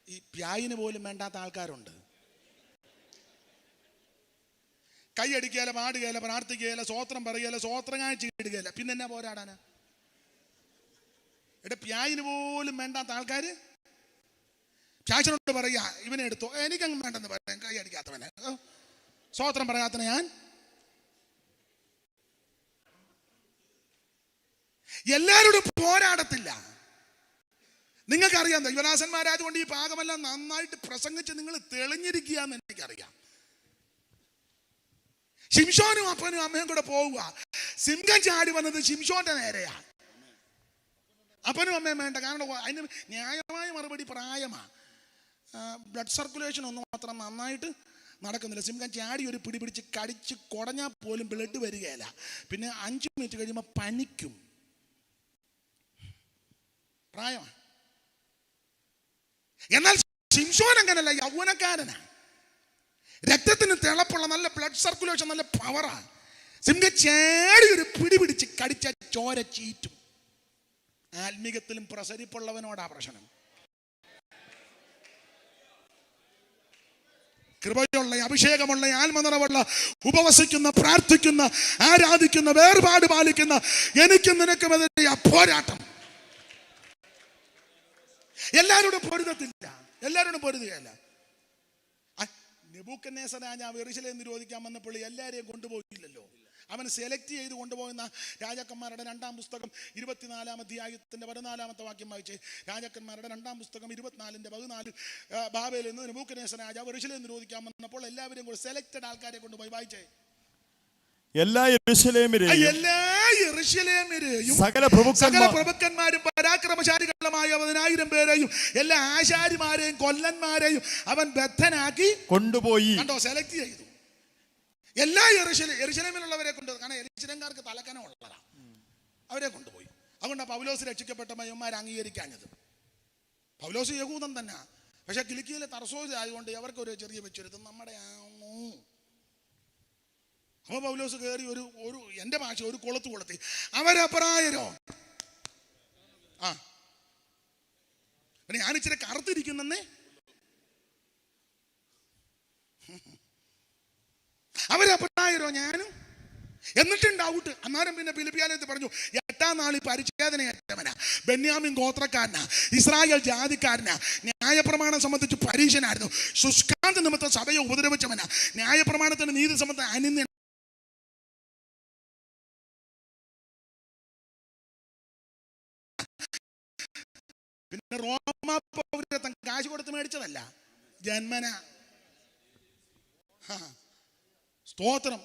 ഈ പ്യായിന് പോലും വേണ്ടാത്ത ആൾക്കാരുണ്ട്. കൈയടിക്കുകയല്ല, പാടുകയല്ല, പ്രാർത്ഥിക്കുകയല്ല, സ്വോത്രം പറയുകയല്ല, സ്വോത്രം കാഴ്ച ഇടുകയല്ല. പിന്നെ എന്നാ പോരാടാനാ? ഇവിടെ പ്യായിന് പോലും വേണ്ടാത്ത ആൾക്കാർ ചാച്ചനോട് പറയുക, ഇവനെ എടുത്തോ. എനിക്കങ്ങ് വേണ്ടെന്ന് പറയാം. കൈ അടിക്കാത്തവനെ, സ്വോത്രം പറയാത്തവനെ ഞാൻ. എല്ലാവരോടും പോരാടത്തില്ല. നിങ്ങൾക്കറിയാം, ദൈവദാസന്മാരായതുകൊണ്ട് ഈ ഭാഗമെല്ലാം നന്നായിട്ട് പ്രസംഗിച്ച് നിങ്ങൾ തെളിഞ്ഞിരിക്കുക എന്ന് എനിക്കറിയാം. ശിംശോനും അപ്പനും അമ്മയും കൂടെ പോവുക. സിംഹം ചാടി വന്നത് ശിംശോന്റെ നേരെയാ. അപ്പനും അമ്മയും വേണ്ട, കാരണം അതിന് ന്യായമായ മറുപടി പ്രായമാണ്. ബ്ലഡ് സർക്കുലേഷൻ ഒന്നും അത്ര നന്നായിട്ട് നടക്കുന്നില്ല. സിംഹം ചാടി ഒരു പിടി പിടിച്ച് കടിച്ച് കുടഞ്ഞാൽ പോലും ബ്ലഡ് വരികയില്ല. പിന്നെ 5 മിനിറ്റ് കഴിയുമ്പോൾ പനിക്കും. പ്രായമാണ്. എന്നാൽ ശിംശോൻ അങ്ങനല്ല, യൗവനക്കാരനാ. രക്തത്തിന് തിളപ്പുള്ള നല്ല ബ്ലഡ് സർക്കുലേഷൻ, നല്ല പവറാണ്. സിംഹം ചാടി ഒരു പിടി പിടിച്ച് കടിച്ച ചോര ചീറ്റും. ആത്മീകത്തിലും പ്രസരിപ്പുള്ളവനോടാ പ്രശ്നം. കൃപയുള്ള, അഭിഷേകമുള്ള, ആത്മനിറവുള്ള, ഉപവസിക്കുന്ന, പ്രാർത്ഥിക്കുന്ന, ആരാധിക്കുന്ന, വേർപാട് പാലിക്കുന്ന എനിക്കും നിനക്കുമെതിരെ പോരാട്ടം. എല്ലാവരോടും പൊരുതത്തില്ല, എല്ലാവരോടും പൊരുതുകയല്ല. നെബൂഖദ്നേസർ രാജാവ് യെരൂശലേം നിരോധിക്കാൻ വന്നപ്പോൾ എല്ലാവരെയും കൊണ്ടുപോയില്ലല്ലോ. അവൻ സെലക്ട് ചെയ്ത് കൊണ്ടുപോകുന്ന രാജാക്കന്മാരുടെ 2-ാം പുസ്തകം 24-ാം അധ്യായത്തിന്റെ 14-ാമത്തെ വാക്യം വായിച്ച്. രാജാക്കന്മാരുടെ 2-ാം പുസ്തകം 24-ന്റെ 14. ബാബേലിൽ നിന്ന് നെബൂഖദ്നേസർ രാജാവ് യെരൂശലേം നിരോധിക്കാൻ വന്നപ്പോൾ എല്ലാവരെയും കൂടെ സെലക്റ്റഡ് ആൾക്കാരെ കൊണ്ടുപോയി. വായിച്ചേ. എല്ലാ യെരൂശലേമിലെയും സകല പ്രഭുക്കന്മാരും പരാക്രമശാലികളുമായ 10,000 പേരെയും എല്ലാ ആശാരിമാരെയും കൊല്ലന്മാരെയും അവൻ ബദ്ധനാക്കി കൊണ്ടുപോയി. കണ്ടോ, സെലക്ട് ചെയ്തു. എല്ലാ യെരൂശലേമിലുള്ളവരെ കൊണ്ടുപോയി. കാരണം യെരൂശലേംകാർക്ക് തലക്കനം ഉള്ളതാ, അവരെ കൊണ്ടുപോയി. അതുകൊണ്ടാണ് പൗലോസ് രക്ഷിക്കപ്പെട്ട മയന്മാർ അംഗീകരിക്കാഞ്ഞത്. പൗലോസ് യഹൂദൻ തന്നെ, പക്ഷെ കിലിക്കിയിലെ തർസോസ് ആയതുകൊണ്ട് അവർക്ക് ഒരു ചെറിയ വെച്ചെടുത്ത് നമ്മുടെ ആണോ. അപ്പൊ പൗലോസ് കയറി ഒരു എന്റെ ഭാഷ ഒരു കൊളുത്ത് കൊളുത്തി. അവരപ്രായരോ. പിന്നെ ഞാനിച്ചിരി കറുത്തിരിക്കുന്നേ. അവരപ്രായരോ ഞാനും. എന്നിട്ടും ഡൗട്ട്. അന്നേരം പിന്നെ ഫിലിപ്പിയാലയത്തിൽ പറഞ്ഞു, 8-ാം നാളിൽ പരിച്ഛേദനയേറ്റവനാ, ബെന്യാമിൻ ഗോത്രക്കാരനാ, ഇസ്രായേൽ ജാതിക്കാരനാ, ന്യായപ്രമാണം സംബന്ധിച്ച് പരീക്ഷനായിരുന്നു, ശുഷ്കാന്ത നിമിത്തം സഭയെ ഉപദ്രവിച്ചവനാ, ന്യായപ്രമാണത്തിന് നീതി സംബന്ധം അനിന്യ. പിന്നെ റോമാ പൗരത്വം കാശ് കൊടുത്ത് മേടിച്ചതല്ല, ജന്മന. സ്തോത്രം.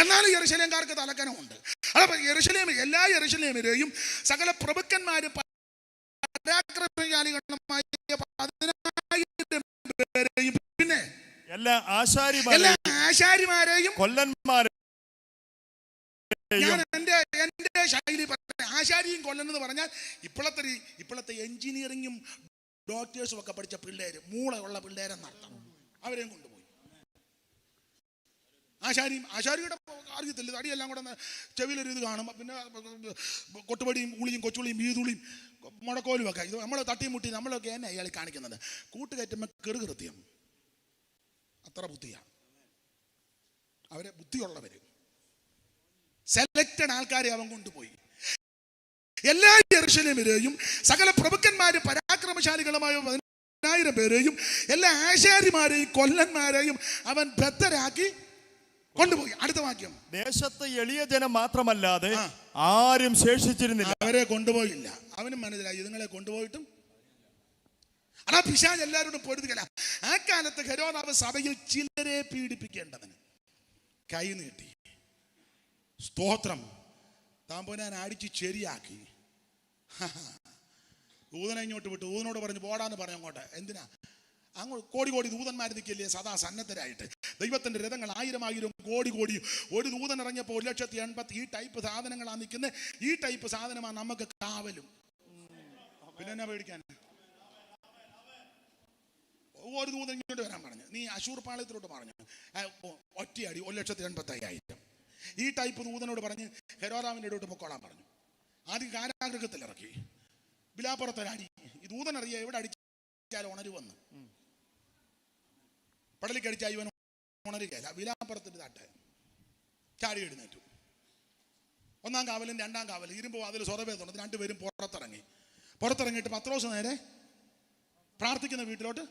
എന്നാലും യെരൂശലേംകാർക്ക് തലക്കനമുണ്ട്. എല്ലാ യെരൂശലേമിലെയും സകല പ്രഭുക്കന്മാരും പരാക്രമശാലികളുമായ 10,000 പേരെയും പിന്നെ എല്ലാ ആശാരിമാരെയും കൊല്ലന്മാരെയും. ഞാൻ എന്റെ ശൈലി പറഞ്ഞ ആശാരിയും കൊല്ലെന്ന് പറഞ്ഞാൽ ഇപ്പോഴത്തെ എഞ്ചിനീയറിങ്ങും ഡോക്ടേഴ്സും ഒക്കെ പഠിച്ച പിള്ളേര്, മൂളയുള്ള പിള്ളേരെന്നർത്ഥം. അവരെയും കൊണ്ടുപോയി. ആശാരിയുടെ അറിയത്തില്ല, തടിയെല്ലാം കൂടെ ചെവിയിലൊരു ഇത് കാണും. പിന്നെ കൊട്ടുപടിയും ഉളിയും കൊച്ചുളിയും വീതുളിയും മുടക്കോലും ഒക്കെ. ഇത് നമ്മൾ തട്ടിയും മുട്ടി നമ്മളൊക്കെ എന്നെ അയാൾ കാണിക്കുന്നത്. കൂട്ടുകയറ്റുമ്പോൾ കെറുകൃത്യം. അത്ര ബുദ്ധിയാണ് അവരെ. ബുദ്ധിയുള്ളവര് സെലക്റ്റഡ് ആൾക്കാരെ അവൻ കൊണ്ടുപോയി. എല്ലാ യെരൂശലേമിലെയും സകല പ്രഭുക്കന്മാരും പരാക്രമശാലികളുമായ 10,000 പേരെയും എല്ലാ ആശാരിമാരെയും കൊല്ലന്മാരെയും അവൻ ബദ്ധരാക്കി കൊണ്ടുപോയി. അടുത്ത വാക്യം. ദേശത്ത് എളിയ ജനം മാത്രമല്ലാതെ ആരും ശേഷിച്ചിരുന്നില്ല. അവരെ കൊണ്ടുപോയില്ല. അവനും മനസ്സിലായി ഇതുങ്ങളെ കൊണ്ടുപോയിട്ടും. അതാ പിശാച് എല്ലാവരോടും പൊരുതുകയില്ല. ആ കാലത്ത് ഹെരോദാവ് സഭയിൽ ചിലരെ പീഡിപ്പിക്കേണ്ടതിന് കൈ നീട്ടി. സ്തോത്രം. താമ്പോനാൻ അടിച്ച് ശരിയാക്കി. ദൂതനെ ഇങ്ങോട്ട് വിട്ടു. ദൂതനോട് പറഞ്ഞു പോടാന്ന് പറഞ്ഞു അങ്ങോട്ട്. എന്തിനാ? അങ്ങോട്ട് കോടി ദൂതന്മാർ നിൽക്കില്ലേ സദാ സന്നദ്ധരായിട്ട്. ദൈവത്തിന്റെ രഥങ്ങൾ 1000 കോടി ഒരു ദൂതൻ ഇറങ്ങിയപ്പോൾ 1,80,000. ഈ ടൈപ്പ് സാധനങ്ങളാണ് നിൽക്കുന്നത്. ഈ ടൈപ്പ് സാധനമാണ് നമുക്ക് കാവലും. പിന്നെ എന്നാ പേടിക്കാൻ? ഒരു ദൂതൻ ഇങ്ങോട്ട് വരാൻ പറഞ്ഞു. നീ അശൂർ പാളയത്തിലോട്ട് പറഞ്ഞു. ഒറ്റയടി 1,85,000. ഈ ടൈപ്പ് ദൂതനോട് പറഞ്ഞ് ഹെരോദാവിന്റെ ഇടോട്ട് പൊക്കോളാൻ പറഞ്ഞു. ആദ്യം കാരാഗൃഹത്തിൽ ഇറക്കി. ബിലാപ്പുറത്തൊരടി. ഈ ദൂതൻ അറിയാം എവിടെ അടിച്ചാൽ ഉണരുവന്ന്. പടലിക്കടിച്ചാൽ ഇവൻ ഉണരുകയല്ല. ബിലാപ്പുറത്തിന്റെ തട്ട് ചാടി എഴുന്നേറ്റു. 1-ാം കാവലും 2-ാം കാവലും ഇരുമ്പോ അതിൽ സ്വറവേദന. 2 പേരും പുറത്തിറങ്ങിയിട്ട് പത്രോസ് നേരെ പ്രാർത്ഥിക്കുന്ന വീട്ടിലോട്ട്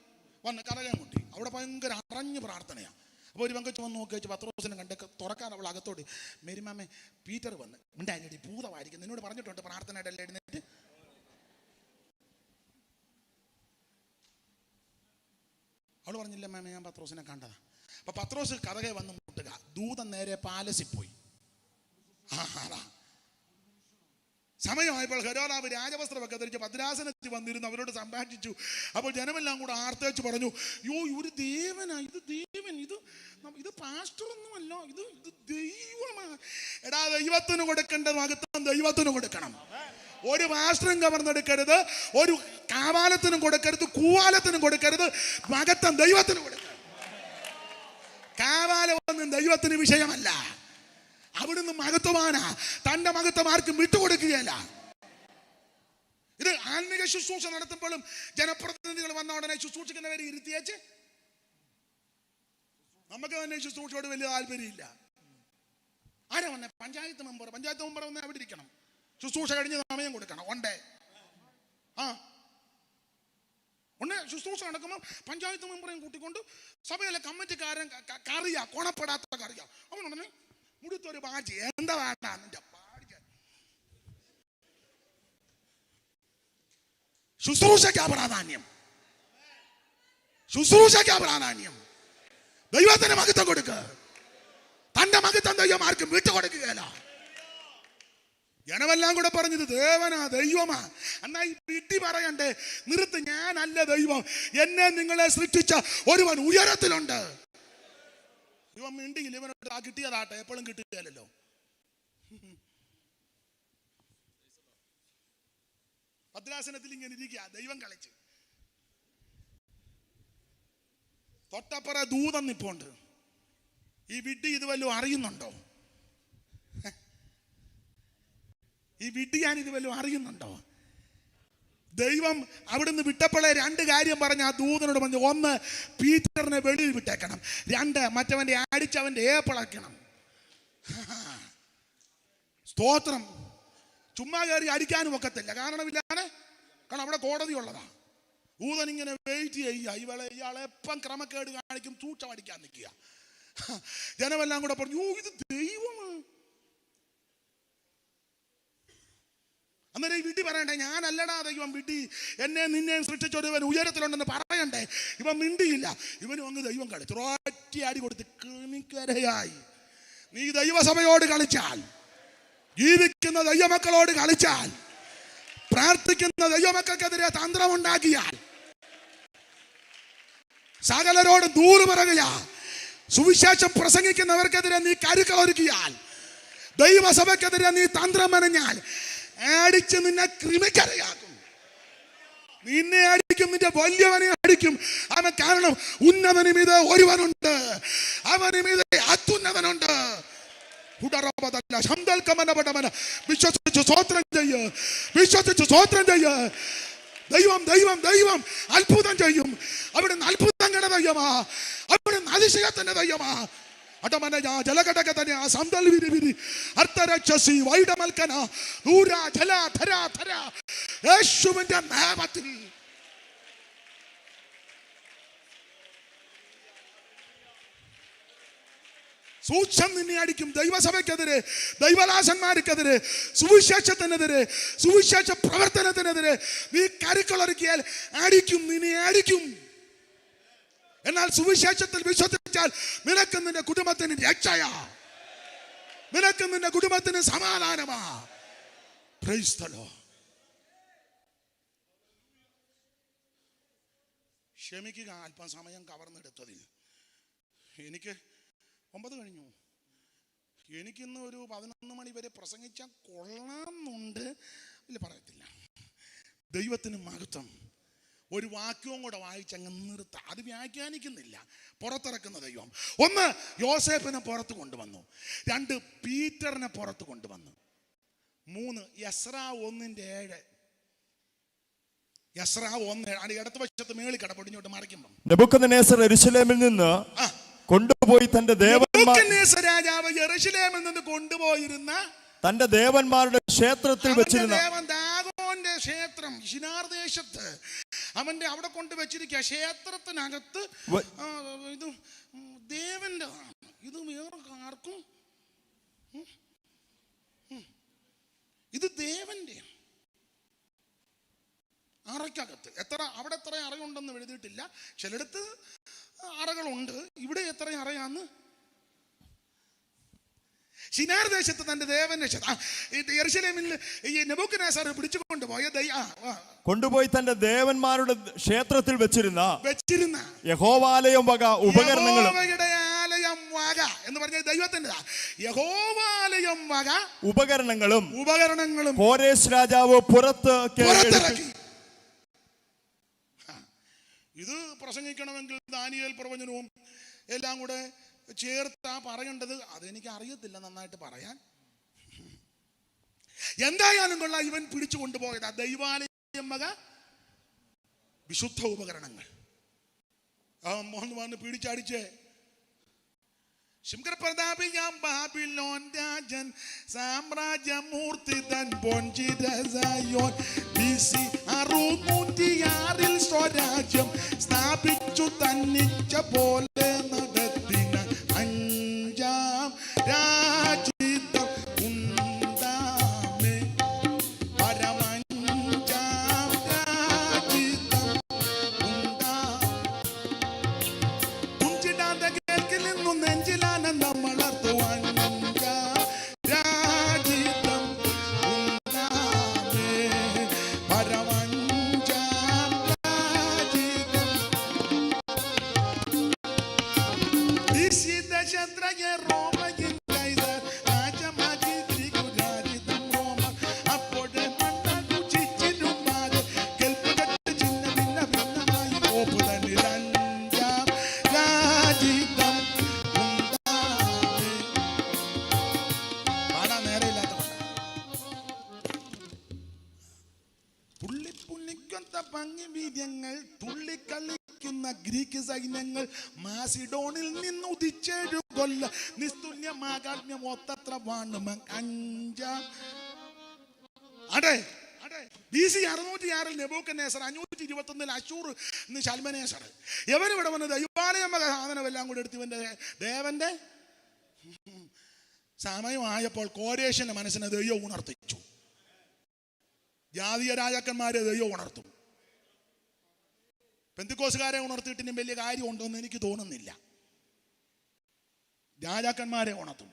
വന്ന് കരകം മുട്ടി. അവിടെ ഭയങ്കര അറഞ്ഞ് പ്രാർത്ഥനയാണ്. അപ്പോൾ ഒരു പെങ്കൊച്ച് വന്ന് നോക്കി വെച്ച് പത്രോസിനെ കണ്ടൊക്കെ തുറക്കാൻ അവൾ അകത്തോട്, മേരിമാമേ പീറ്റർ വന്ന് മിണ്ടായി ഭൂതമായിരിക്കും, നിന്നോട് പറഞ്ഞിട്ടുണ്ട് പ്രാർത്ഥനയുടെ എഴുന്നേറ്റ്. അവൾ പറഞ്ഞില്ല മാമേ ഞാൻ പത്രോസിനെ കണ്ടതാ. അപ്പൊ പത്രോസ് കഥകെ വന്ന് മുട്ടുക, ദൂതൻ നേരെ പാലസിൽ പോയി. സമയമായപ്പോൾ ഹെരോദാവ് രാജവസ്ത്രമൊക്കെ ധരിച്ച് ഭദ്രാസനത്തിൽ വന്നിരുന്നു അവരോട് സംഭാഷിച്ചു. അപ്പോൾ ജനമെല്ലാം കൂടെ ആർത്തേച്ച് പറഞ്ഞു, യോ ഒരു ദേവനാ, ഇത് ദേവൻ, ഇത് പാസ്റ്ററൊന്നുമല്ല, ഇത് ദൈവമാ. എടാ, ദൈവത്തിന് കൊടുക്കേണ്ട മഹത്വം ദൈവത്തിന് കൊടുക്കണം. ഒരു പാസ്റ്ററും കവർന്നെടുക്കരുത്, ഒരു കാവാലത്തിനും കൊടുക്കരുത്, കൂവാലത്തിനും കൊടുക്കരുത്, മഹത്വം ദൈവത്തിന് കൊടുക്കണം. കാവാലമൊന്നും ദൈവത്തിന് വിഷയമല്ല, അവിടുന്ന് മഹത്വമാനാ. തന്റെ മഹത്വം ആർക്കും വിട്ടുകൊടുക്കുകയല്ല. ഇത് ആത്മീക ശുശ്രൂഷ നടത്തുമ്പോഴും ജനപ്രതിനിധികൾ വന്ന ഉടനെ ശുശ്രൂഷിക്കുന്നവരെ ഇരുത്തിയേച്ച് നമുക്ക് തന്നെ ശുശ്രൂഷയോട് വലിയ താല്പര്യമില്ല. ആരാ വന്നെ? പഞ്ചായത്ത് മെമ്പർ വന്ന് അവിടെ ഇരിക്കണം, ശുശ്രൂഷ കഴിഞ്ഞ് സമയം കൊടുക്കണം. ഒണ്ടേ ശുശ്രൂഷ നടക്കുമ്പോൾ പഞ്ചായത്ത് മെമ്പറേയും കൂട്ടിക്കൊണ്ട് സഭയിലെ കമ്മിറ്റിക്കാരൻ കറിയാ, കൊണപ്പെടാത്ത കറിയാ, അവനുടനെ മുടുത്തൊരു ബാജി, എന്താ വേണ്ട നിന്റെ പാടിക്കാൻ. ശുശ്രൂഷയ്ക്കാ പ്രാധാന്യം, ശുശ്രൂഷയ്ക്കാ പ്രാധാന്യം. ദൈവത്തിന് മഹത്വം കൊടുക്ക. തന്റെ മഹത്വം ദൈവം ആർക്കും വിട്ടുകൊടുക്കുകയല്ല. ജനമെല്ലാം കൂടെ പറഞ്ഞത് ദേവനാ, ദൈവമാ. എന്നാ ഈ വിട്ടി പറയണ്ടേ, നിർത്ത്, ഞാനല്ല ദൈവം, എന്നെ നിങ്ങളെ സൃഷ്ടിച്ച ഒരുവൻ ഉയരത്തിലുണ്ട്. ഇവൻ മിണ്ടിയില്ല, ഇവനോട് ആ കിട്ടിയതാട്ടെ, എപ്പോഴും കിട്ടുകയല്ലോ. ഭദ്രാസനത്തിൽ ഇങ്ങനെ ഇരിക്കുക, ദൈവം കളിച്ച്. തൊട്ടപ്പുറ ദൂതൻ നിപ്പുണ്ട്. ഈ വിഡ്ഢി ഇത് വല്ലതും അറിയുന്നുണ്ടോ? ഈ വിഡ്ഢിയാൻ ഇത് വല്ലതും അറിയുന്നുണ്ടോ? ദൈവം അവിടുന്ന് വിട്ടപ്പോഴേ രണ്ട് കാര്യം പറഞ്ഞ ആ ദൂതനോട് പറഞ്ഞു. ഒന്ന്, പീറ്ററിനെ വെളിയിൽ വിട്ടേക്കണം. രണ്ട്, മറ്റവന്റെ അടിച്ചവന്റെ ഏപ്പിളക്കണം. സ്തോത്രം. ചുമ്മാ കയറി അടിക്കാനും ഒക്കത്തില്ല, കാരണമില്ലാതെ. കാരണം അവിടെ കോടതി ഉള്ളതാ. ദൂതൻ ഇങ്ങനെ വെയിറ്റ് ചെയ്യുക, ഇയാളെ എപ്പം ക്രമക്കേട് കാണിക്കും, സൂക്ഷം അടിക്കാൻ നിൽക്കുക. ജനമെല്ലാം കൂടെ പറഞ്ഞു, ഓ ഇത് ദൈവമാണ്. അന്നേരം ഈ വിഡ്ഢി പറയണ്ടേ, ഞാനല്ലടാ ദൈവം, വിഡ്ഢി, എന്നെ നിന്നെ സൃഷ്ടിച്ചൊരുവൻ ഉയരത്തിലുണ്ടെന്ന് പറയണ്ടേ. ഇവൻ മിണ്ടിയില്ല. ഇവനും അങ്ങ് ദൈവം കളിച്ചു, ഒറ്റ അടി കൊടുത്ത് കിണിക്കരയായി. നീ ദൈവസഭയോട് കളിച്ചാൽ, ജീവിക്കുന്ന ദൈവമക്കളോട് കളിച്ചാൽ, പ്രാർത്ഥിക്കുന്ന ദൈവമക്കൾക്കെതിരെ തന്ത്രമുണ്ടാക്കിയാൽ, സകലരോടും ദൂറ് പറയുക, സുവിശേഷം പ്രസംഗിക്കുന്നവർക്കെതിരെ നീ കരുക്കളൊരുക്കിയാൽ, ദൈവസഭയ്ക്കെതിരെ നീ തന്ത്രം മെനഞ്ഞാൽ, അടിച്ച് നിന്നെ ക്രിമിക്കരയാക്കും. നിന്നെ അടിക്കും, നിന്റെ വലിയവനെ അടിക്കും. അവൻ കാരണം ഉന്നതനും ഇത് ഒരുവനുണ്ട്, അവനും ഇത് അത്യുന്നതനുണ്ട്. വിശ്വസിച്ച് സ്വോത്രം ചെയ്യ്, വിശ്വസിച്ച് സ്വോത്രം ചെയ്യ്. ദൈവം ദൈവം ദൈവം അത്ഭുതം ചെയ്യും. അവിടുന്ന് അത്ഭുതങ്ങളുടെ ദൈവമാ, അവിടുന്ന് അതിശയത്തിന്റെ ദൈവമാ. ജലഘടക തന്നെ ആ സന്തൽ വിരി വിരി അർത്ഥരക്ഷസി വൈഡമൽക്കന ദൂര ജല ധര ധര യേശുവിന്റെ നാമത്തിൽ. സൂക്ഷം നിന്നെ അടിക്കും. ദൈവസഭയ്ക്കെതിരെ, ദൈവദാസന്മാർക്കെതിരെ, സുവിശേഷത്തിനെതിരെ, സുവിശേഷ പ്രവർത്തനത്തിനെതിരെ നീ കരുക്കളൊരുക്കിയാൽ അടിക്കും, നിന്നെ അടിക്കും. എന്നാൽ സുവിശേഷത്തിൽ വിശ്വസിച്ചാൽ നിനക്ക് നിന്റെ കുടുംബത്തിന് രക്ഷയാ, നിനക്ക് നിന്റെ കുടുംബത്തിന് സമാധാനമാ. Price the Lord. ക്ഷമിക്കുക അല്പം സമയം കവർന്നെടുത്തതിൽ. എനിക്ക് 9 കഴിഞ്ഞു. എനിക്കിന്ന് ഒരു 11 മണി വരെ പ്രസംഗിച്ചാൽ കൊള്ളാമെന്നുണ്ട്, ഇല്ല പറയത്തില്ല. ദൈവത്തിന് മഹത്വം. ഒരു വാക്യവും കൂടെ വായിച്ചങ്ങ് നിർത്താം. അത് വ്യാഖ്യാനിക്കുന്നില്ല, പുറത്തിറക്കുന്ന ദൈവം. 1, യോസേപ്പിനെ പുറത്ത് കൊണ്ടുവന്നു. 2, പീറ്ററിനെ പുറത്ത് കൊണ്ടുവന്നു. 3, യസ്രാ 1:7. യസ്രാ 1 ഇടത്ത് വശത്ത് മേളിൽ കടപൊടിഞ്ഞോട്ട് മറിക്കുമ്പം നെബൂഖദ്നേസർ യെരൂശലേമിൽ നിന്ന് കൊണ്ടുപോയി തന്റെ രാജാവ് യെരൂശലേമിൽ നിന്ന് കൊണ്ടുപോയിരുന്ന തന്റെ ദേവന്മാരുടെ ക്ഷേത്രത്തിൽ വെച്ചിരുന്ന ദേവൻ ദാഗോന്റെ ക്ഷേത്രം ശിനാർ ദേശത്ത് അവന്റെ അവിടെ കൊണ്ട് വെച്ചിരിക്കുക ക്ഷേത്രത്തിനകത്ത്. ഇത് ദേവന്റെ, ഇത് വേറെ ആർക്കും, ഇത് ദേവന്റെ അറയ്ക്കകത്ത്. അവിടെ എത്ര അറയുണ്ടെന്ന് എഴുതിയിട്ടില്ല. ചിലയിടത്ത് അറകളുണ്ട്. ഇവിടെ എത്ര അറയാന്ന്? ശിനാർ ദേശത്ത് തന്റെ ദേവന്റെ യെരൂശലേമിൽ ഈ നെബൂഖദ്നേസർ കൊണ്ടുപോയി തന്റെ ദേവന്മാരുടെ ക്ഷേത്രത്തിൽ വെച്ചിരുന്ന യഹോവാലയം വക ഉപകരണങ്ങളും എന്ന് പറഞ്ഞ ദൈവത്തിന്റെ യഹോവാലയം വക ഉപകരണങ്ങളും കോരേശ് രാജാവ് പുറത്തിറക്കി. ഇത് പ്രസംഗിക്കണമെങ്കിൽ ദാനിയേൽ പ്രവചനവും എല്ലാം കൂടെ ചേർത്താ പറയേണ്ടത്. അതെനിക്ക് അറിയത്തില്ല നന്നായിട്ട് പറയാൻ. എന്തായാലും കൊള്ളാം, ഇവൻ പിടിച്ചു കൊണ്ടുപോയത് ദൈവാലയം വക വിശുദ്ധ ഉപകരണങ്ങൾ. വന്ന് പിടിച്ചടിച്ചേ. ശിംകരപ്രതാപിയാം ബാബിലോൺ രാജൻ സാമ്രാജ്യമൂർത്തി തൻ പൊൻചിരസയോൻ BC 606 സ്വരാജ്യം സ്ഥാപിച്ചു തന്നിച്ച പോലെ നടത്തിന അഞ്ചാം രാജ്യം ഉണ്ടാമേ. പരമഞ്ചാം രാജ്യം ഉണ്ടാ കുഞ്ചിടാത്ത കേൾക്കിൽ നിന്നും നെഞ്ചിലാനന്ദം വളർത്തുവാൻ രാജ്യം ഉണ്ടാമേ. പരമഞ്ചാം രാജ്യം ശത്രയ റോമയിൽ രാജമാജി ത്രികുരാജിതം റോമ അപ്പോഴെ മണ്ണു ചിച്ചിരുമാതെ കെൽപ്പുകട്ട് ചിന്ന ഭിന്ന ഭിന്നമായി ഓപ്പു തന്നിൽ അഞ്ചാം രാജ്യം ഉണ്ടാമേ. പാടാൻ നേരമില്ലാത്തവണ്ട പുള്ളിപ്പുള്ളിക്കൊത്ത ഭംഗി വീര്യങ്ങൾ തുള്ളിക്കളിക്കുന്ന ഗ്രീക്ക് സൈന്യങ്ങൾ മാസിഡോണിൽ നിന്ന് ഉദിച്ചേഴു കൊല്ല നിസ്തുല്യമാകാത്മ്യം ഒത്തത്ര വാണുമ അഞ്ചാം BC 606 നെബൂഖദ്നേസർ, 521 അശൂർ ശൽമനേസർ. ഇവരിവിടെ വന്ന് ദൈവാലയം വക സാധനമെല്ലാം കൂടെ എടുത്ത് ഇവന്റെ ദേവന്റെ സമയമായപ്പോൾ കോരേശന്റെ മനസ്സിനെ ദൈവം ഉണർത്തിച്ചു. ജാതീയ രാജാക്കന്മാരെ ദൈവം ഉണർത്തും. പെന്തിക്കോസുകാരെ ഉണർത്തിയിട്ടിനും വലിയ കാര്യം ഉണ്ടോന്ന് എനിക്ക് തോന്നുന്നില്ല. രാജാക്കന്മാരെ ഉണർത്തും.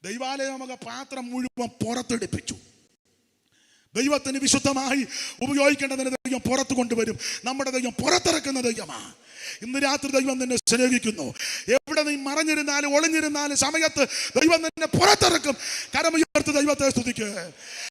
ദൈവാലയമക പാത്രം മുഴുവൻ പുറത്തെടുപ്പിച്ചു. ദൈവത്തിന് വിശുദ്ധമായി ഉപയോഗിക്കേണ്ടതിന് ദൈവം പുറത്തു കൊണ്ടുവരും. നമ്മുടെ ദൈവം പുറത്തിറക്കുന്ന ദൈവമാണ്. ഇന്ന് രാത്രി ദൈവം നിന്നെ സ്നേഹിക്കുന്നു. എവിടെ നീ മറഞ്ഞിരുന്നാലും ഒളിഞ്ഞിരുന്നാലും സമയത്ത് ദൈവം നിന്നെ പുറത്തിറക്കും. കരമുയർത്ത് ദൈവത്തെ സ്തുതിക്കുക.